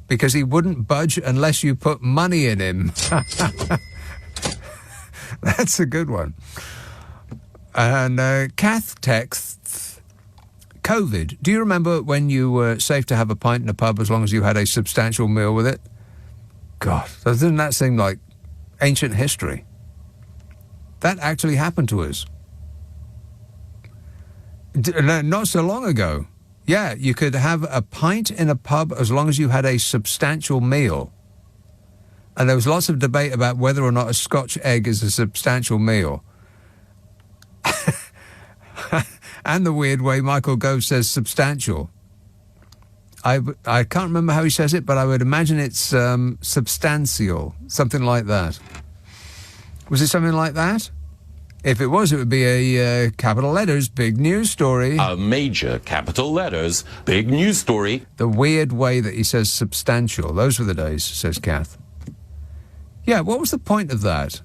because he wouldn't budge unless you put money in him. That's a good one. And Kath texts, COVID. Do you remember when you were safe to have a pint in a pub as long as you had a substantial meal with it? God, doesn't that seem like ancient history? That actually happened to us. Not so long ago. Yeah, you could have a pint in a pub as long as you had a substantial meal. And there was lots of debate about whether or not a Scotch egg is a substantial meal. And the weird way Michael Gove says substantial. I can't remember how he says it, but I would imagine it's substantial, something like that. Was it something like that? If it was, it would be a capital letters, big news story. A major capital letters, big news story. The weird way that he says substantial. Those were the days, says Kath. Yeah, what was the point of that?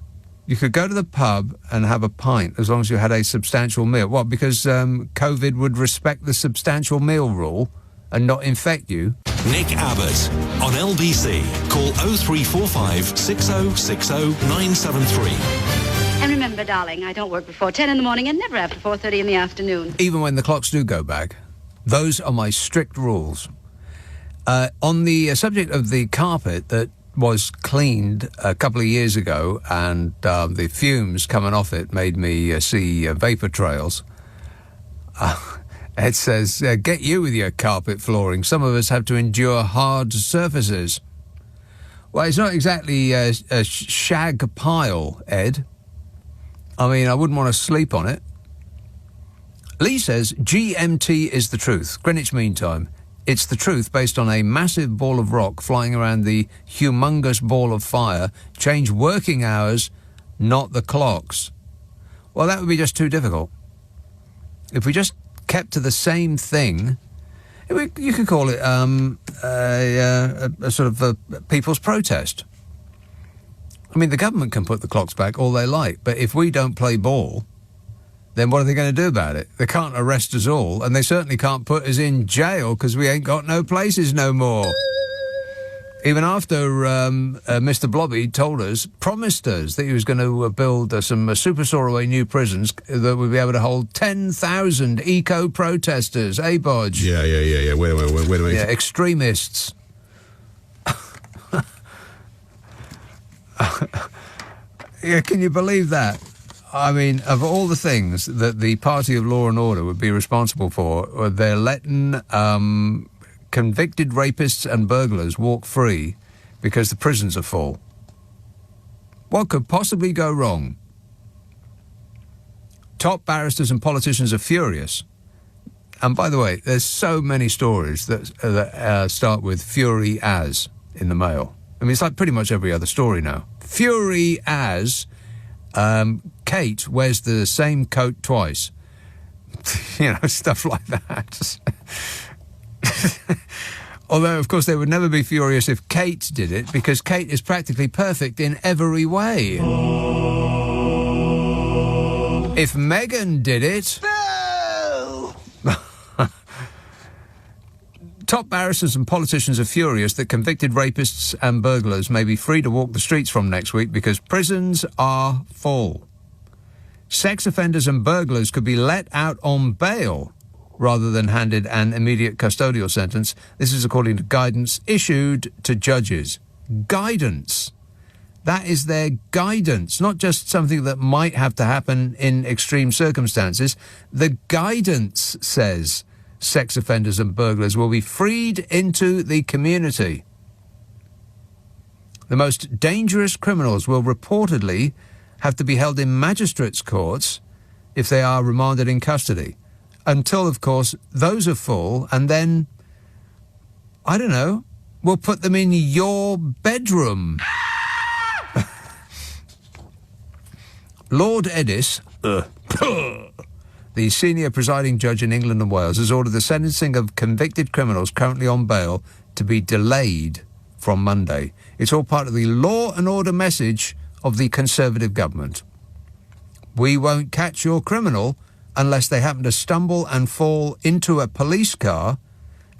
You could go to the pub and have a pint as long as you had a substantial meal. What, because COVID would respect the substantial meal rule and not infect you? Nick Abbott on LBC. Call 0345 6060 973. And remember, darling, I don't work before 10 in the morning and never after 4:30 in the afternoon. Even when the clocks do go back. Those are my strict rules. On the subject of the carpet that was cleaned a couple of years ago and the fumes coming off it made me see vapor trails. It says, get you with your carpet flooring. Some of us have to endure hard surfaces. Well, it's not exactly a shag pile, Ed. I mean, I wouldn't want to sleep on it. Lee says, GMT is the truth. Greenwich Mean Time. It's the truth based on a massive ball of rock flying around the humongous ball of fire. Change working hours, not the clocks. Well, that would be just too difficult. If we just kept to the same thing, you could call it a sort of a people's protest. I mean, the government can put the clocks back all they like, but if we don't play ball, then what are they going to do about it? They can't arrest us all, and they certainly can't put us in jail because we ain't got no places no more. Even after Mr. Blobby promised us that he was going to build some super soaraway new prisons that would be able to hold 10,000 eco-protesters. Bodge? Yeah. Wait a minute. Yeah, extremists. Yeah, can you believe that? I mean, of all the things that the Party of Law and Order would be responsible for, they're letting convicted rapists and burglars walk free because the prisons are full. What could possibly go wrong? Top barristers and politicians are furious. And by the way, there's so many stories that start with fury as in the Mail. I mean, it's like pretty much every other story now. Fury as Kate wears the same coat twice. You know, stuff like that. Although, of course, they would never be furious if Kate did it, because Kate is practically perfect in every way. If Meghan did it... No! Top barristers and politicians are furious that convicted rapists and burglars may be free to walk the streets from next week because prisons are full. Sex offenders and burglars could be let out on bail rather than handed an immediate custodial sentence. This is according to guidance issued to judges. Guidance. That is their guidance, not just something that might have to happen in extreme circumstances. The guidance says sex offenders and burglars will be freed into the community. The most dangerous criminals will reportedly have to be held in magistrates' courts if they are remanded in custody. Until, of course, those are full, and then, I don't know, we'll put them in your bedroom. Lord Edis, the senior presiding judge in England and Wales, has ordered the sentencing of convicted criminals currently on bail to be delayed from Monday. It's all part of the law and order message of the Conservative government. We won't catch your criminal unless they happen to stumble and fall into a police car,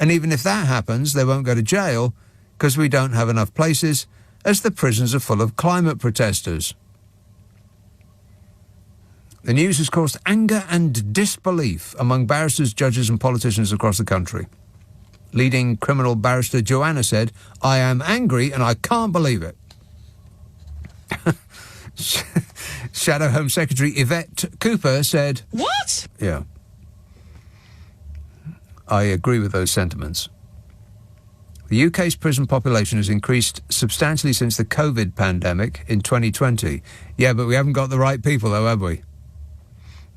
and even if that happens, they won't go to jail because we don't have enough places as the prisons are full of climate protesters. The news has caused anger and disbelief among barristers, judges and politicians across the country. Leading criminal barrister Joanna said, "I am angry and I can't believe it." Shadow Home Secretary Yvette Cooper said... What? Yeah. I agree with those sentiments. The UK's prison population has increased substantially since the COVID pandemic in 2020. Yeah, but we haven't got the right people, though, have we?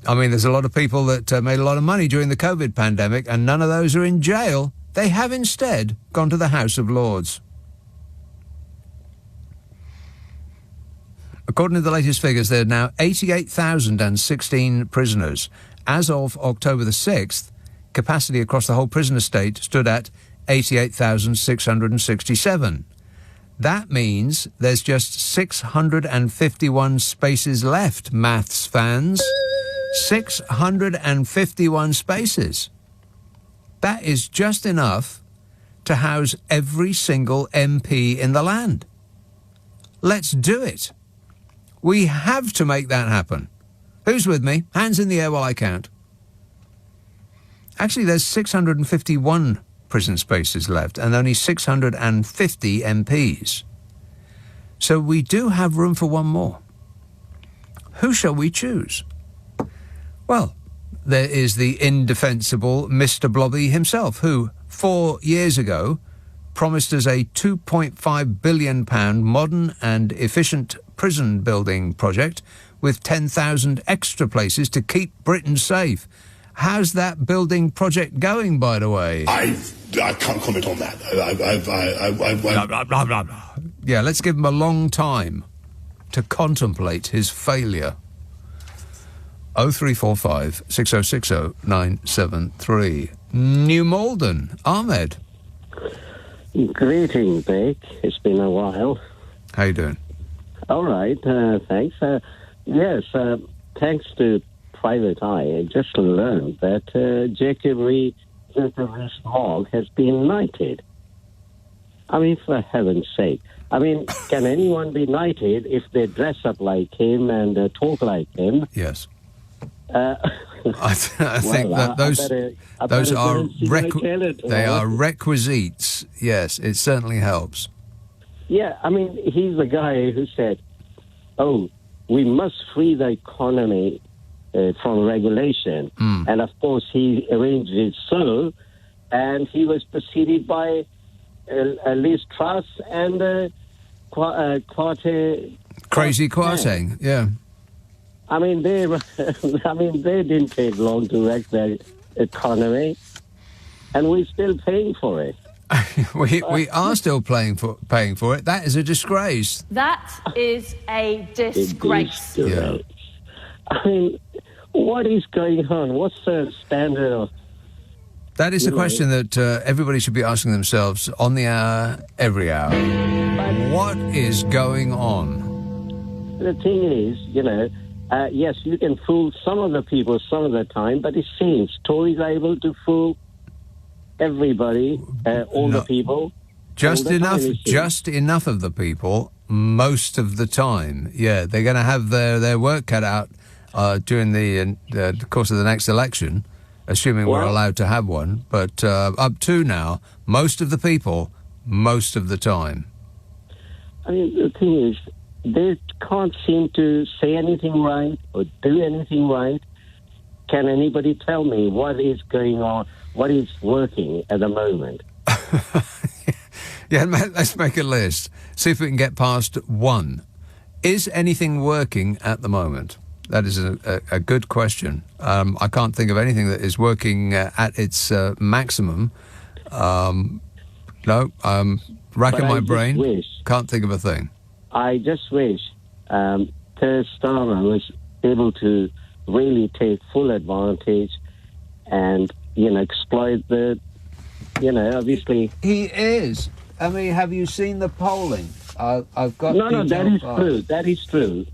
I mean, there's a lot of people that made a lot of money during the COVID pandemic, and none of those are in jail. They have instead gone to the House of Lords. According to the latest figures, there are now 88,016 prisoners. As of October the 6th, capacity across the whole prison estate stood at 88,667. That means there's just 651 spaces left, maths fans. 651 spaces. That is just enough to house every single MP in the land. Let's do it. We have to make that happen. Who's with me? Hands in the air while I count. Actually, there's 651 prison spaces left and only 650 MPs. So we do have room for one more. Who shall we choose? Well, there is the indefensible Mr. Blobby himself, who 4 years ago promised us a £2.5 billion modern and efficient prison building project with 10,000 extra places to keep Britain safe. How's that building project going, by the way? I can't comment on that. Yeah, let's give him a long time to contemplate his failure. 0345 6060 973. New Malden. Ahmed. Greetings, Dick. It's been a while. How you doing? All right, thanks. Yes, thanks to Private Eye, I just learned that Jacob Rees-Mogg has been knighted. I mean, for heaven's sake. I mean, can anyone be knighted if they dress up like him and talk like him? Yes. I think that those are requisites. Yes, it certainly helps. Yeah, I mean, he's the guy who said, "Oh, we must free the economy from regulation," and of course he arranged it so, and he was preceded by Liz Truss and Crazy Kwarteng. Yeah. I mean, they didn't take long to wreck their economy, and we're still paying for it. we are still paying for it. That is a disgrace. That is a disgrace. Yeah. I mean, what is going on? What's the standard of... That is a question that everybody should be asking themselves on the hour, every hour. What is going on? The thing is, yes, you can fool some of the people some of the time, but it seems Tories are able to fool everybody, all the people. Just enough of the people, most of the time. Yeah, they're going to have their work cut out during the course of the next election, assuming we're allowed to have one. But up to now, most of the people, most of the time. I mean, the thing is, they can't seem to say anything right or do anything right. Can anybody tell me what is going on, what is working at the moment? Yeah, let's make a list. See if we can get past one. Is anything working at the moment? That is a good question. I can't think of anything that is working at its maximum. No, racking my brain. Can't think of a thing. I just wish Keir Starmer was able to really take full advantage and, exploit the, obviously... He is. I mean, have you seen the polling? I've got... No, that is true. That is true.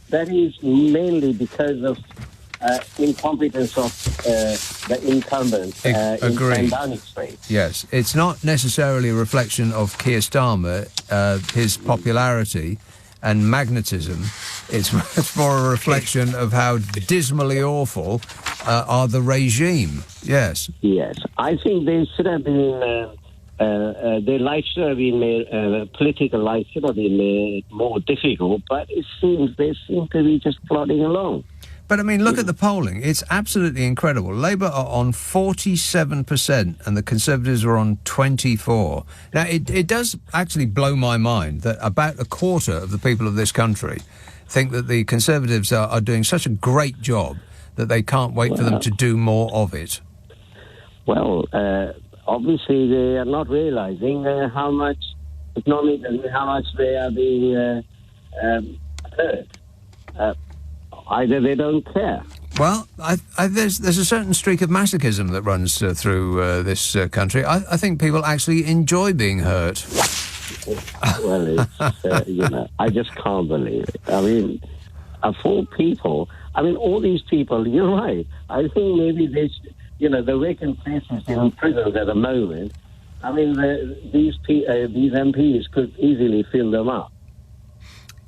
That is mainly because of incompetence of the incumbents in Downing Street. Yes, it's not necessarily a reflection of Keir Starmer, his popularity and magnetism. It's more a reflection of how dismally awful are the regime. Yes. Yes, I think they should have been... their life should have been made, political life should have been made more difficult, but it seems they seem to be just plodding along. But, I mean, look at the polling. It's absolutely incredible. Labour are on 47% and the Conservatives are on 24%. Now, it does actually blow my mind that about a quarter of the people of this country think that the Conservatives are doing such a great job that they can't wait for them to do more of it. Well, obviously they are not realising how much economically, how much they are being hurt, either they don't care. Well, there's a certain streak of masochism that runs through this country. I think people actually enjoy being hurt. Well, it's, I just can't believe it. I mean, for people, all these people, you're right. I think maybe the vacant places in prisons at the moment, these MPs could easily fill them up.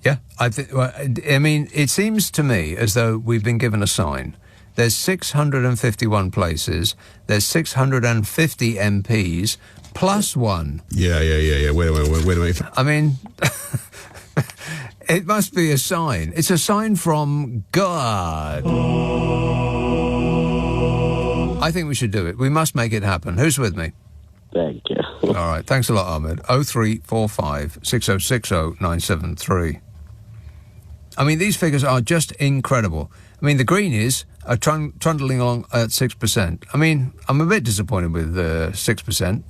Yeah, it seems to me as though we've been given a sign. There's 651 places. There's 650 MPs plus one. Yeah. Wait a minute. I mean, it must be a sign. It's a sign from God. I think we should do it. We must make it happen. Who's with me? Thank you. All right. Thanks a lot, Ahmed. 0345 6060 973. These figures are just incredible. The Greenies are trundling along at 6%. I'm a bit disappointed with 6%.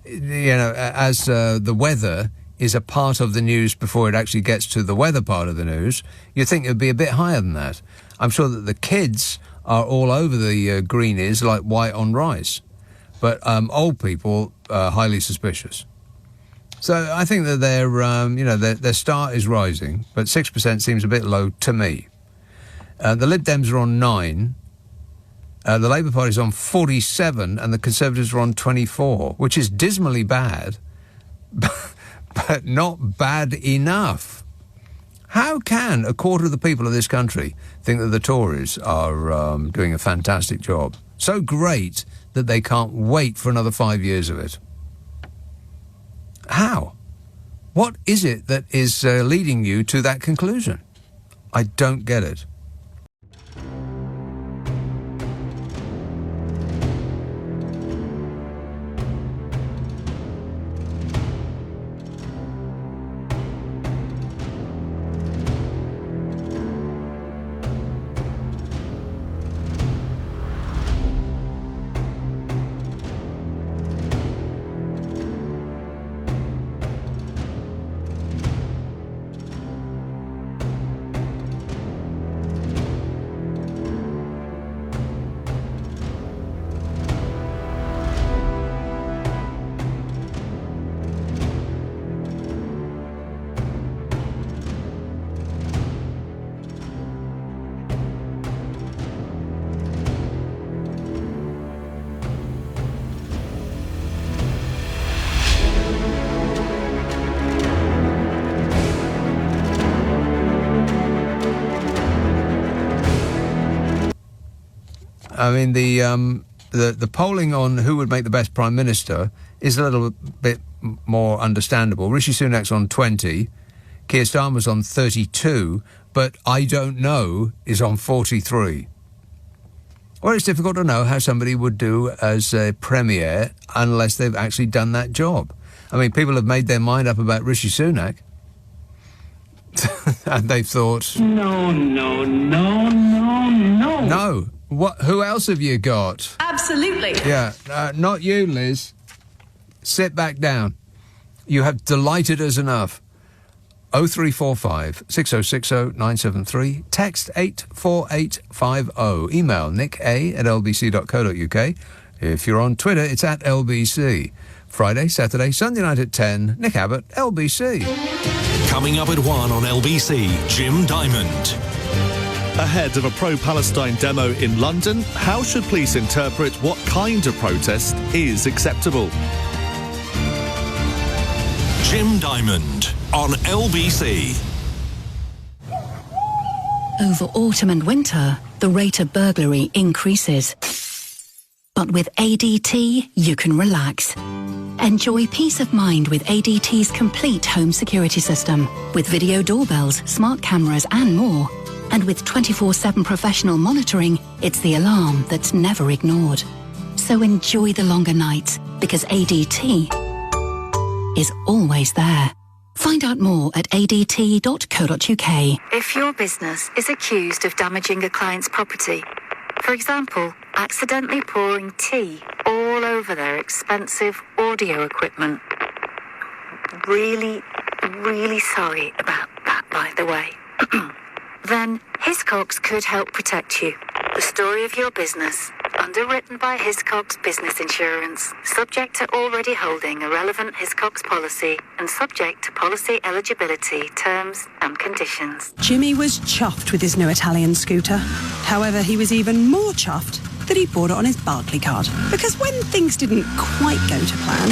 As the weather is a part of the news before it actually gets to the weather part of the news, you'd think it would be a bit higher than that. I'm sure that the kids are all over the Greenies like white on rice. But old people are highly suspicious. So I think that their start is rising, but 6% seems a bit low to me. The Lib Dems are on 9, the Labour Party's on 47, and the Conservatives are on 24, which is dismally bad, but not bad enough. How can a quarter of the people of this country think that the Tories are doing a fantastic job? So great that they can't wait for another 5 years of it. How? What is it that is leading you to that conclusion? I don't get it. The polling on who would make the best Prime Minister is a little bit more understandable. Rishi Sunak's on 20, Keir Starmer's on 32, but I don't know is on 43. Well, it's difficult to know how somebody would do as a Premier unless they've actually done that job. People have made their mind up about Rishi Sunak. And they've thought... No. No. What? Who else have you got? Absolutely. Yeah, not you, Liz. Sit back down. You have delighted us enough. 0345 6060 973. Text 84850. Email nicka@lbc.co.uk. If you're on Twitter, it's at LBC. Friday, Saturday, Sunday night at 10. Nick Abbot, LBC. Coming up at 1 on LBC, Jim Diamond. Ahead of a pro-Palestine demo in London, how should police interpret what kind of protest is acceptable? Jim Diamond on LBC. Over autumn and winter, the rate of burglary increases. But with ADT, you can relax. Enjoy peace of mind with ADT's complete home security system, with video doorbells, smart cameras and more. And with 24/7 professional monitoring, it's the alarm that's never ignored. So enjoy the longer nights, because ADT is always there. Find out more at adt.co.uk. If your business is accused of damaging a client's property, for example, accidentally pouring tea all over their expensive audio equipment, really sorry about that, by the way. then Hiscox could help protect you. The story of your business. Underwritten by Hiscox Business Insurance. Subject to already holding a relevant Hiscox policy and subject to policy eligibility, terms and conditions. Jimmy was chuffed with his new Italian scooter. However, he was even more chuffed that he bought it on his Barclaycard. Because when things didn't quite go to plan,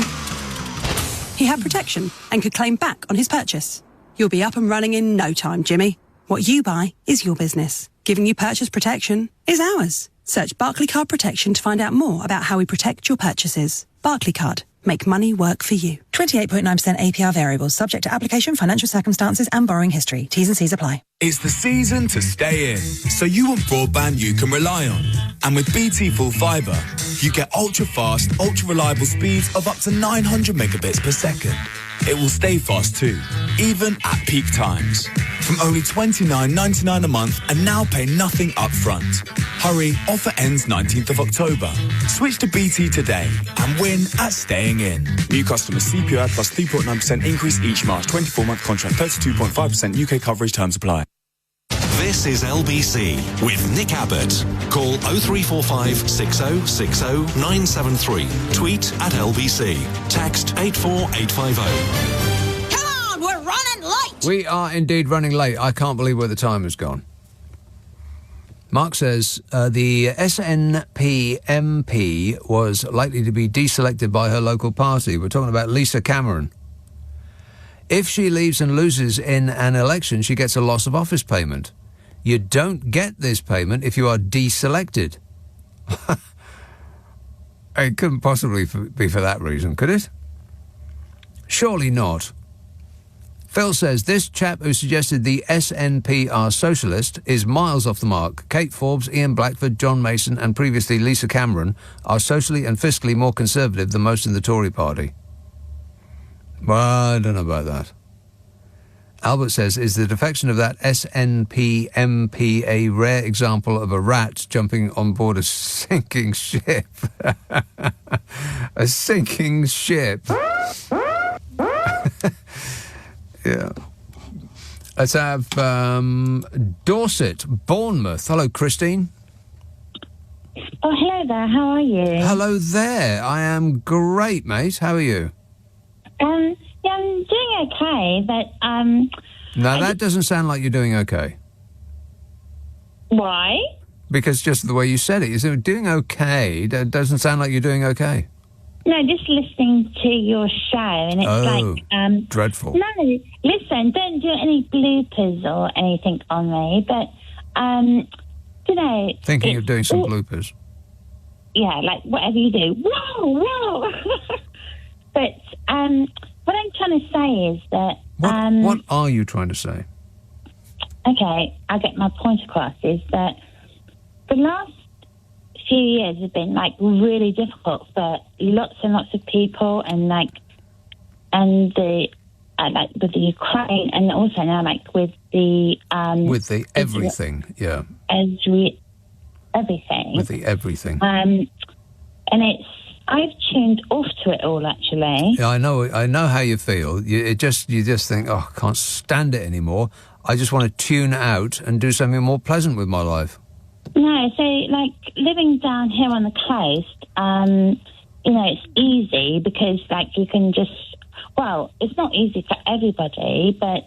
he had protection and could claim back on his purchase. You'll be up and running in no time, Jimmy. What you buy is your business. Giving you purchase protection is ours. Search Barclaycard Protection to find out more about how we protect your purchases. Barclaycard. Make money work for you. 28.9% APR variables, subject to application, financial circumstances and borrowing history. T's and C's apply. It's the season to stay in, so you want broadband you can rely on. And with BT Full Fibre, you get ultra-fast, ultra-reliable speeds of up to 900 megabits per second. It will stay fast too, even at peak times. From only $29.99 a month and now pay nothing up front. Hurry, offer ends 19th of October. Switch to BT today and win at staying in. New customers CPI plus 3.9% increase each March. 24-month contract, 32.5% UK coverage, terms apply. This is LBC with Nick Abbott. Call 0345 6060 973. Tweet at LBC. Text 84850. Come on, we're running late. We are indeed running late. I can't believe where the time has gone. Mark says the SNP MP was likely to be deselected by her local party. We're talking about Lisa Cameron. If she leaves and loses in an election, she gets a loss of office payment. You don't get this payment if you are deselected. It couldn't possibly be for that reason, could it? Surely not. Phil says, this chap who suggested the SNP are socialist is miles off the mark. Kate Forbes, Ian Blackford, John Mason and previously Lisa Cameron are socially and fiscally more conservative than most in the Tory party. Well, I don't know about that. Albert says, is the defection of that SNP MP a rare example of a rat jumping on board a sinking ship? A sinking ship. Yeah. Let's have Dorset, Bournemouth. Hello, Christine. Oh, hello there. How are you? Hello there. I am great, mate. How are you? Yeah, I'm doing okay, but No, that doesn't sound like you're doing okay. Why? Because just the way you said it, you said doing okay. That doesn't sound like you're doing okay. No, just listening to your show, and it's like dreadful. No, listen, don't do any bloopers or anything on me, but you know, thinking of doing some bloopers. Yeah, like whatever you do. Whoa. But what I'm trying to say is that... What are you trying to say? Okay, I'll get my point across, is that the last few years have been, like, really difficult for lots and lots of people, and, like, with the Ukraine, and also now, like, with the... with the everything, yeah. Everything. With the everything. And it's... I've tuned off to it all, actually. Yeah, I know how you feel. You just think, oh, I can't stand it anymore. I just want to tune out and do something more pleasant with my life. No, so, like, living down here on the coast, you know, it's easy because, like, you can just... Well, it's not easy for everybody, but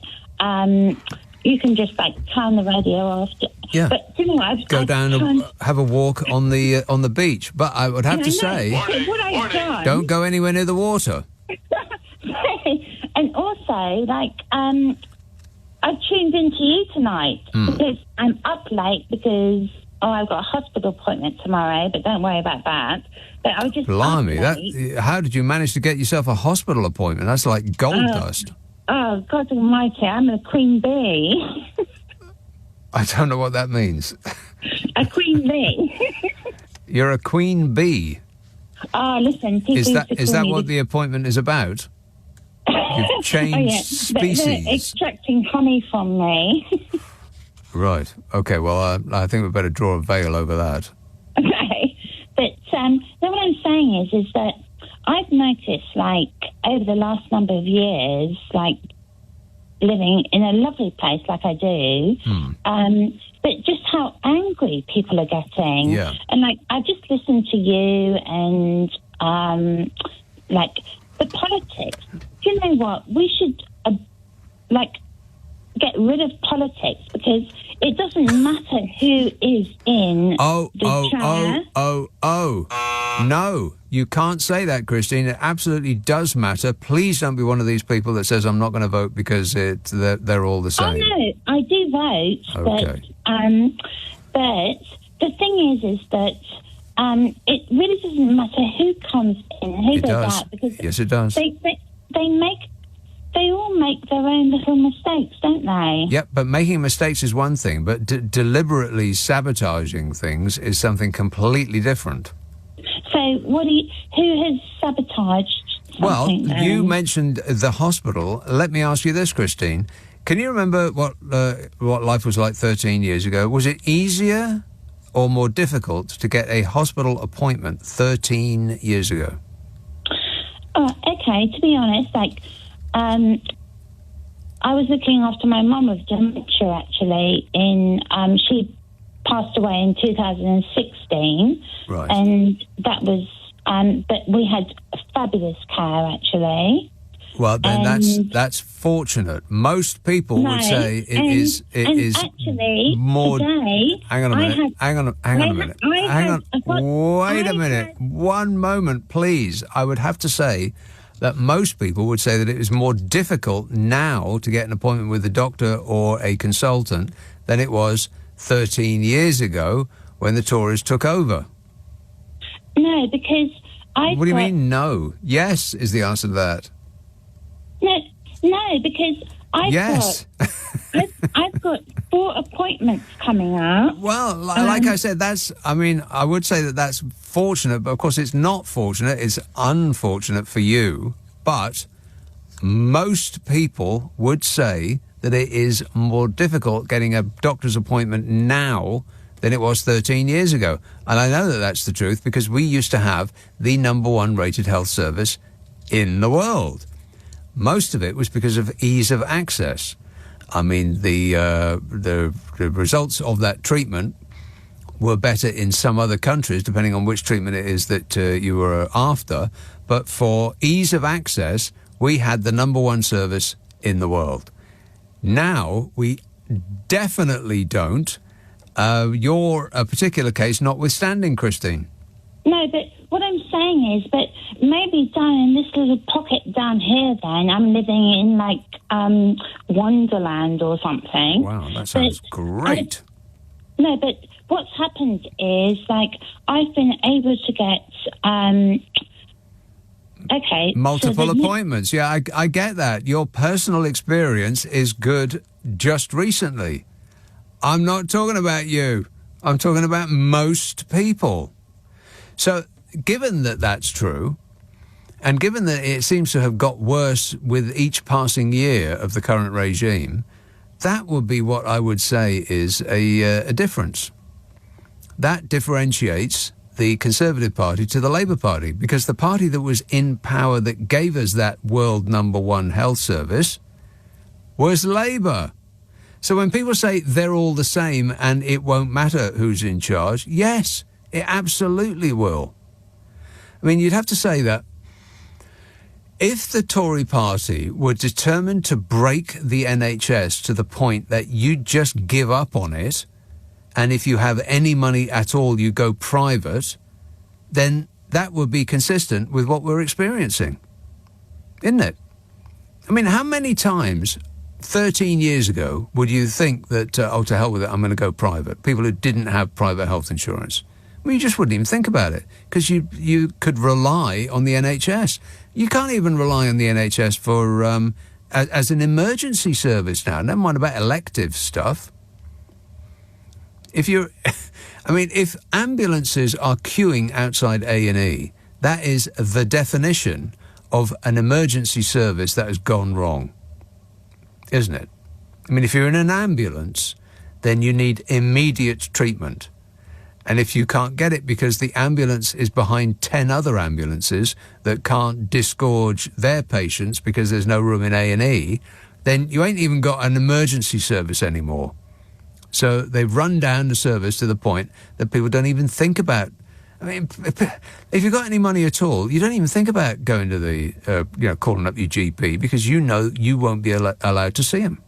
you can just, like, turn the radio off. Yeah. But, you know, Go down and have a walk on the beach. But I would have to say, don't go anywhere near the water. And also, like, I've tuned into you tonight because I'm up late because, I've got a hospital appointment tomorrow, but don't worry about that. But I was just... Blimey, how did you manage to get yourself a hospital appointment? That's like gold dust. Oh, God almighty, I'm a queen bee. I don't know what that means. A queen bee. You're a queen bee. Oh, listen, is that what the appointment is about? You've changed species. They're extracting honey from me. Right. Okay, well, I think we better draw a veil over that. Okay. But what I'm saying is that I've noticed, like, over the last number of years, like, living in a lovely place like I do, but just how angry people are getting. Yeah. And, like, I just listened to you and, like, the politics. Do you know what? We should, get rid of politics because it doesn't matter who is in the chair. No, you can't say that, Christine. It absolutely does matter. Please don't be one of these people that says, I'm not going to vote because they're all the same. Oh, no, I do vote. Okay. But the thing is that it really doesn't matter who comes in, who goes out. Because yes, it does. They all make their own little mistakes, don't they? Yep, but making mistakes is one thing, but deliberately sabotaging things is something completely different. So, who has sabotaged something? Well, then? you mentioned the hospital. Let me ask you this, Christine. Can you remember what life was like 13 years ago? Was it easier or more difficult to get a hospital appointment 13 years ago? Oh, okay, to be honest, I was looking after my mum with dementia, actually. She passed away in 2016. Right. And that was, but we had fabulous care, actually. Well, then that's fortunate. Most people would say it is actually, more. Today, Hang on a minute. Hang on a minute. Wait a minute. One moment, please. I would have to say that most people would say that it is more difficult now to get an appointment with a doctor or a consultant than it was 13 years ago when the Tories took over. No, because What do you mean, no? Yes is the answer to that. No, because I've got 4 appointments coming up. Well, like I said, I would say that that's fortunate, but of course it's not fortunate, it's unfortunate for you. But most people would say that it is more difficult getting a doctor's appointment now than it was 13 years ago. And I know that that's the truth because we used to have the #1 rated health service in the world. Most of it was because of ease of access. I mean, the results of that treatment were better in some other countries, depending on which treatment it is that you were after. But for ease of access, we had the #1 service in the world. Now, we definitely don't. Your particular case notwithstanding, Christine. No, but what I'm saying is, but maybe down in this little pocket down here, then I'm living in Wonderland or something. Wow, that sounds great. No, but what's happened is I've been able to get multiple appointments. Yeah, I get that. Your personal experience is good just recently. I'm not talking about you. I'm talking about most people. So, given that that's true, and given that it seems to have got worse with each passing year of the current regime, that would be what I would say is a difference. That differentiates the Conservative Party to the Labour Party, because the party that was in power that gave us that world #1 health service was Labour. So when people say they're all the same and it won't matter who's in charge, yes, it absolutely will. I mean, you'd have to say that if the Tory party were determined to break the NHS to the point that you just give up on it, and if you have any money at all, you go private, then that would be consistent with what we're experiencing, isn't it? I mean, how many times 13 years ago would you think that, to hell with it, I'm going to go private? People who didn't have private health insurance. I mean, you just wouldn't even think about it because you could rely on the NHS. You can't even rely on the NHS for as an emergency service now. Never mind about elective stuff. If ambulances are queuing outside A&E, that is the definition of an emergency service that has gone wrong, isn't it? I mean, if you're in an ambulance, then you need immediate treatment. And if you can't get it because the ambulance is behind 10 other ambulances that can't disgorge their patients because there's no room in A&E, then you ain't even got an emergency service anymore. So they've run down the service to the point that people don't even think about. I mean, if you've got any money at all, you don't even think about going to the, calling up your GP, because you know you won't be allowed to see him.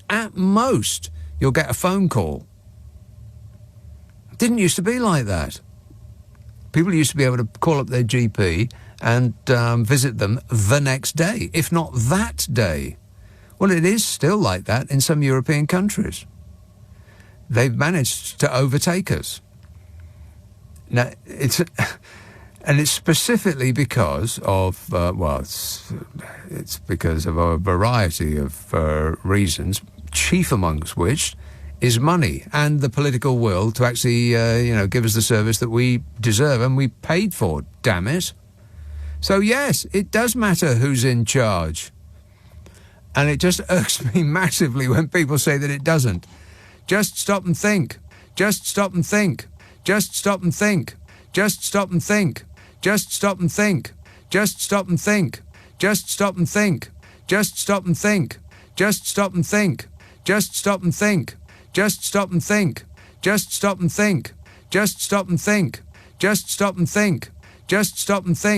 At most, you'll get a phone call. It didn't used to be like that. People used to be able to call up their GP and visit them the next day, if not that day. Well, it is still like that in some European countries. They've managed to overtake us. Now, it's specifically because of, it's because of a variety of reasons, chief amongst which is money and the political will to actually, give us the service that we deserve and we paid for, damn it. So, yes, it does matter who's in charge. And it just irks me massively when people say that it doesn't. Just stop and think. Just stop and think. Just stop and think. Just stop and think. Just stop and think. Just stop and think. Just stop and think. Just stop and think. Just stop and think. Just stop and think. Just stop and think. Just stop and think. Just stop and think. Just stop and think. Just stop and think.